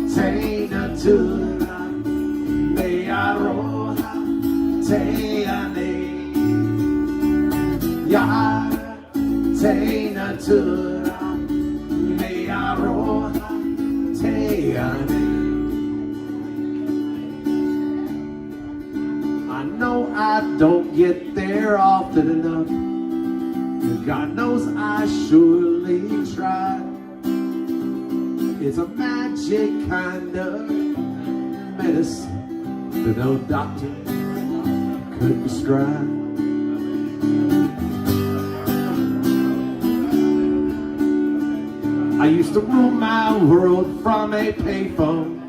te natura me arroja te ane. Ya te natura me arroja te ane. I know I don't get there often enough, but God knows I surely try. It's a magic kind of medicine that no doctor could prescribe. I used to rule my world from a payphone,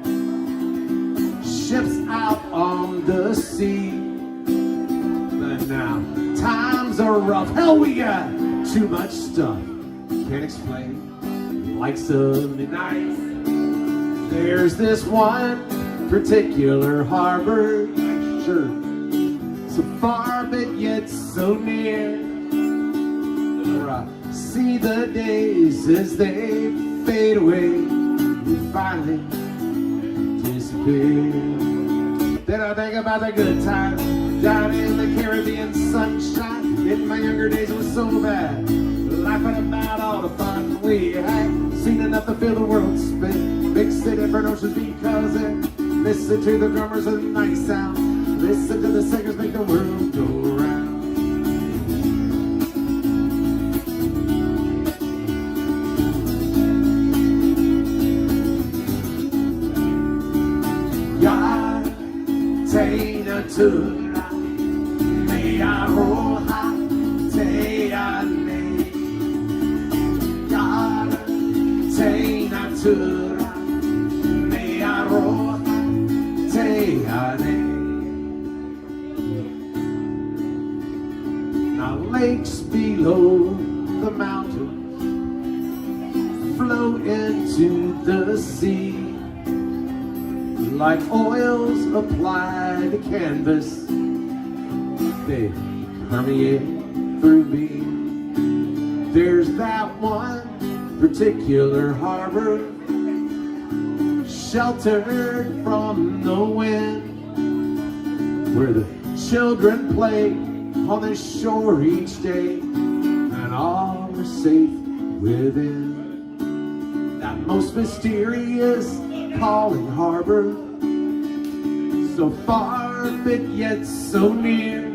ships out on the sea. But now times are rough. Hell, we got too much stuff. Can't explain. Like Sunday nights, there's this one particular harbor, sure, so far but yet so near, where I see the days as they fade away and finally disappear. Then I think about the good times down in the Caribbean sunshine. In my younger days it was so bad, laughing about all the fun we had. Seen enough to feel the world spin. Mixed it different oceans because it. Listen to the drummers and the nice sound. Listen to the singers make the world go round. Tura, me aroha, te ane. Yara, te natura, me aroha, te ane. Now lakes below the mountains flow into the sea. Like oils applied to canvas, they permeate through me. There's that one particular harbor, sheltered from the wind, where the children play on the shore each day, and all are safe within. That most mysterious calling harbor, so far but yet so near.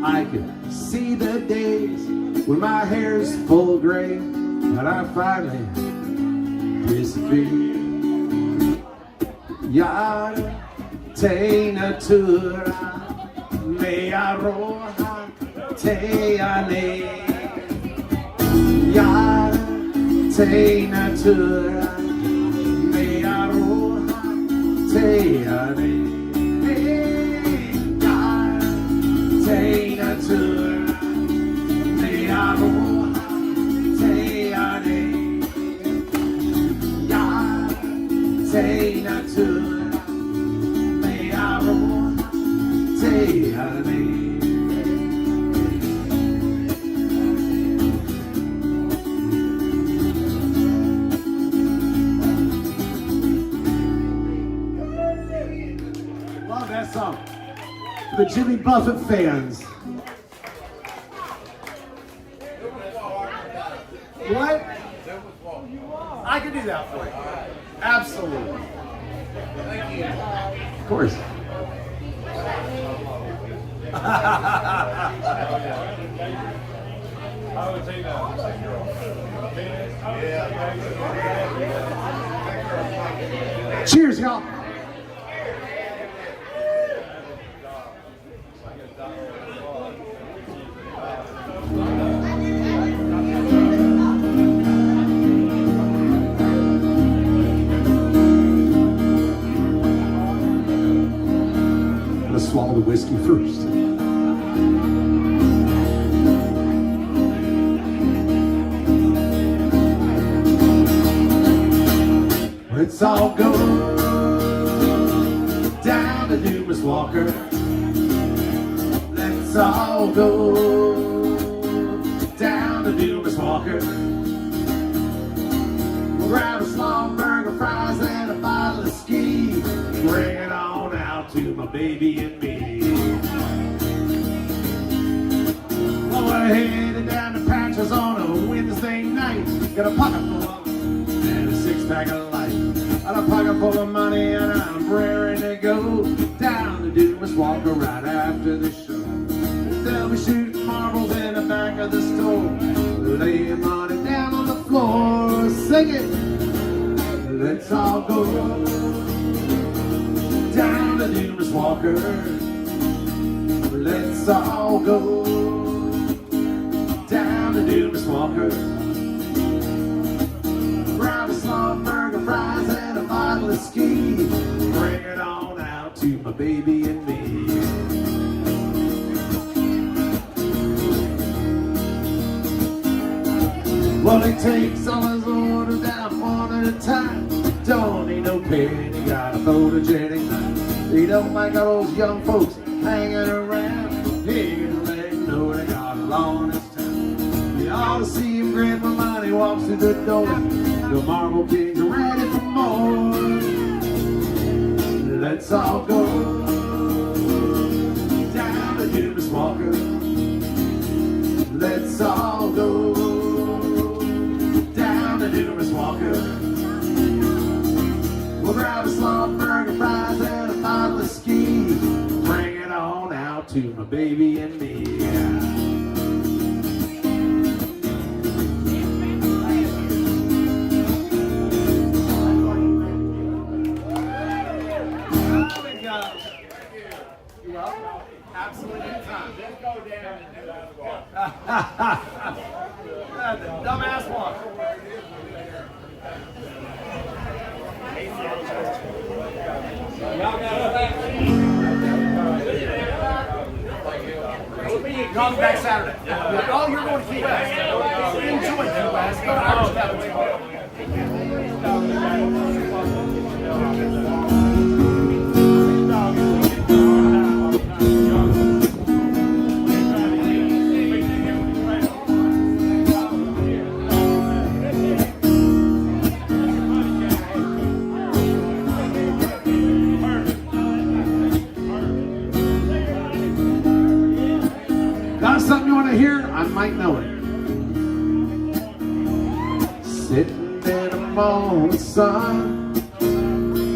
I can see the days when my hair's full gray and I finally disappear. Yara te natura, me aroha te ane. Yara te natura, te ane. Te natura, me aroha, te ane. Te natura, me aroha, te ane. That song. The Jimmy Buffett fans. What? I can do that for you. Absolutely. Thank you. Of course. Cheers, y'all. Swallow the whiskey first. Let's all go down to Dumas Walker. Let's all go down to Dumas Walker. We'll grab a small burger, fries, and a bottle of ski. Bring it on out to my baby and me. Well, we're headed down to Patches on a Wednesday night. Got a pocket full of and a six-pack of light. Got a pocket full of money and I'm raring to go down to Dumas Walker right after the show. They'll be shooting marbles in the back of the store, laying money down on the floor. Sing it. Let's all go down to Dumas Walker. Let's all go down to Dumas Walker. Grab a small burger, fries, and a bottle of ski. Bring it on out to my baby and me. Well, it takes all his orders down one at a time. Don't need no pen, you got a photogenic mind. He don't like all those young folks hanging around. He let him know they got a law in his town. You ought to see him grin when money walks through the door. The Marble Kings are ready for more. Let's all go down to Dumas Walker. Let's all go to my baby and me. You up? Absolutely time. Just go down and do that walk. Dumbass walk. Y'all got that? You're on the back Saturday. Oh, you're going to Key West. Enjoy Key West. Go to Irish Capital. Got something you want to hear? I might know it. Sitting in the morning sun,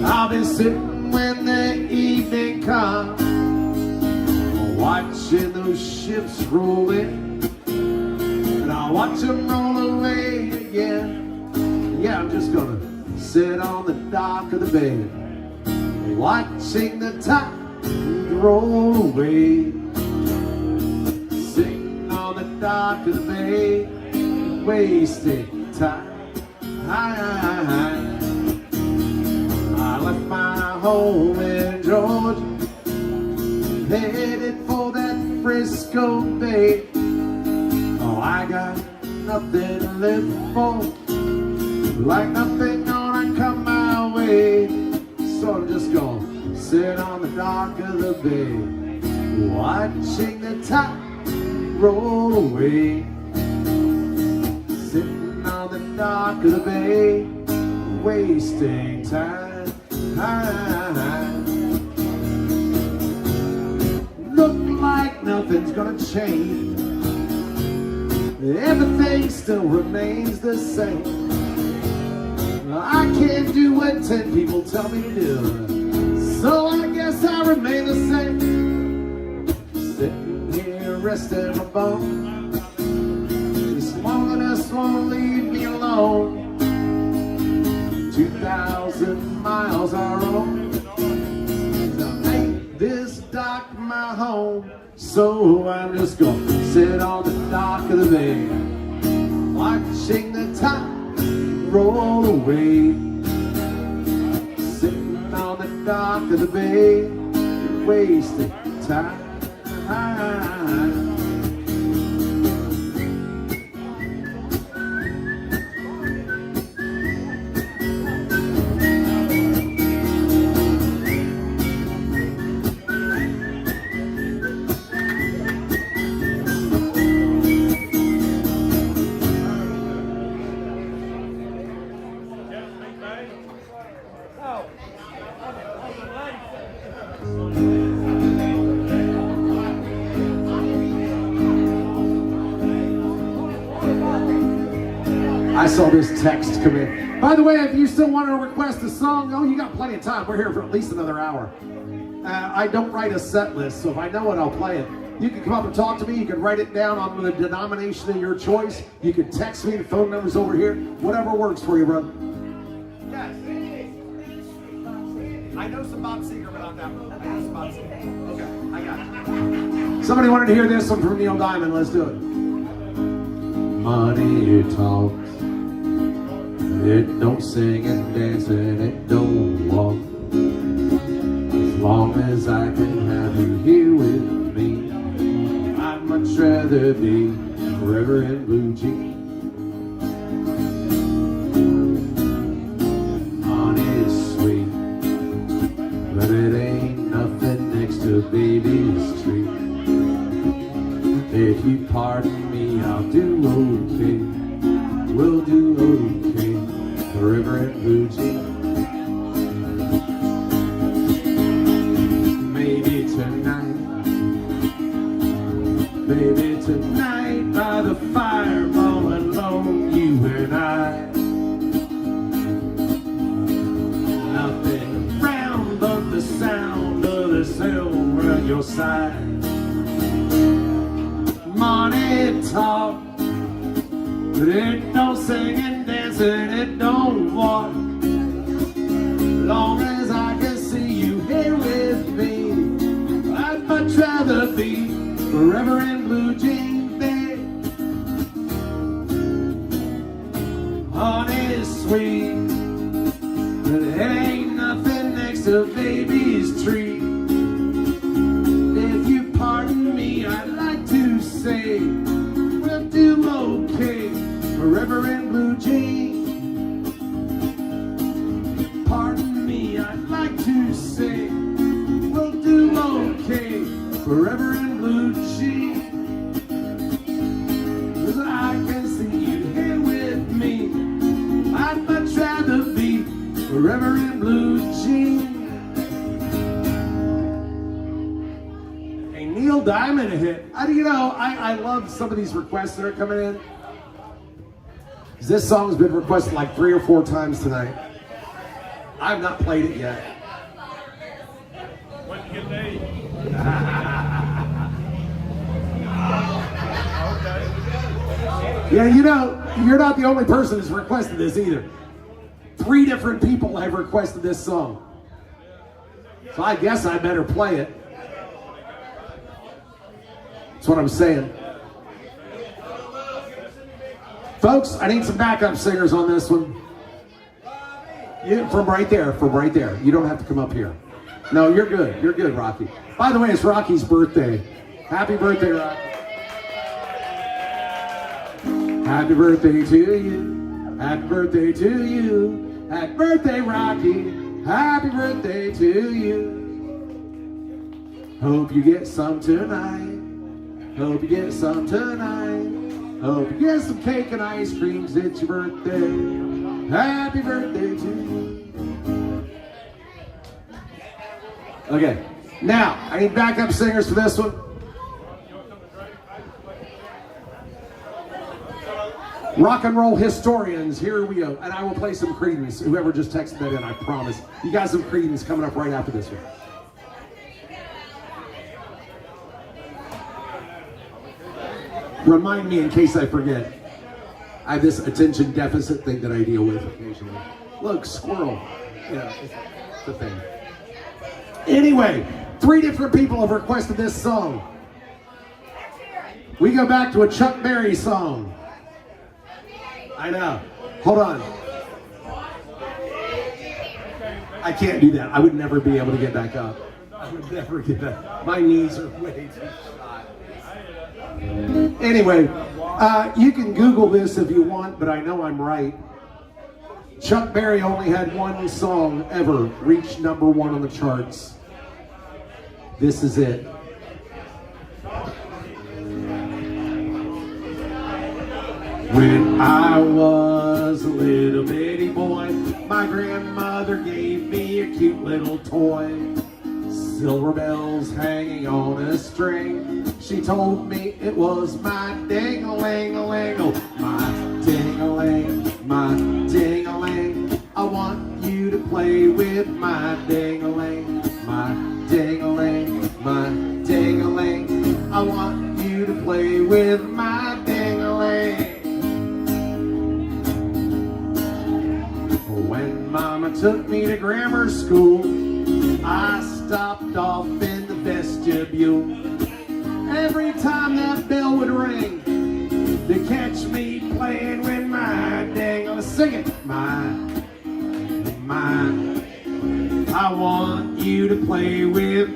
I'll be sitting when the evening comes, watching those ships roll in, and I'll watch them roll away again. Yeah, I'm just gonna sit on the dock of the bay, watching the tide roll away. Sitting on the dock of the bay, wasting time. I left my home in Georgia, headed for that Frisco Bay. Oh, I got nothing to live for, like nothing gonna come my way. So I'm just gonna sit on the dock of the bay, watching the tide roll away. Sitting on the dock of the bay, wasting time. Look like nothing's gonna change, everything still remains the same. I can't do what 10 people tell me to do, so I guess I remain the same. Sitting here resting my bones, this loneliness won't leave me alone. 2,000 miles I roam to make this dock my home. So I'm just gonna sit on the dock of the bay, watching the tide roll away. Sitting on the dock of the bay, wasting time. I saw this text come in. By the way, if you still want to request a song, oh, you got plenty of time. We're here for at least another hour. I don't write a set list, so if I know it, I'll play it. You can come up and talk to me. You can write it down on the denomination of your choice. You can text me. The phone number's over here. Whatever works for you, brother. Yes. I know some Bob Seger, but not that one. I know some Bob Seger. Okay, I got it. Somebody wanted to hear this one from Neil Diamond. Let's do it. Money talks. It don't sing and dance and it don't walk. As long as I can have you here with me, I'd much rather be forever in blue jeans. Money's sweet, but it ain't nothing next to baby's treat. If you pardon me, I'll do okay. We'll do okay, forever in blue jeans. Maybe tonight by the fire, all alone, you and I. Nothing around but the sound of this hell around your side. Money talk, but it don't sing and dance and it don't walk. Long as I can see you here with me, I'd much rather be forever in blue jeans, babe. Honey's sweet, but it ain't nothing next to baby's treat. If you pardon me, I'd like to say we'll do okay forever in blue jeans. Pardon me, I'd like to say we'll do okay forever in blue jeans. 'Cause I can see you here with me, I'd much rather be forever in blue jeans. A Neil Diamond hit. I love some of these requests that are coming in. This song's been requested like 3 or 4 times tonight. I've not played it yet. What you get me? Yeah, you're not the only person who's requested this either. 3 different people have requested this song. So I guess I better play it. That's what I'm saying. Folks, I need some backup singers on this one. From right there. You don't have to come up here. No, you're good. You're good, Rocky. By the way, it's Rocky's birthday. Happy birthday, Rocky. Happy birthday to you. Happy birthday to you. Happy birthday, Rocky. Happy birthday to you. Hope you get some tonight. Hope you get some tonight. Hope you get some cake and ice cream 'cause it's your birthday. Happy birthday to you. Okay, now I need backup singers for this one. Rock and roll historians, here we go. And I will play some Creedence. Whoever just texted that in, I promise. You got some Creedence coming up right after this one. Remind me in case I forget. I have this attention deficit thing that I deal with occasionally. Look, squirrel. Yeah, it's a thing. Anyway, 3 different people have requested this song. We go back to a Chuck Berry song. I know. Hold on. I can't do that. I would never be able to get back up. I would never get back. My knees are way too shot. Anyway, you can Google this if you want, but I know I'm right. Chuck Berry only had 1 song ever reach #1 on the charts. This is it. When I was a little bitty boy, my grandmother gave me a cute little toy. Silver bells hanging on a string. She told me it was my ding-a-ling-a-ling-o, my ding-a-ling, my ding-a-ling. I want you to play with my ding-a-ling, my ding-a-ling, my ding-a-ling. I want you to play with my ding-a-ling. When Mama took me to grammar school, I stopped off in the vestibule. Every time that bell would ring, they catch me playing with my ding-a-ling. Sing it, my. I want you to play with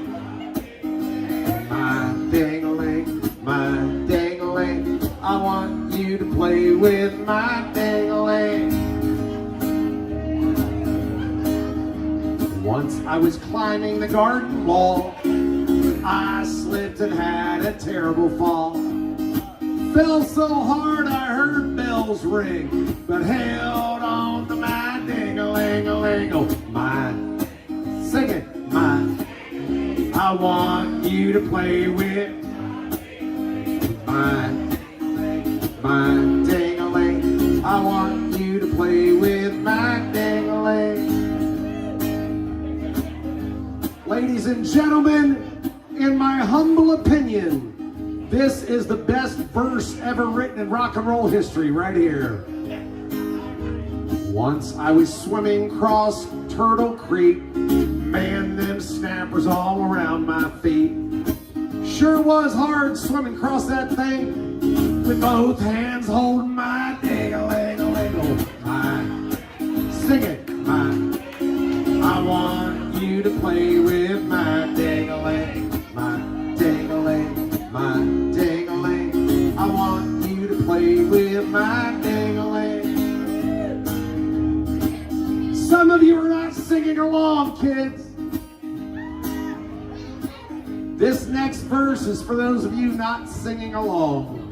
my ding-a-ling, my ding-a-ling. I want you to play with my ding-a-ling. Once I was climbing the garden wall, I slipped and had a terrible fall. Fell so hard I heard bells ring, but held on to my ding-a-ling-a-ling. Oh, my, sing it, my. I want you to play with my ding-a-ling. I want you to play with my ding-a-ling. Ladies and gentlemen, In my humble opinion, this is the best verse ever written in rock and roll history right here. Once I was swimming across Turtle Creek, man, them snappers all around my feet. Sure was hard swimming across that thing with both hands holding my ding-a-ling-a-ling-o. Sing it, I want you to play with my ding-a-ling, my ding-a-ling, my ding-a-ling. I want you to play with my ding-a-ling. Some of you are not singing along, kids. This next verse is for those of you not singing along.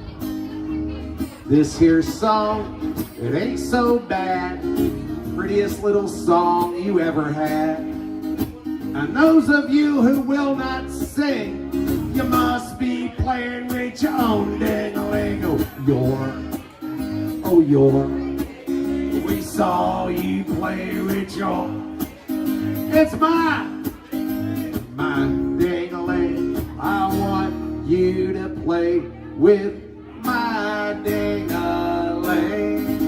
This here song, it ain't so bad. Prettiest little song you ever had. And those of you who will not sing, you must be playing with your own ding-a-ling. Oh, we saw you play with your, it's my ding-a-ling. I want you to play with my ding-a-ling.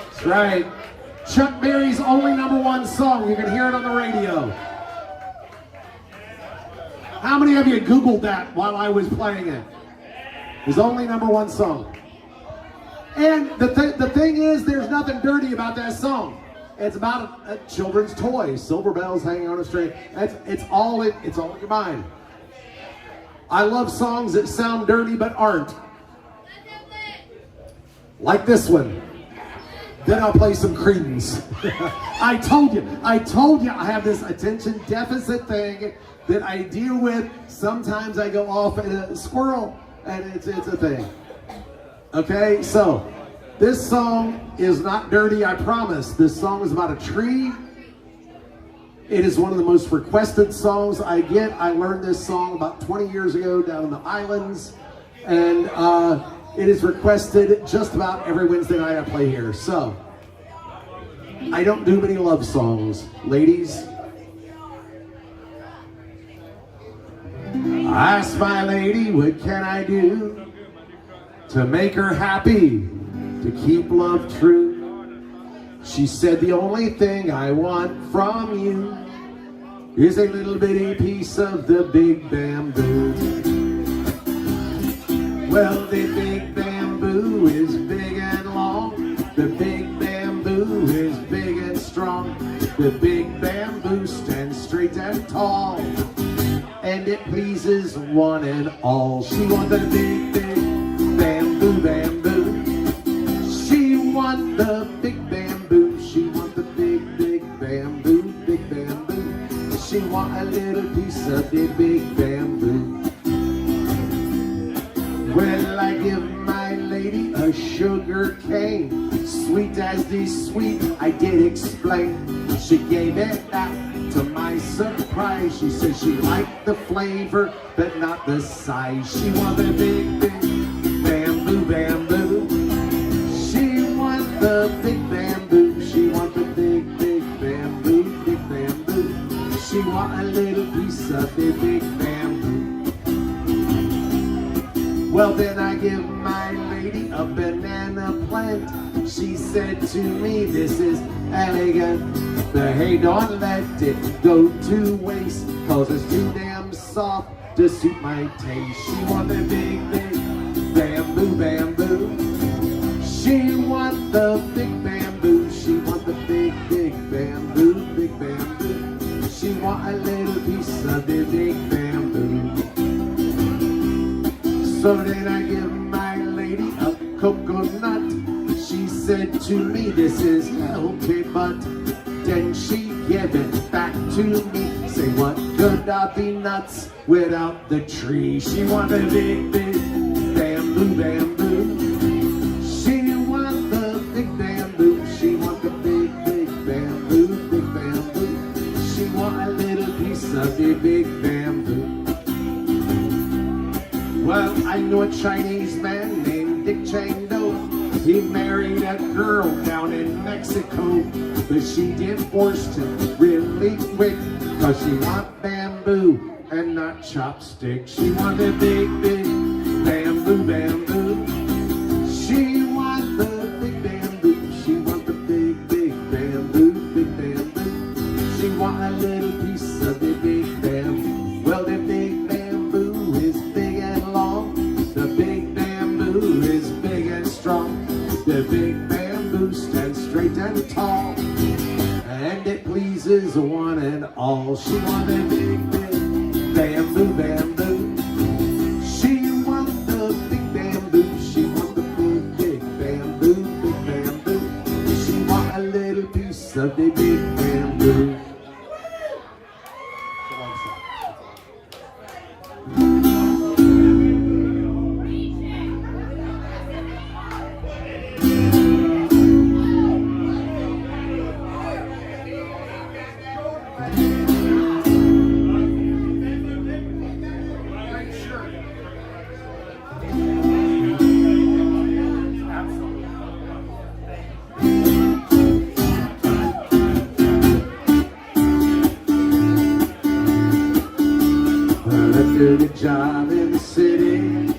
That's right. Chuck Berry's only #1 song. You can hear it on the radio. How many of you Googled that while I was playing it? His only #1 song. And the thing is, there's nothing dirty about that song. It's about a children's toy, silver bells hanging on a string. It's all in your mind. I love songs that sound dirty but aren't. Like this one. Then I'll play some Creedence. I told you I have this attention deficit thing that I deal with. Sometimes I go off in a squirrel, and it's a thing. Okay, so this song is not dirty, I promise. This song is about a tree. It is one of the most requested songs I get. I learned this song about 20 years ago down in the islands, and it is requested just about every Wednesday night I play here. So, I don't do many love songs. Ladies, I asked my lady, what can I do to make her happy, to keep love true? She said, the only thing I want from you is a little bitty piece of the big bamboo. Well, the big bamboo is big and long. The big bamboo is big and strong. The big bamboo stands straight and tall, and it pleases one and all. She wants the big bamboo, bamboo. She wants the big bamboo. She wants the big bamboo, big bamboo. She wants a little piece of the big bamboo. Well, I give my lady a sugar cane, sweet as the sweet, I did explain. She gave it back to my surprise. She said she liked the flavor, but not the size. She wanted the big bamboo, bamboo. She wanted the big bamboo. She wanted the big bamboo, big bamboo. She wanted a little piece of the big bamboo. Well, then I give my lady a banana plant. She said to me, this is elegant, but hey, don't let it go to waste, cause it's too damn soft to suit my taste. She want the big bamboo, bamboo. She want the big bamboo. She want the big bamboo, big bamboo. She want a little piece of the big bamboo. So then I give my lady a coconut. She said to me, this is healthy, but then she gave it back to me. Say, what good are the nuts without the tree? She wanted a big bamboo, bamboo. She want the big bamboo. She want the big bamboo, big bamboo. She want a little piece of the big bamboo. Well, I know a Chinese man named Dick Chang Do, He married a girl down in Mexico, but she divorced him really quick, cause she want bamboo and not chopsticks. She want the big, big bamboo, bamboo. She want the big bamboo. She want the big, big bamboo, big bamboo. She want a little piece of the big bamboo. Well, the big bamboo is big and long. The big bamboo is big and strong. The big bamboo stands straight and tall, and it pleases one and all. She want a big, big bamboo, bamboo. She want the big bamboo. She want the big, big bamboo, big bamboo. She want a little piece of the big bamboo. Good job in the city,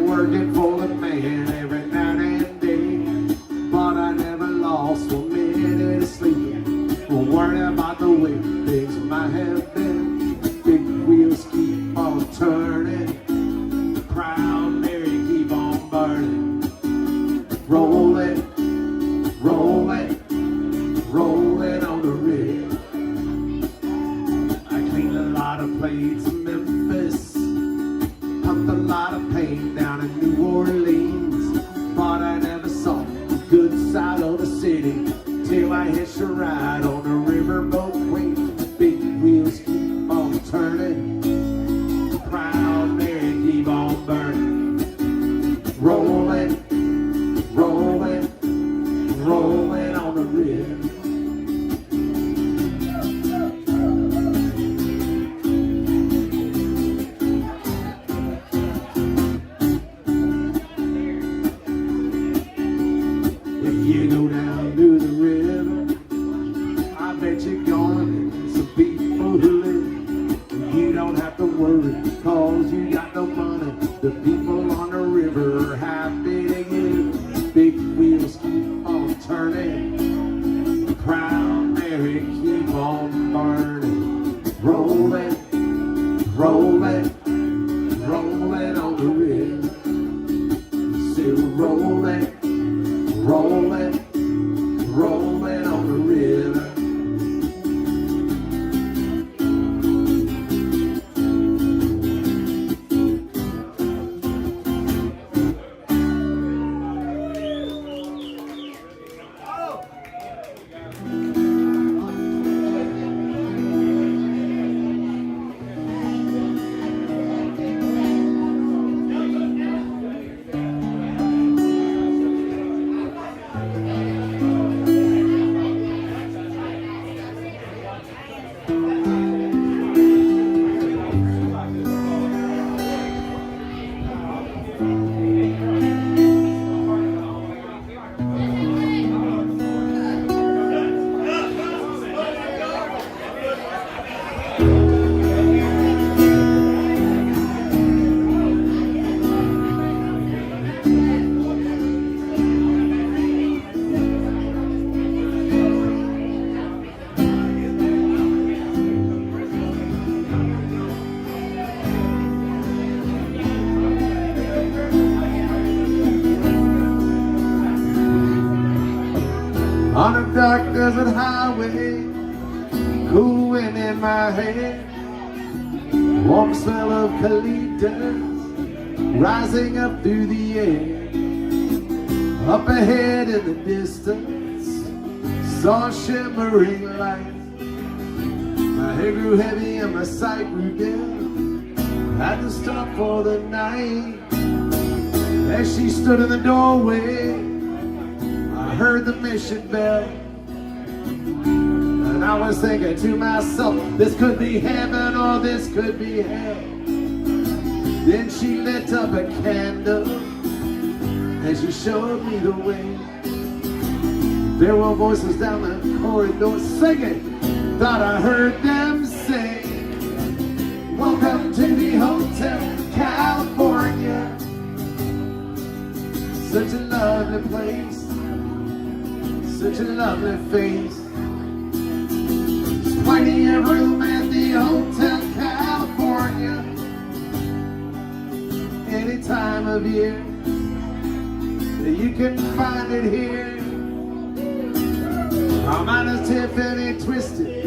working for the man every night and day. But I never lost 1 minute of sleep, worrying about the way things might have been. Big wheels keep on turning, proud Mary keep on burning. Rolling, rolling, rolling on the rig. I cleaned a lot of plates in Memphis, pumped a lot of paint down in New Orleans, but I never saw the good side of the city till I hitched a ride on the riverboat queen. Big wheels keep on turning, proud Mary keep on burning. Rolling, rolling, rolling on the river. If you go down to the river, I bet you're gonna meet some people who live. You don't have to worry, cause you got no money. The people on the river are happy to give. Big wheels keep on turning, proud Mary keep on burning. Rolling, rolling, rolling on the river. Still rolling, rolling, rolling on the river. On a dark desert highway, cool wind in my hair, warm smell of colitas rising up through the air. Up ahead in the distance, saw a shimmering light. My head grew heavy and my sight grew dim. Had to stop for the night. As she stood in the doorway, I heard the mission bell, and I was thinking to myself, this could be heaven or this could be hell. Then she lit up a candle and she showed me the way. There were voices down the corridor singing. Thought I heard them say, welcome to the Hotel California. Such a lovely place, such a lovely face. It's plenty of room at the Hotel California. Any time of year, you can find it here. Our mine is Tiffany twisted.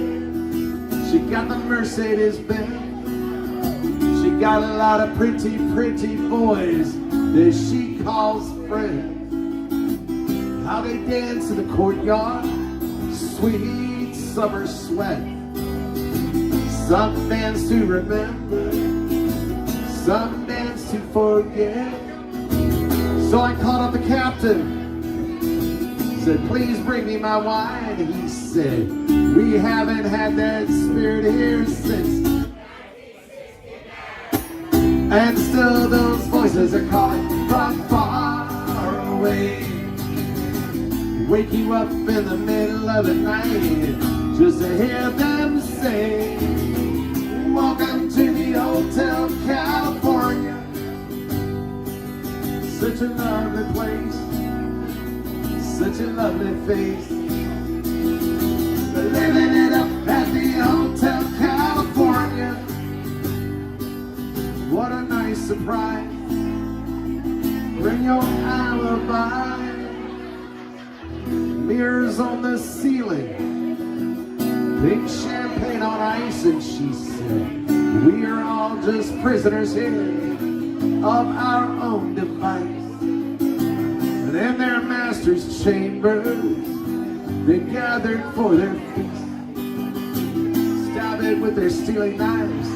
She got the Mercedes Benz. She got a lot of pretty, pretty boys that she calls friends. How they dance in the courtyard, sweet summer sweat. Some dance to remember, some dance to forget. So I called up the captain, said, please bring me my wine. He said, we haven't had that spirit here since. And still those voices are calling from far away. Wake you up in the middle of the night just to hear them say, welcome to the Hotel California. Such a lovely place, such a lovely face. Living it up at the Hotel California. What a nice surprise. Bring your alibi. Mirrors on the ceiling, pink champagne on ice. And she said, we are all just prisoners here of our own device. And in their master's chambers, they gathered for their feast. Stab it with their stealing knives,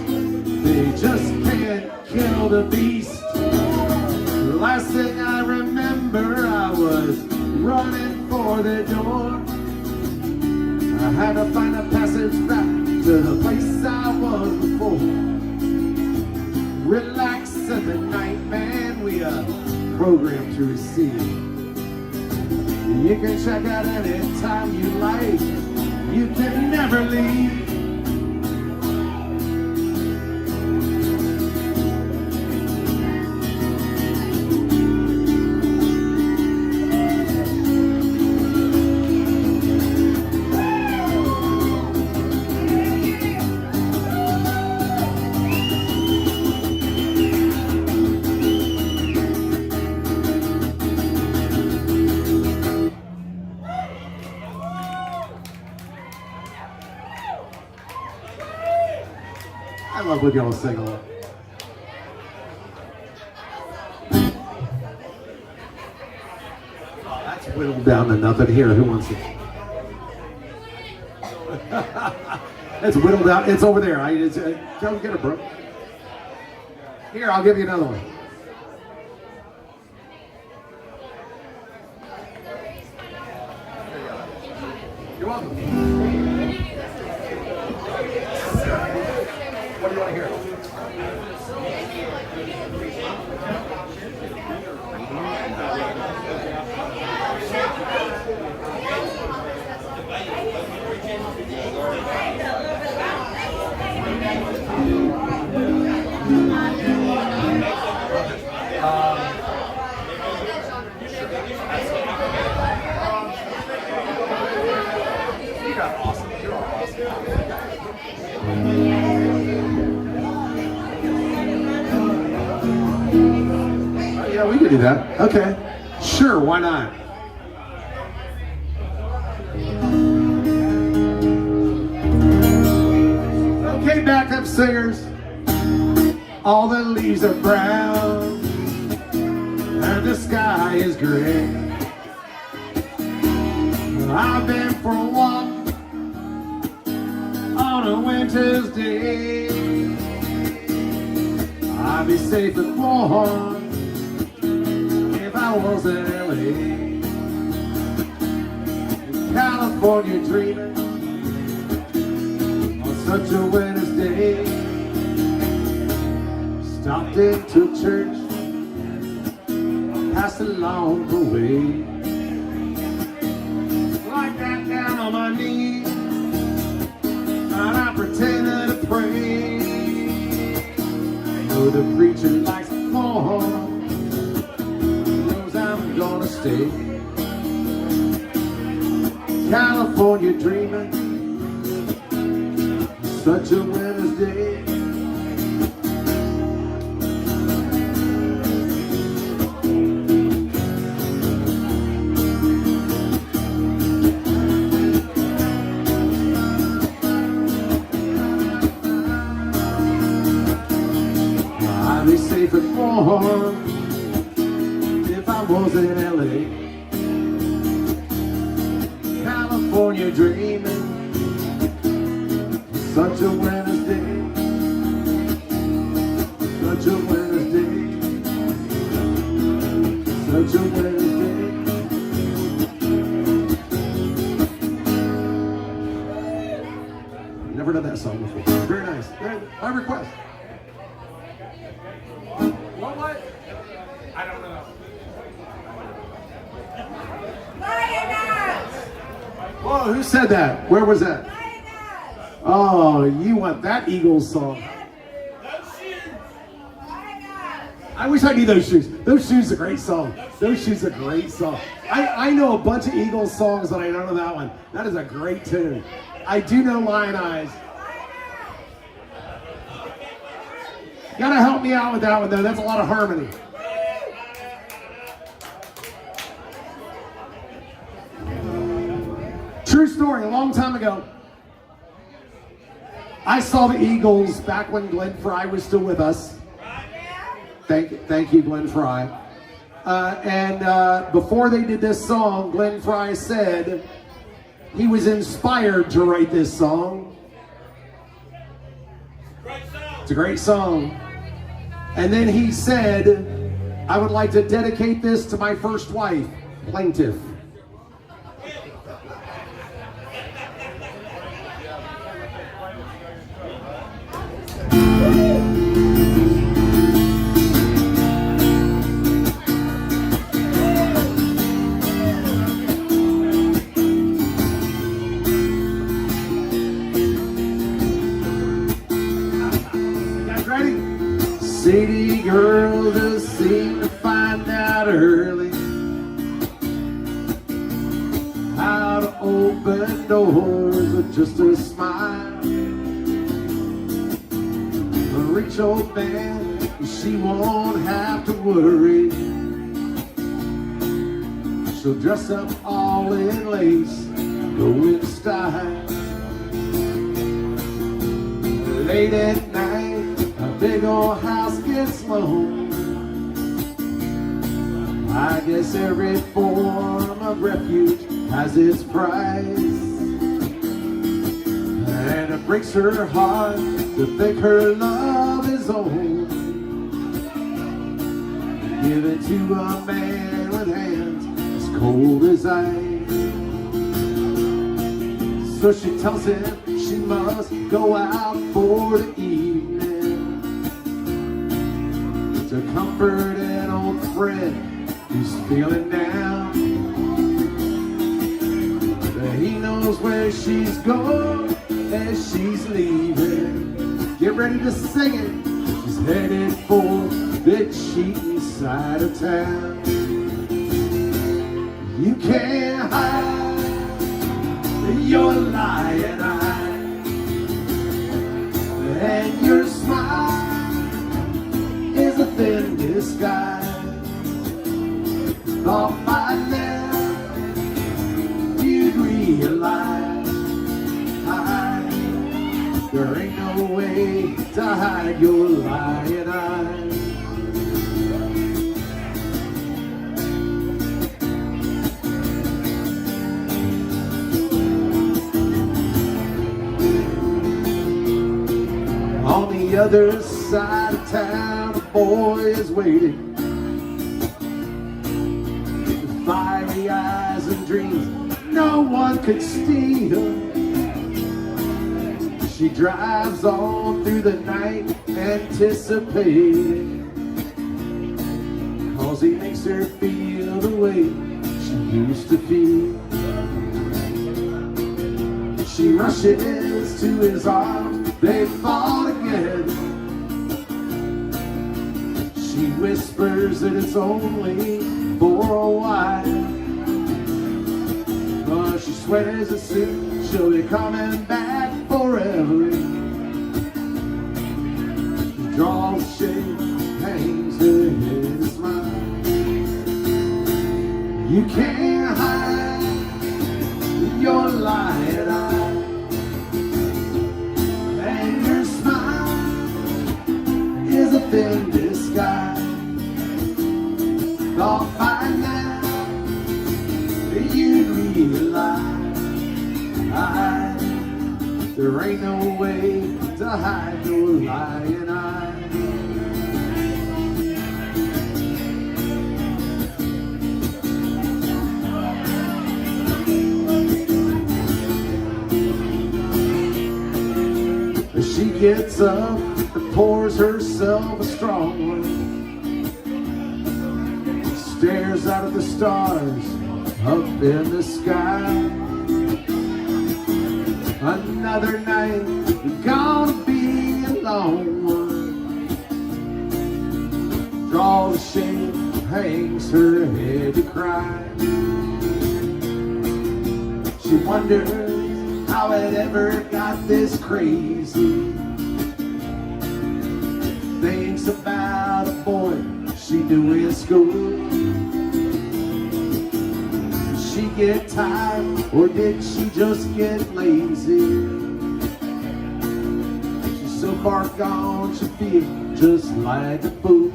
they just can't kill the beast. The last thing I remember, I was running for the door. I had to find a passage back to the place I was before. Relax in the night, man, we are programmed to receive. You can check out anytime you like, you can never leave. I love when y'all sing along. That's whittled down to nothing. Here, who wants it? It's whittled down. It's over there. Come get it, bro. Here, I'll give you another one. You're welcome. What do you want to hear? Yeah, we could do that. Okay. Sure, why not? Okay, backup singers. All the leaves are brown and the sky is gray. I've been for a walk on a winter's day. I'd be safe and warm if I was in LA. In California dreaming on such a winter's day. Stopped into church, passed along the way. I got down on my knees and I pretended to pray. I know the preacher likes more, he knows I'm gonna stay. California dreaming, such a winter's day. I'd be safe and warm if I was in LA. California dreaming, such a winter's day, such a winter's day, such a winter's day. Never done that song before. Very nice. My request. What? I don't know. Lioness! Whoa, who said that? Where was that? Lioness! Oh, you want that Eagles song. I wish I knew those shoes. Those shoes are a great song. Those shoes are a great song. I know a bunch of Eagles songs, but I don't know that one. That is a great tune. I do know Lion Eyes. You gotta help me out with that one though. That's a lot of harmony. True story, a long time ago, I saw the Eagles back when Glenn Fry was still with us. Thank you, Glenn Fry. And before they did this song, Glenn Fry said he was inspired to write this song. It's a great song. And then he said, I would like to dedicate this to my first wife, Plaintiff. City girls just seem to find out early how to open doors with just a smile. A rich old man, she won't have to worry. She'll dress up all in lace, go in style. Late at night, a big old house gets lonely. I guess every form of refuge has its price. And it breaks her heart to think her love is old. Give it to a man with hands as cold as ice. So she tells him she must go out for the evening to comfort an old friend who's feeling down. But he knows where she's going as she's leaving. Get ready to sing it. She's headed for the cheating side of town. You can't hide your lying eye, and your smile is a thin disguise. Thought by now you'd realize there ain't no way to hide your lying eyes. On the other side of town, a boy is waiting. With fiery eyes and dreams no one could steal. She drives on through the night, anticipating, 'cause 'cause he makes her feel the way she used to feel. She rushes to his arms, they fall together. She whispers that it's only for a while, but she swears that soon she'll be coming back forever. She draws a shade, hangs her head and smiles. You can't hide your lying eye, and your smile is a thin disguise. Thought by now you'd realize there ain't no way to hide your lying eye. She gets up and pours herself a strong one, stares out at the stars up in the sky. Another night, gonna be a long one. Draws a shade, hangs her head to cry. She wonders how it ever got this crazy. Thinks about a boy she knew in school. Did she get tired, or did she just get lazy? She's so far gone, she feels just like a fool.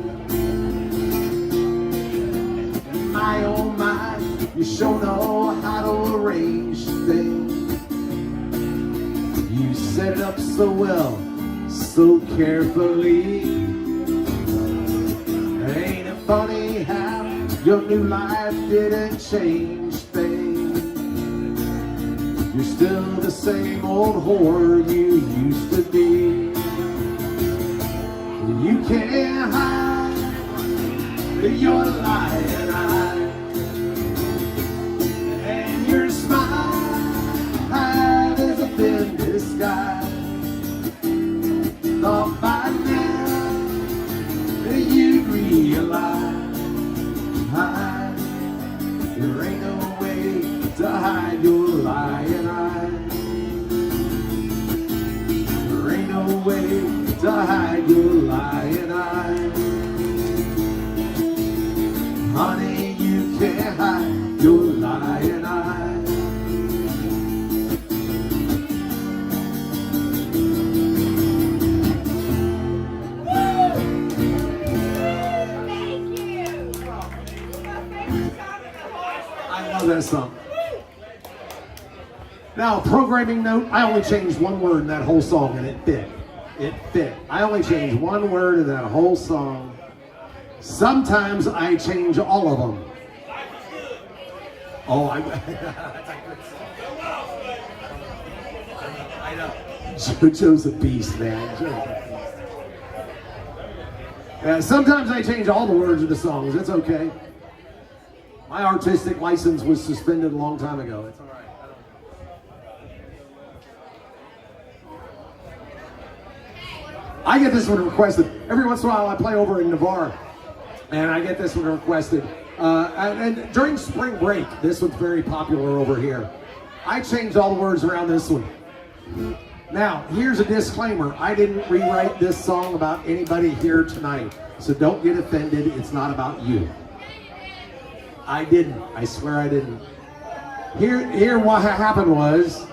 And my oh my, you sure know how to arrange things. You set it up so well, so carefully. Ain't it funny how your new life didn't change things? You're still the same old whore you used to be. You can't hide your lying eye, and your smile is a thin disguise. Thought by now you'd realize there ain't no way to hide your lying eye. There ain't no way to hide your lying eye. Honey, you can't hide your lying eye. That song. Now, programming note, I only changed one word in that whole song and it fit. It fit. I only changed one word in that whole song. Sometimes I change all of them. Oh, I know. JoJo's a beast, man. Sometimes I change all the words of the songs. It's okay. My artistic license was suspended a long time ago. It's all right. I get this one requested. Every once in a while I play over in Navarre, and I get this one requested. And during spring break, this one's very popular over here. I changed all the words around this one. Now, here's a disclaimer. I didn't rewrite this song about anybody here tonight, so don't get offended. It's not about you. I didn't. I swear I didn't. Here what happened was,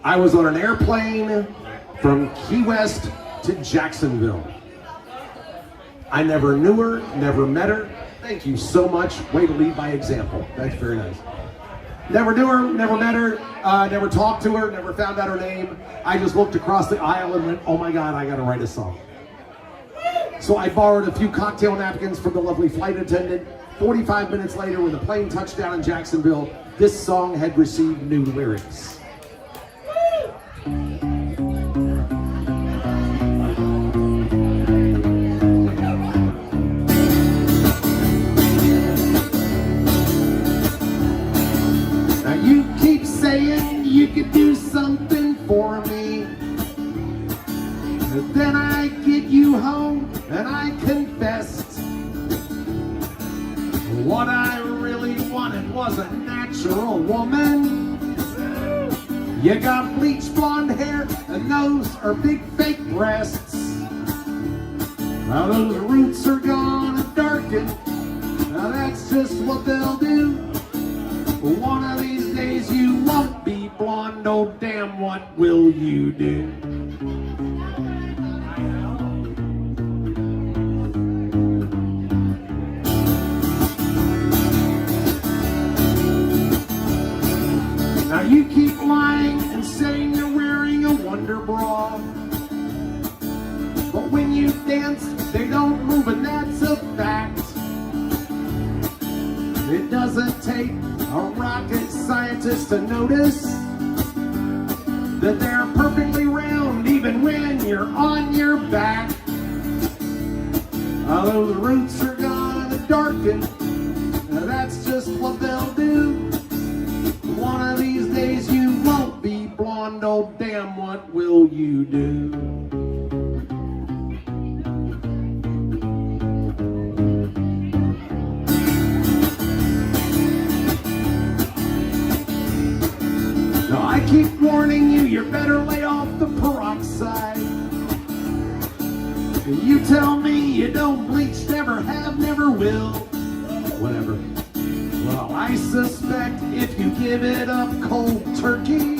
I was on an airplane from Key West to Jacksonville. I never knew her, never met her. Thank you so much. Way to lead by example. That's very nice. Never knew her, never met her, never talked to her, never found out her name. I just looked across the aisle and went, oh my God, I gotta write a song. So I borrowed a few cocktail napkins from the lovely flight attendant. 45 minutes later, when the plane touched down in Jacksonville, this song had received new lyrics. saying you could do something for me. But then I get you home and I confessed what I really wanted was a natural woman. You got bleached blonde hair and those are big fake breasts. Now those roots are gonna darken. Now that's just what they'll do. One of these days you won't be blonde. Oh damn, what will you do? Now you keep lying and saying you're wearing a Wonder Bra. But when you dance, they don't move, and that's a fact. It doesn't take a rocket scientist to notice that they're perfectly round even when you're on your back. Now those roots are gonna darken. Now that's just what they'll do. One of these days you won't be blonde. Oh damn, what will you do? Now I keep warning you, you better lay off the peroxide. You tell me you don't bleach, never have, never will. Whatever. Well, I suspect if you give it up cold turkey,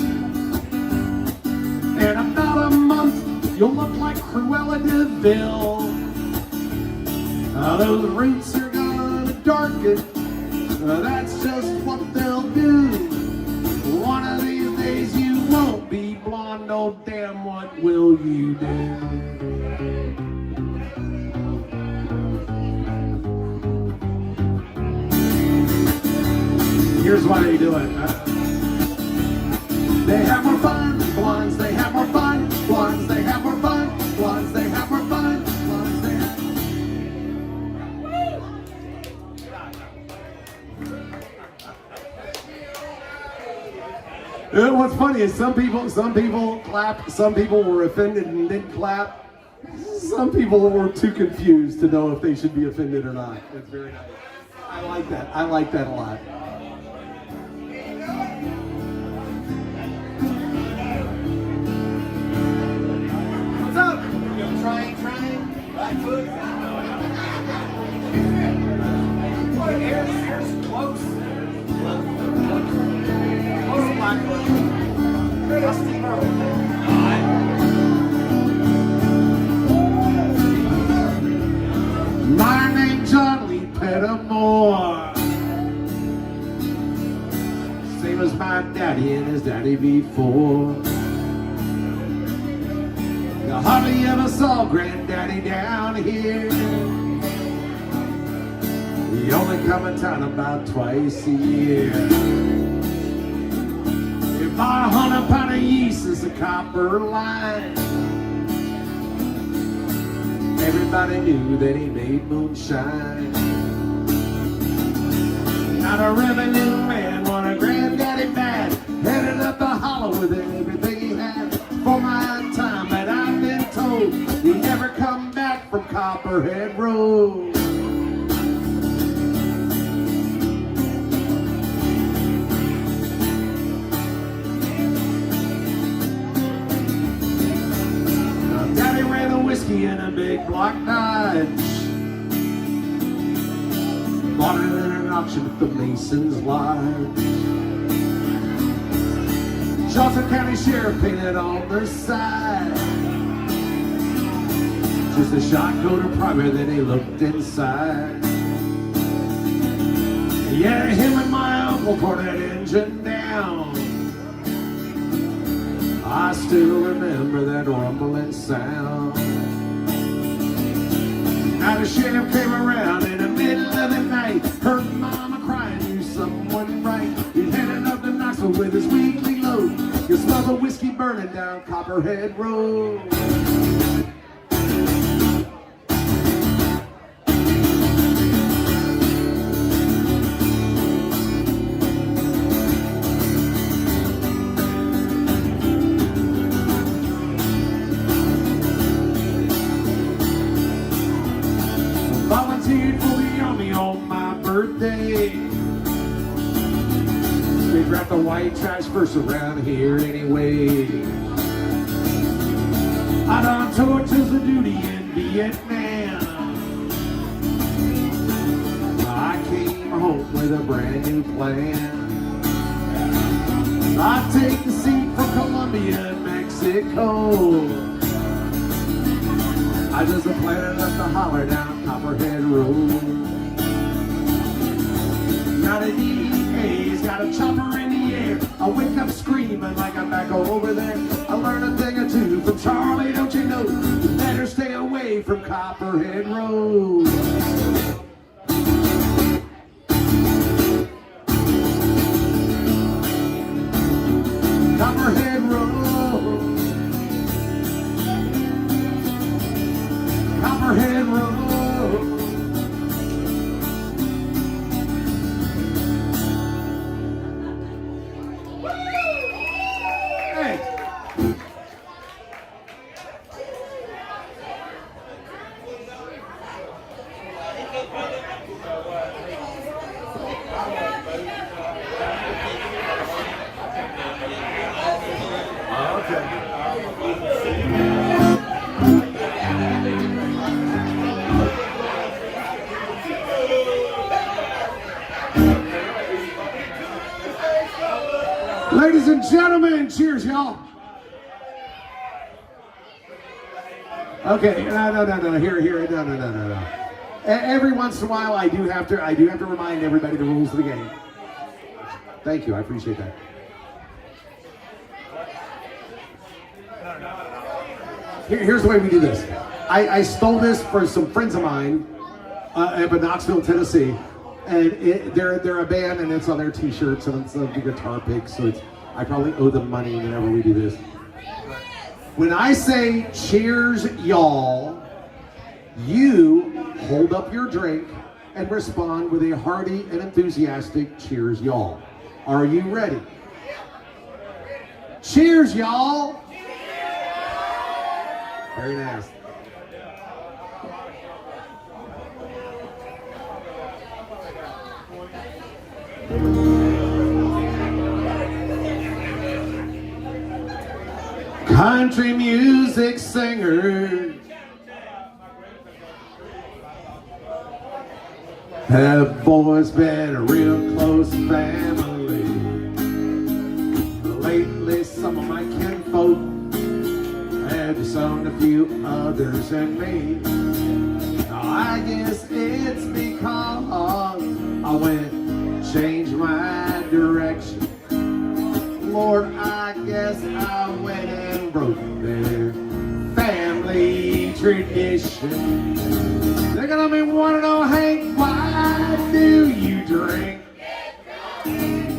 in about a month you'll look like Cruella de Vil. Now those roots are gonna darken. That's just what they'll do. One of these days you won't be blonde. Oh damn, what will you do? Here's why they do it. They have more fun, blondes. They have more fun, blondes. They have more fun, blondes. They have more fun, blondes. They have... What's funny is some people clapped, some people were offended and didn't clap. Some people were too confused to know if they should be offended or not. It's very nice. I like that. I like that a lot. What's up? Trying. Right foot. Here's close. Close black foot. Rusty My name's John Lee Pettimore. Same as my daddy and his daddy before. You hardly ever saw Granddaddy down here. He only come in town about twice a year. He bought 100 pound of yeast as a copper line. Everybody knew that he made moonshine. Not a revenue man, want a granddaddy bad. Headed up the hollow with everything he had. For my time, but I've been told he never come back from Copperhead Road. Daddy ran a whiskey in a big block Dodge. Bought it in an auction at the Mason's Lodge. Johnson County Sheriff painted on the side. Just a shot go to primer, then he looked inside. Yeah, him and my uncle tore that engine down. I still remember that rumbling sound. Now the sheriff came around in the middle of the night. Heard mama crying, knew something wasn't right. He's heading up to Knoxville with his weekly load. You smell the whiskey burning down Copperhead Road. day. They wrap the white trash first around here anyway. I done tortures of duty in Vietnam. I came home with a brand new plan. I take the seat from Colombia and Mexico. I just planted up the holler down Copperhead Road. Now the DEA's got a chopper in the air. I wake up screaming like I'm back over there. I learn a thing or two from Charlie, don't you know? You better stay away from Copperhead Road. Copperhead Road. Copperhead Road. Hey. Ladies and gentlemen, cheers, y'all. Okay, no. Here, no. Every once in a while, I do have to remind everybody the rules of the game. Thank you, I appreciate that. Here's the way we do this. I stole this from some friends of mine up in Knoxville, Tennessee. And they're a band, and it's on their t-shirts, and it's the guitar pick, so I probably owe them money whenever we do this. When I say cheers, y'all, you hold up your drink and respond with a hearty and enthusiastic cheers, y'all. Are you ready? Cheers, y'all! Very nice. Country music singer have always been a real close family. Lately, some of my kinfolk have disowned a few others and me. Now, I guess it's because I changed my direction. Lord, I guess I went and broke their family tradition. They're gonna be wanting to know, Hank, why do you drink?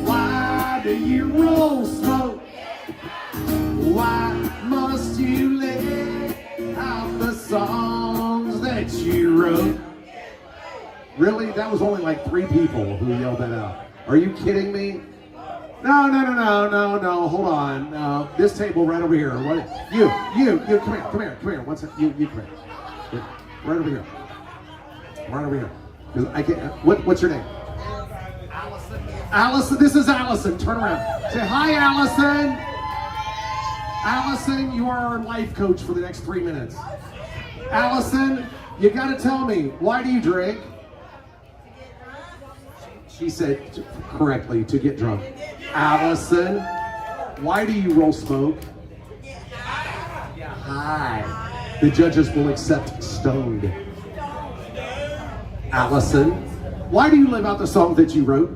Why do you roll smoke? Why must you live out the songs that you wrote? Really? That was only like 3 people who yelled that out. Are you kidding me? No, hold on. No, this table right over here. What? You, come here. What's it? You come here. Right over here. Right over here. 'Cause I can't, what's your name? Allison. Allison, this is Allison. Turn around. Say hi, Allison. Allison, you are our life coach for the next 3 minutes. Allison, you gotta tell me, why do you drink? She said correctly, to get drunk. Allison, why do you roll smoke? Hi. The judges will accept stoned. Allison, why do you live out the song that you wrote?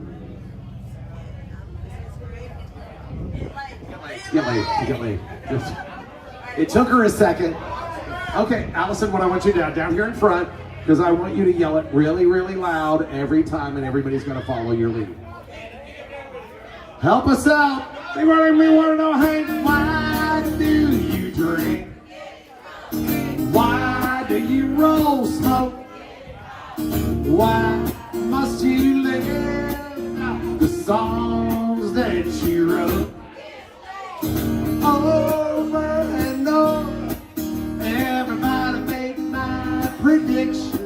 Get laid. It took her a second. Okay, Allison, what I want you to do, down here in front, because I want you to yell it really, really loud every time, and everybody's going to follow your lead. Help us out. We want to know, hey, why do you drink? Why do you roll smoke? Why must you live out the songs that you wrote? Over and over, everybody make my prediction.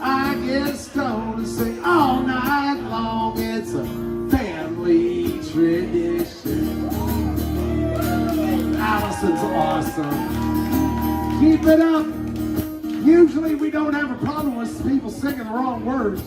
I get stoned and sing all night. son. Keep it up. Usually we don't have a problem with people singing the wrong words.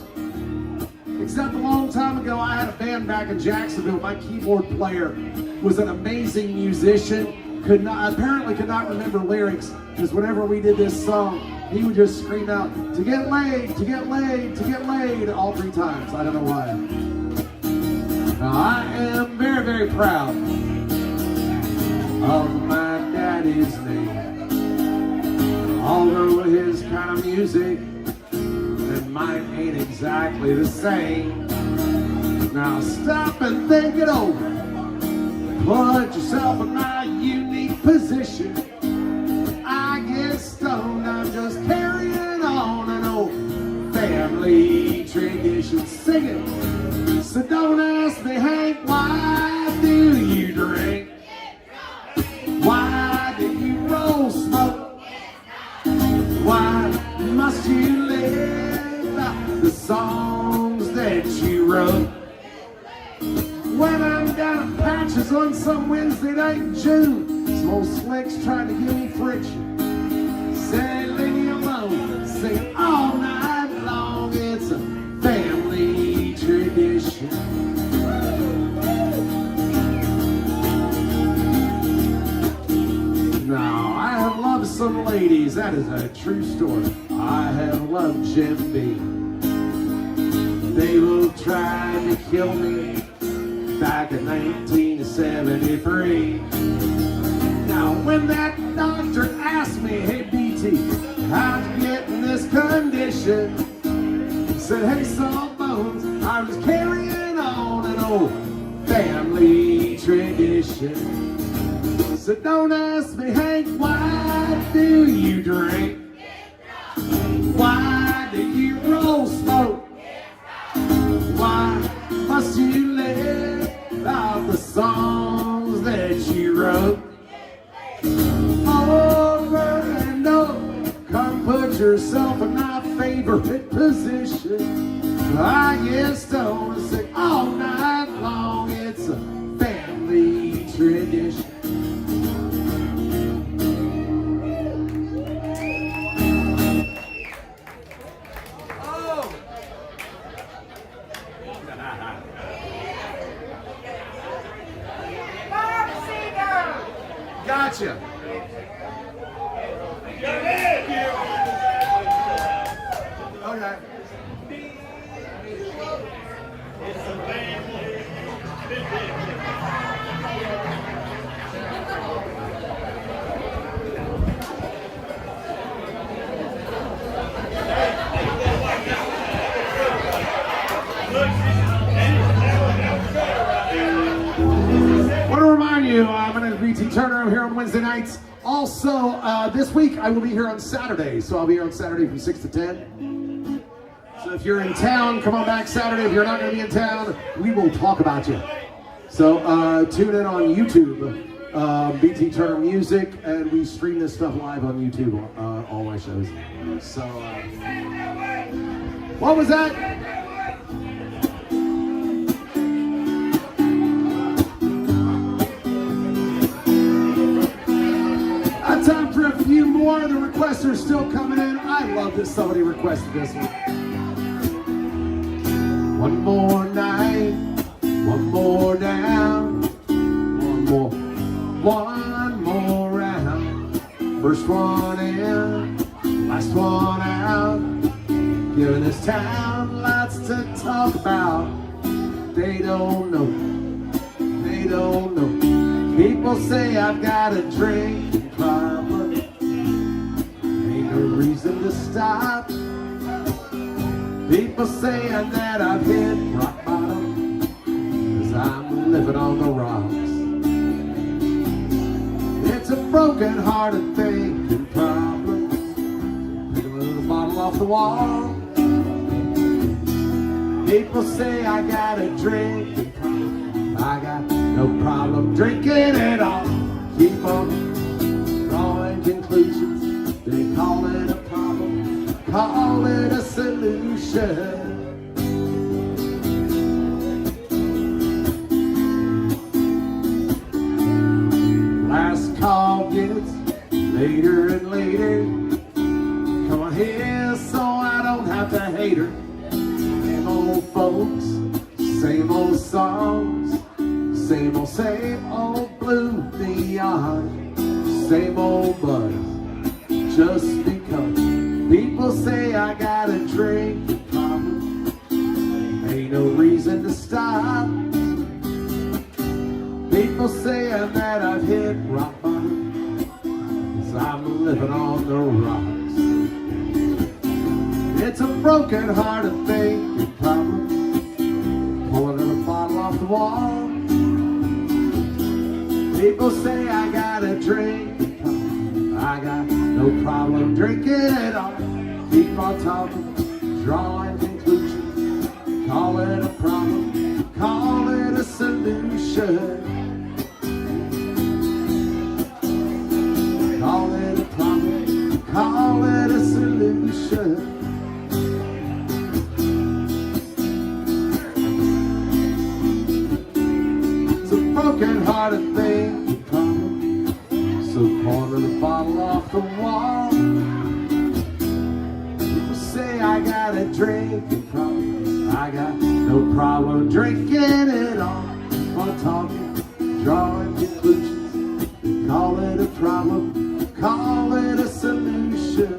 Except a long time ago, I had a band back in Jacksonville. My keyboard player was an amazing musician. Apparently could not remember lyrics, because whenever we did this song, he would just scream out, "To get laid, to get laid, to get laid," all 3 times. I don't know why. Now, I am very, very proud of my daddy's name. Although his kind of music and mine ain't exactly the same. Now stop and think it over. Put yourself in my unique position. I get stoned, I'm just carrying on an old family tradition. Sing it. So don't ask me, Hank, why do you drink? Why do you roll smoke? Why must you live out the songs that you wrote? When I'm down at Patches on some Wednesday night in June, some old slick's trying to give me friction. Say, leave me alone, sing all night long. It's a family tradition. Now, I have loved some ladies, that is a true story. I have loved Jim B. They will try to kill me back in 1973. Now, when that doctor asked me, "Hey, BT, how'd you get in this condition?" I said, "Hey, Sawbones, I was carrying on an old family tradition." So don't ask me, Hank, why do you drink? Why do you roll smoke? Why must you live out the songs that you wrote? Over and over, come put yourself in my favorite position. I get stoned and sing all night long. It's a family tradition. Gotcha. Okay. I want to remind you, my name is BT Turner. I'm here on Wednesday nights. Also, this week I will be here on Saturday. So I'll be here on Saturday from 6 to 10. So if you're in town, come on back Saturday. If you're not going to be in town, we will talk about you. So tune in on YouTube, BT Turner Music, and we stream this stuff live on YouTube, all my shows. So, what was that? Time for a few more. The requests are still coming in. I love that somebody requested this one. One more night, one more down, one more round. First one in, last one out. Giving this town lots to talk about. They don't know, they don't know. People say I've got a drinking problem. Ain't no reason to stop. People say that I've hit rock bottom, 'cause I'm living on the rocks. It's a broken-hearted thinking problem. Pick a little bottle off the wall. People say I got a drinking problem. I got no problem drinking at all. Keep on drawing conclusions. They call it a problem, call it a solution. Last call gets Same old blue neon, same old buzz. Just because people say I got a drinking problem, ain't no reason to stop. People saying that I've hit rock bottom, 'cause I'm living on the rocks. It's a broken hearted thinking problem, pulling a bottle off the wall. People say I got a drinking problem, I got no problem drinking at all. Keep on talking, drawing conclusions, call it a problem, call it a solution. Call it a problem, call it a solution. It's a broken-hearted thing, so corner the bottle off the wall. People say I got a drinking problem, I got no problem drinking at all. Keep on talking, drawing conclusions, call it a problem, call it a solution.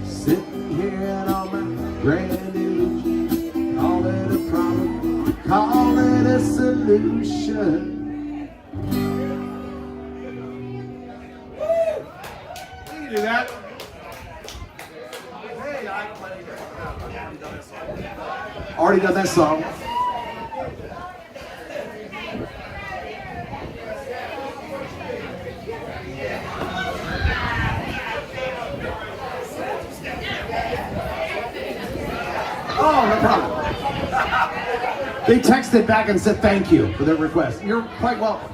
Sitting here in all my grand illusion, call it a problem, call it a solution. You do that. Hey, I already done that song. Oh, no problem. They texted back and said thank you for their request. You're quite welcome.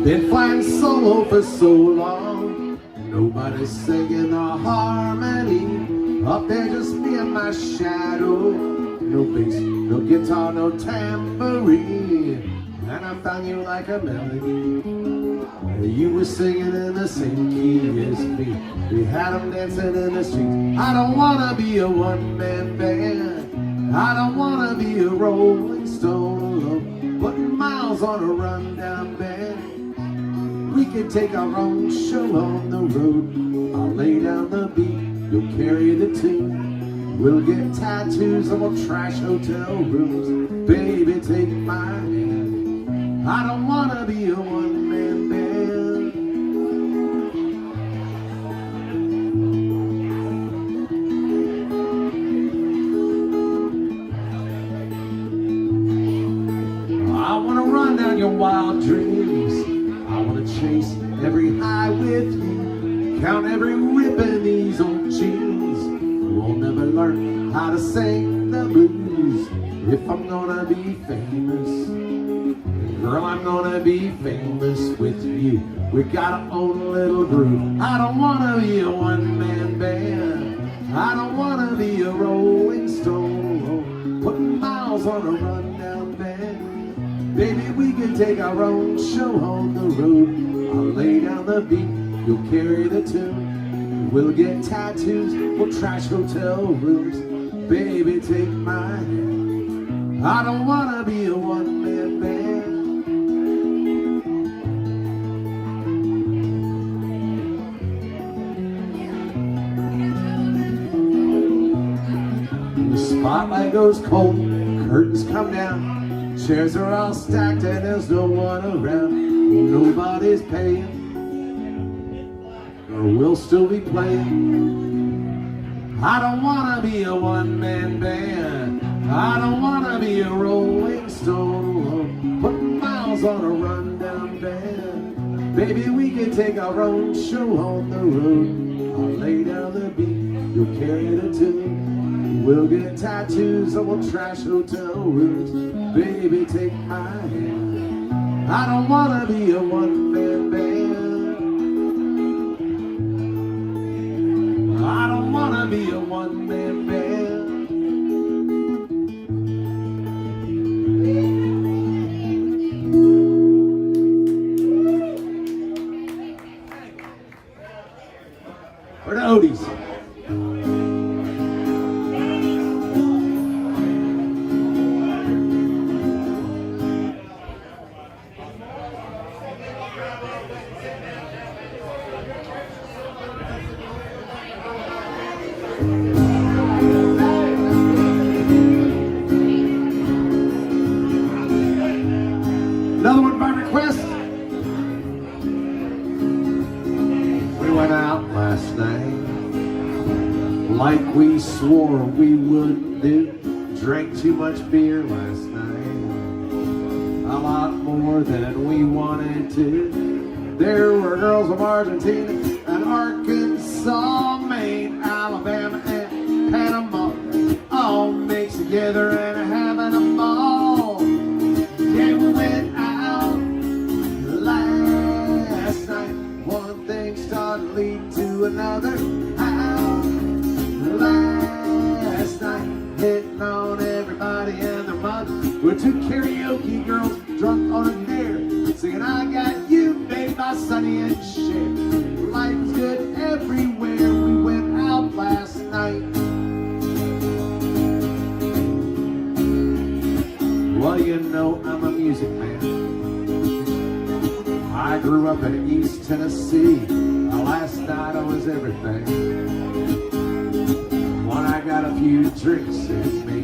Been flying solo for so long, nobody's singing the harmony. Up there just me and my shadow, no bass, no guitar, no tambourine. And I found you like a melody, you were singing in the same key as me. We had them dancing in the streets. I don't wanna be a one-man band, I don't wanna be a rolling stone, putting miles on a rundown band. We could take our own show on the road. I'll lay down the beat, you'll carry the tune. We'll get tattoos and we'll trash hotel rooms. Baby, take my hand, I don't wanna be a one-man band. I wanna run down your wild dreams, I wanna chase every high with you, count every rip in these old jeans. We'll never learn how to sing the blues. If I'm gonna be famous, girl, I'm gonna be famous with you. We got our own little groove. I don't wanna be a one-man band, I don't wanna be a rolling stone, putting miles on a rundown band. Baby, we can take our own show on the road. I'll lay down the beat, you'll carry the tune. We'll get tattoos, we'll trash hotel rooms. Baby, take my hand, I don't wanna be a one-man band. The spotlight goes cold, curtains come down, chairs are all stacked and there's no one around. Nobody's paying, or we'll still be playing. I don't wanna be a one-man band, I don't wanna be a rolling stone, putting miles on a rundown band. Baby, we can take our own show on the road. I'll lay down the beat, you'll carry the tune. We'll get tattoos and we'll trash hotel rooms. Baby, take my hand, I don't wanna be a one-man band. wanna be a one-man band. Or the Odies. Another one by request. We went out last night like we swore we wouldn't do. Drank too much beer last night, a lot more than we wanted to. There were girls from Argentina and Arkansas, Maine, Alabama, and Panama, all mixed together and having a ball. Yeah, we went out last night. One thing started leading to another. Out last night, hitting on everybody and their mother. We're two karaoke girls drunk on a dare, singing "I Got You, Babe" by Sonny and Cher. Life was good everywhere. We went out last night. Well, you know I'm a music man. I grew up in East Tennessee. Last night I was everything. When I got a few drinks in me,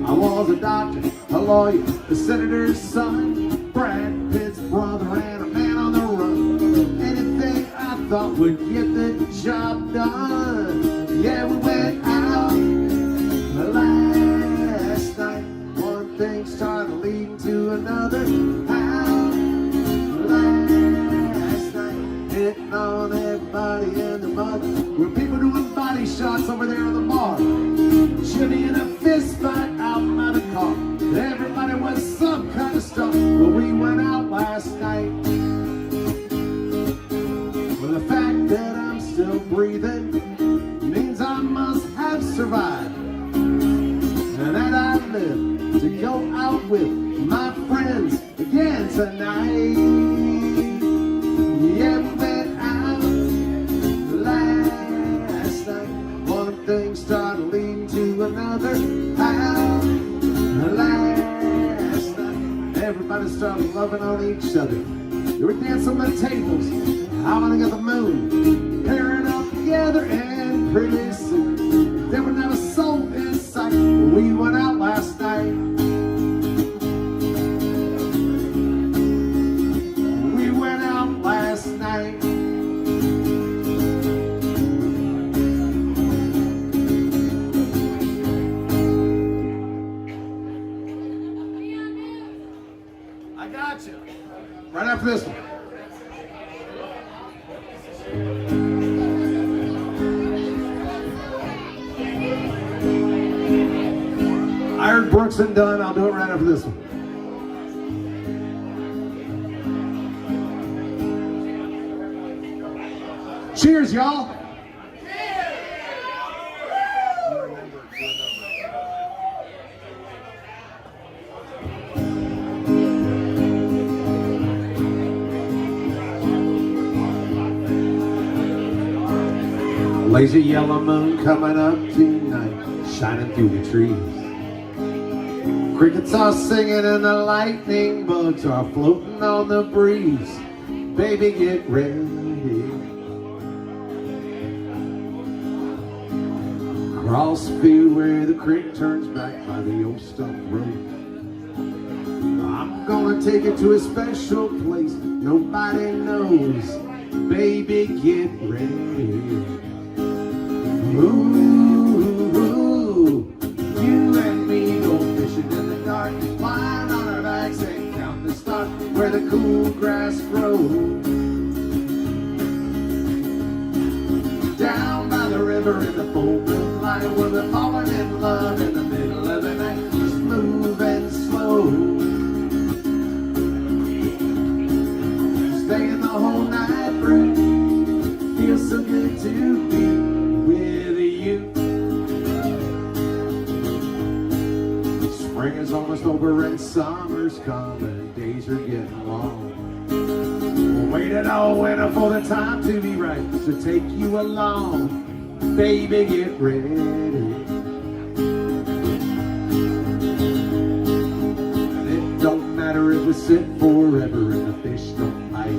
I was a doctor, a lawyer, a senator's son, Brad Pitt's brother, and a man on the run. Anything I thought would get the job done. Yeah, we went out last night. One thing started leading to another. Out last night, hitting on everybody and their mother. Were people doing body shots over there in the bar? Jimmy in a fist fight out by the car. Everybody was some kind of stuff. Well, we went out last night. Well, the fact that I'm still breathing means I must have survived, and that I live to go out with my friends again tonight. Yeah, we went out last night. One thing started leading to another. Out last night, everybody started loving on each other. They were dancing on the tables, howling at the moon, pairing up together, and pretty soon there was not a soul in sight. We went out last night. We went out last night. I got you. Right after this one. I heard Brooks and Dunn. I'll do it right after this one. Cheers, y'all. Lazy yellow moon coming up tonight, shining through the trees. Crickets are singing and the lightning bugs are floating on the breeze. Baby, get ready. Cross field where the creek turns back by the old stump road. I'm gonna take it to a special place nobody knows. Baby, get ready. Ooh, you and me go fishing in the dark, lying on our backs and count the stars where the cool grass grows. Down by the river in the full moonlight, where we're falling in love in the middle of the night, smooth and slow. Staying the whole night through, feels so good to be with you. over and summer's coming, days are getting long. Waited all winter for the time to be right, so take you along, baby, get ready. It don't matter if we sit forever and the fish don't bite.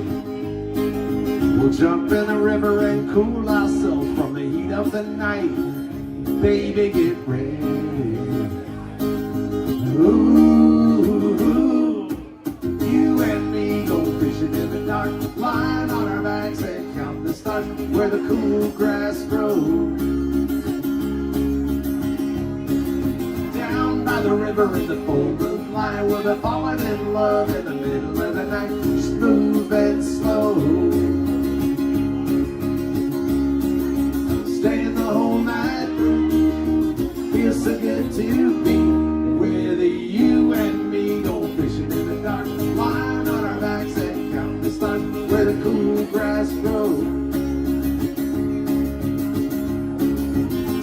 We'll jump in the river and cool ourselves from the heat of the night, baby, get ready. Ooh, you and me go fishing in the dark, lying on our backs and count the stars where the cool grass grows. Down by the river in the full moonlight, we'll be falling in love in the middle of the night, smooth and slow. Staying the whole night through, feels so good to be with you and me. Go fishing in the dark, lying on our backs and count the stars where the cool grass grows.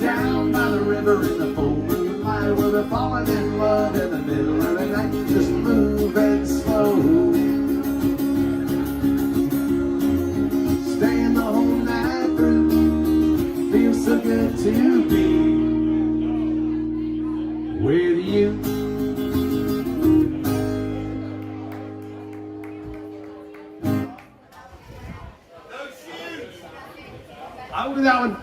Down by the river in the full moonlight, we'll be falling in love in the middle of the night, just move and slow. Staying the whole night through, feels so good to be with you. I will do that one.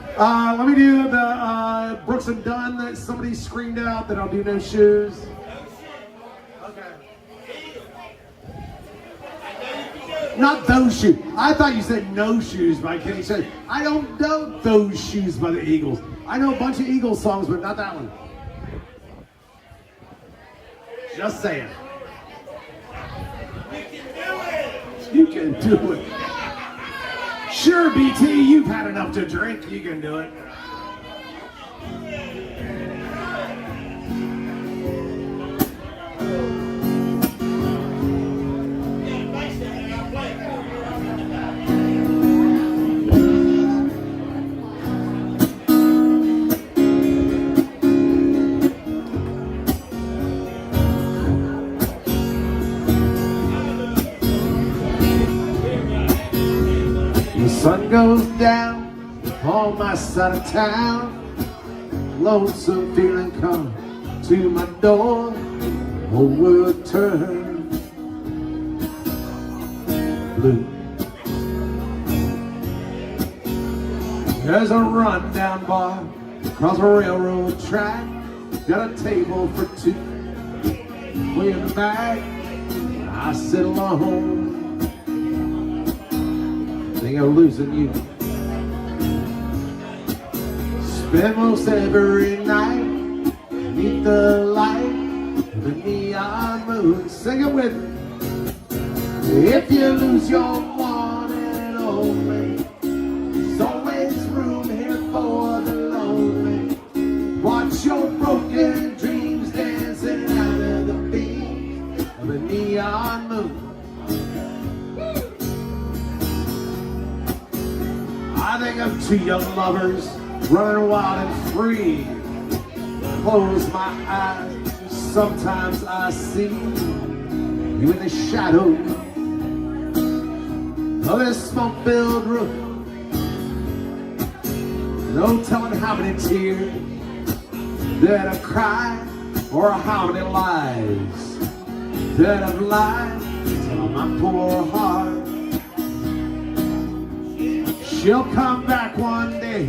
Let me do the Brooks and Dunn that somebody screamed out that I'll do no shoes. Okay. Not those shoes. I thought you said no shoes by Kenny Chesney. I don't know those shoes by the Eagles. I know a bunch of Eagles songs, but not that one. Just saying. You can do it. Sure, BT, you've had enough to drink. You can do it. The sun goes down on my side of town. Lonesome feeling come to my door. Whole world turns blue. There's a rundown bar across a railroad track. Got a table for two. Way in the back, I sit alone. Think I'm losing you. Spend most every night beneath the light of the neon moon. Sing it with me. If you lose your one and only, there's always room here for the lonely. Watch your broken dreams dancing out of the beams of the neon moon. I think of two young lovers running wild and free. Close my eyes, sometimes I see you in the shadow of this smoke-filled room. No telling how many tears that I've cried, or how many lies that I've lied to my poor heart. She'll come back one day,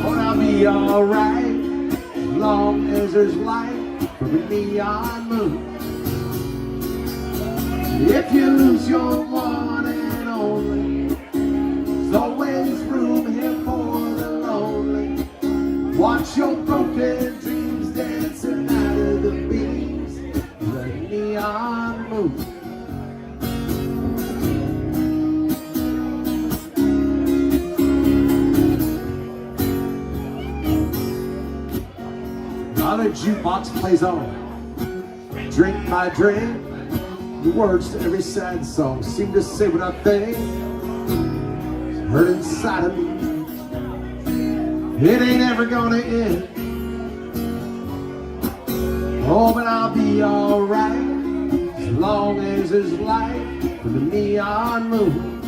but I'll be alright, as long as there's light from a neon moon. If you lose your one and only, there's always room here for the lonely. Watch your broken dreams dancing out of the beams of the neon moon. Now the jukebox plays on, drink by drink. The words to every sad song seem to say what I think. It's hurt inside of me. It ain't ever gonna end. Oh, but I'll be alright as long as there's light for the neon moon.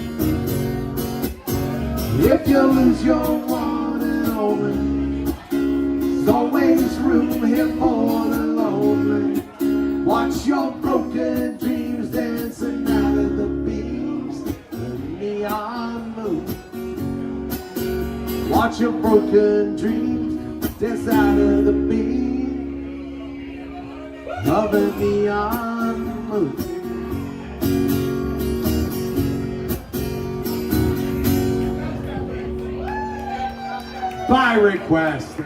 If you lose your one and only, there's always room here for the lonely. Watch your broken dreams dancing out of the beams of the neon moon. Watch your broken dreams dance out of the beams of the neon moon. By request.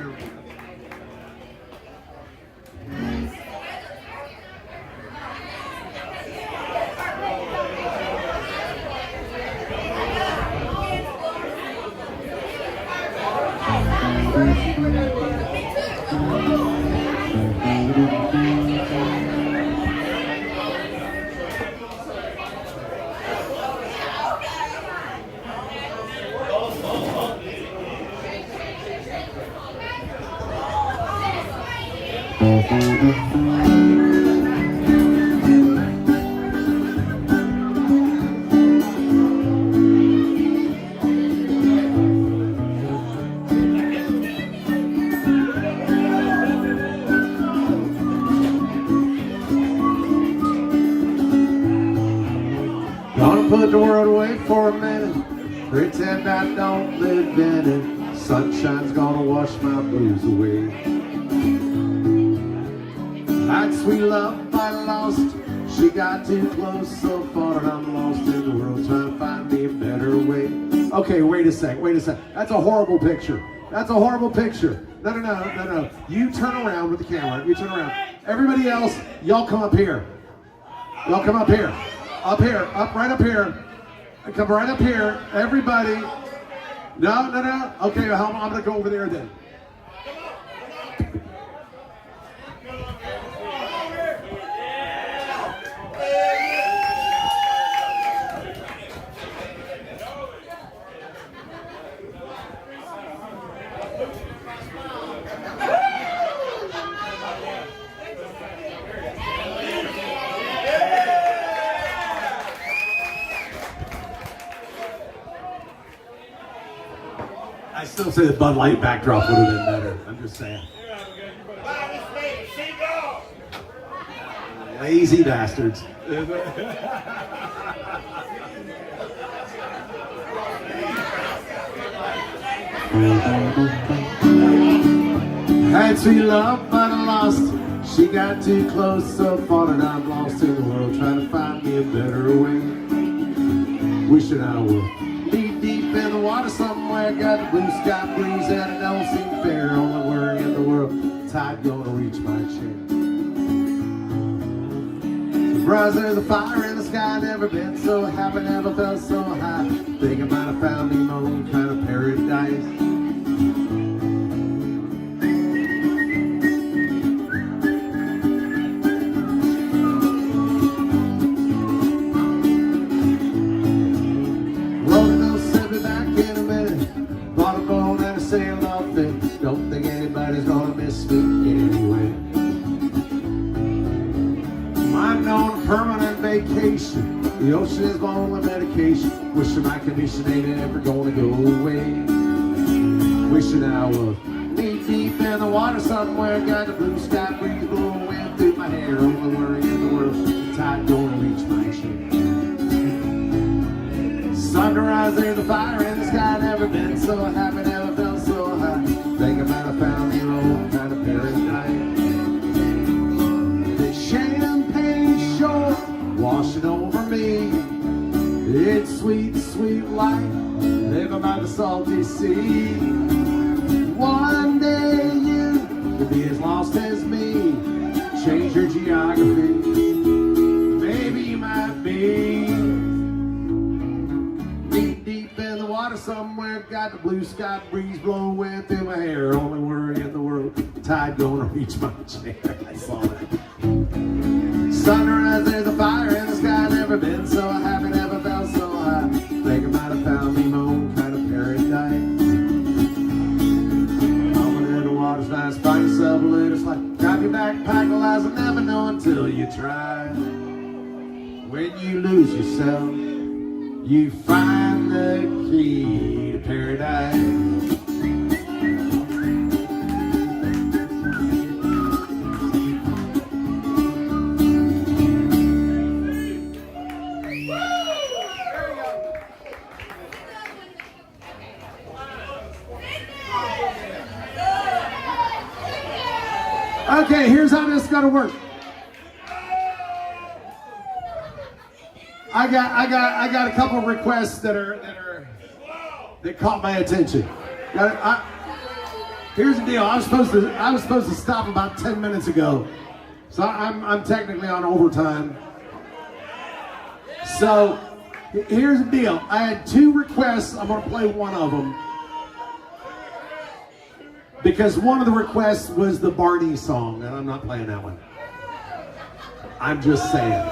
Gonna put the world away for a minute, pretend I don't live in it. Sunshine's gonna wash my blues away. That sweet love I lost, she got too close, so far and I'm lost in the world, trying to find me a better way. Okay, wait a sec. That's a horrible picture. That's a horrible picture. No. You turn around with the camera. You turn around. Everybody else, y'all come up here. Y'all come up here. Up here, right up here. Come right up here, everybody. No. Okay, I'm gonna go over there then. I still say the Bud Light backdrop would have been better. I'm just saying. Lazy bastards. Had sweet love, but I lost. She got too close, so far and I'm lost in the world, trying to find me a better way. Wishing I would be deep in the water somewhere, got the blue sky breeze and it don't seem fair. Only worry in the world, the tide gonna reach my chair. Surprise, there's a fire in the sky, never been so happy, never felt so high. Think I might have found me my own kind of paradise. Don't think anybody's gonna miss me anyway. I'm on a permanent vacation. The ocean is my only medication. Wishing my condition ain't ever gonna go away. Wishing I was knee deep in the water somewhere. Got the blue sky breeze blowing through my hair. Only worry in the world, the tide gonna reach my chin. Sunrise, there's a fire in the sky. Never been so happy, never felt so high. Think I might have found your own kind of paradise. The champagne shore washing over me. It's sweet, sweet life, living by the salty sea. One day you could be as lost as me. Change your geography, maybe you might be. Somewhere, got the blue sky breeze blowing through my hair. Only worry in the world, tide gonna reach my chair. I saw that. Sunrise, there's a fire in the sky. Never been so happy, never felt so high. Think I might have found me my own kind of paradise. Coming in the water's nice, find yourself a little slide. Grab your backpack, Eliza, yourself, you find the key to paradise. Okay, here's how this is gonna work. I got a couple of requests that caught my attention. Here's the deal. I was supposed to stop about 10 minutes ago, so I'm technically on overtime. So here's the deal. I had 2 requests. I'm gonna play one of them because one of the requests was the Barney song, and I'm not playing that one. I'm just saying.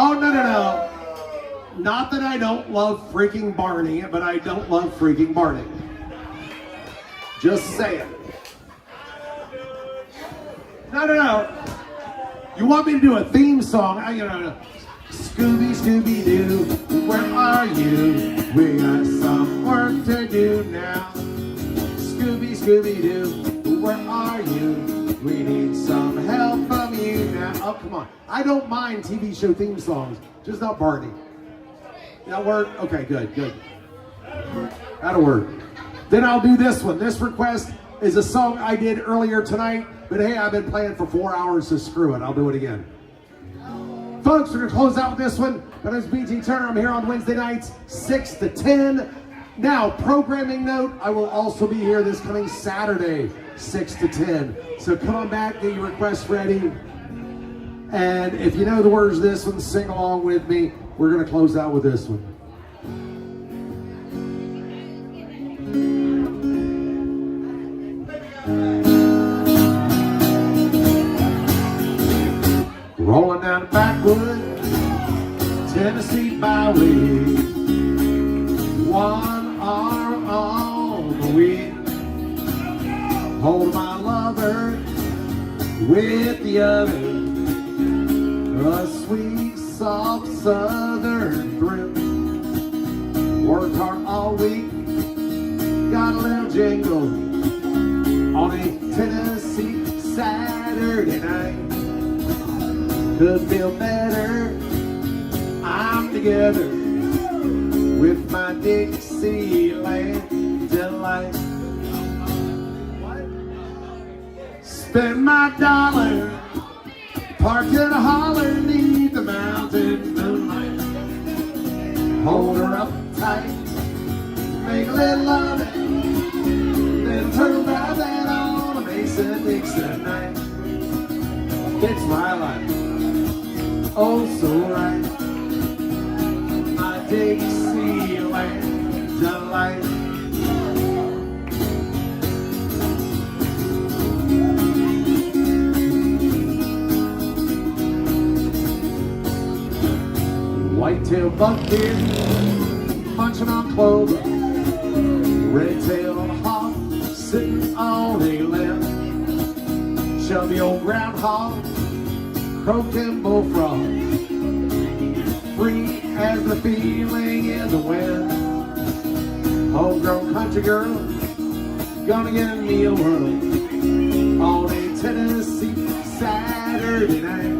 Oh, no. Not that I don't love freaking Barney, but I don't love freaking Barney. Just saying. No. You want me to do a theme song? Scooby, Scooby-Doo, where are you? We got some work to do now. Scooby, Scooby-Doo, where are you? We need some help from you now. Oh, come on. I don't mind TV show theme songs, just not Barney. That work? Okay, good. That'll work. Then I'll do this one. This request is a song I did earlier tonight, but hey, I've been playing for 4 hours, so screw it. I'll do it again. Folks, we're going to close out with this one. My name's BT Turner. I'm here on Wednesday nights, 6 to 10. Now, programming note, I will also be here this coming Saturday, 6 to 10. So come on back, get your requests ready. And if you know the words of this one, sing along with me. We're going to close out with this one. Rolling down the backwood, Tennessee byway, one arm on the wheel, hold my lover with the other, a sweet, soft southern thrill. Worked hard all week, got a little jingle on a Tennessee Saturday night. Could feel better, I'm together with my Dixieland delight. Spend my dollar, parked in a holler neath the mountain moonlight. Hold her up tight, make a little loving, then turn back that on a Mason-Dixon night. It's my life. Oh, so right, my Dixieland delight. White-tailed buckdeer, munching on clover, red-tailed hawk, sitting on a limb, chubby old groundhog, croaking bullfrog, free as the feeling in the wind. Homegrown country girl, gonna get a meal world on a Tennessee Saturday night.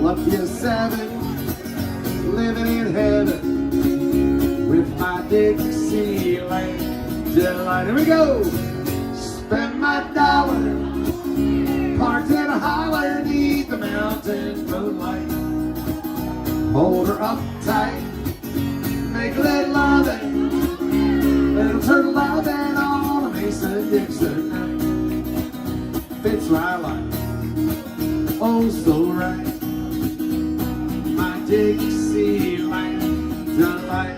Lucky as 7, living in heaven with my Dixieland delight. Here we go. Spend my dollar, parked in a holler neath the mountain moonlight. Hold her up tight, make a little loving, little turtle loving on a Mason-Dixon night. Fits my life, oh so right, my Dixieland delight.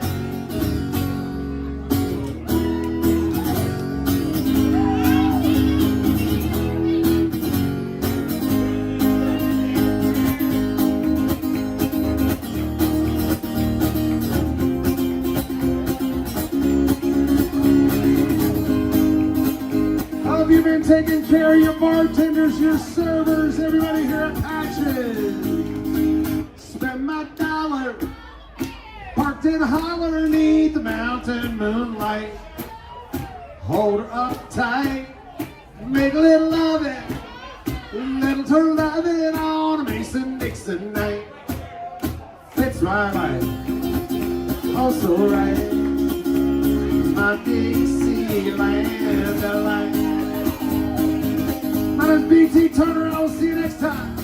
You've been taking care of your bartenders, your servers, everybody here at Patches. hot dollar, parked in a holler beneath the mountain moonlight. Hold her up tight, make a little loving, little turtle loving on a Mason-Dixon night. Fits my life, oh so right, my Dixieland delight. My name's BT Turner, I'll see you next time.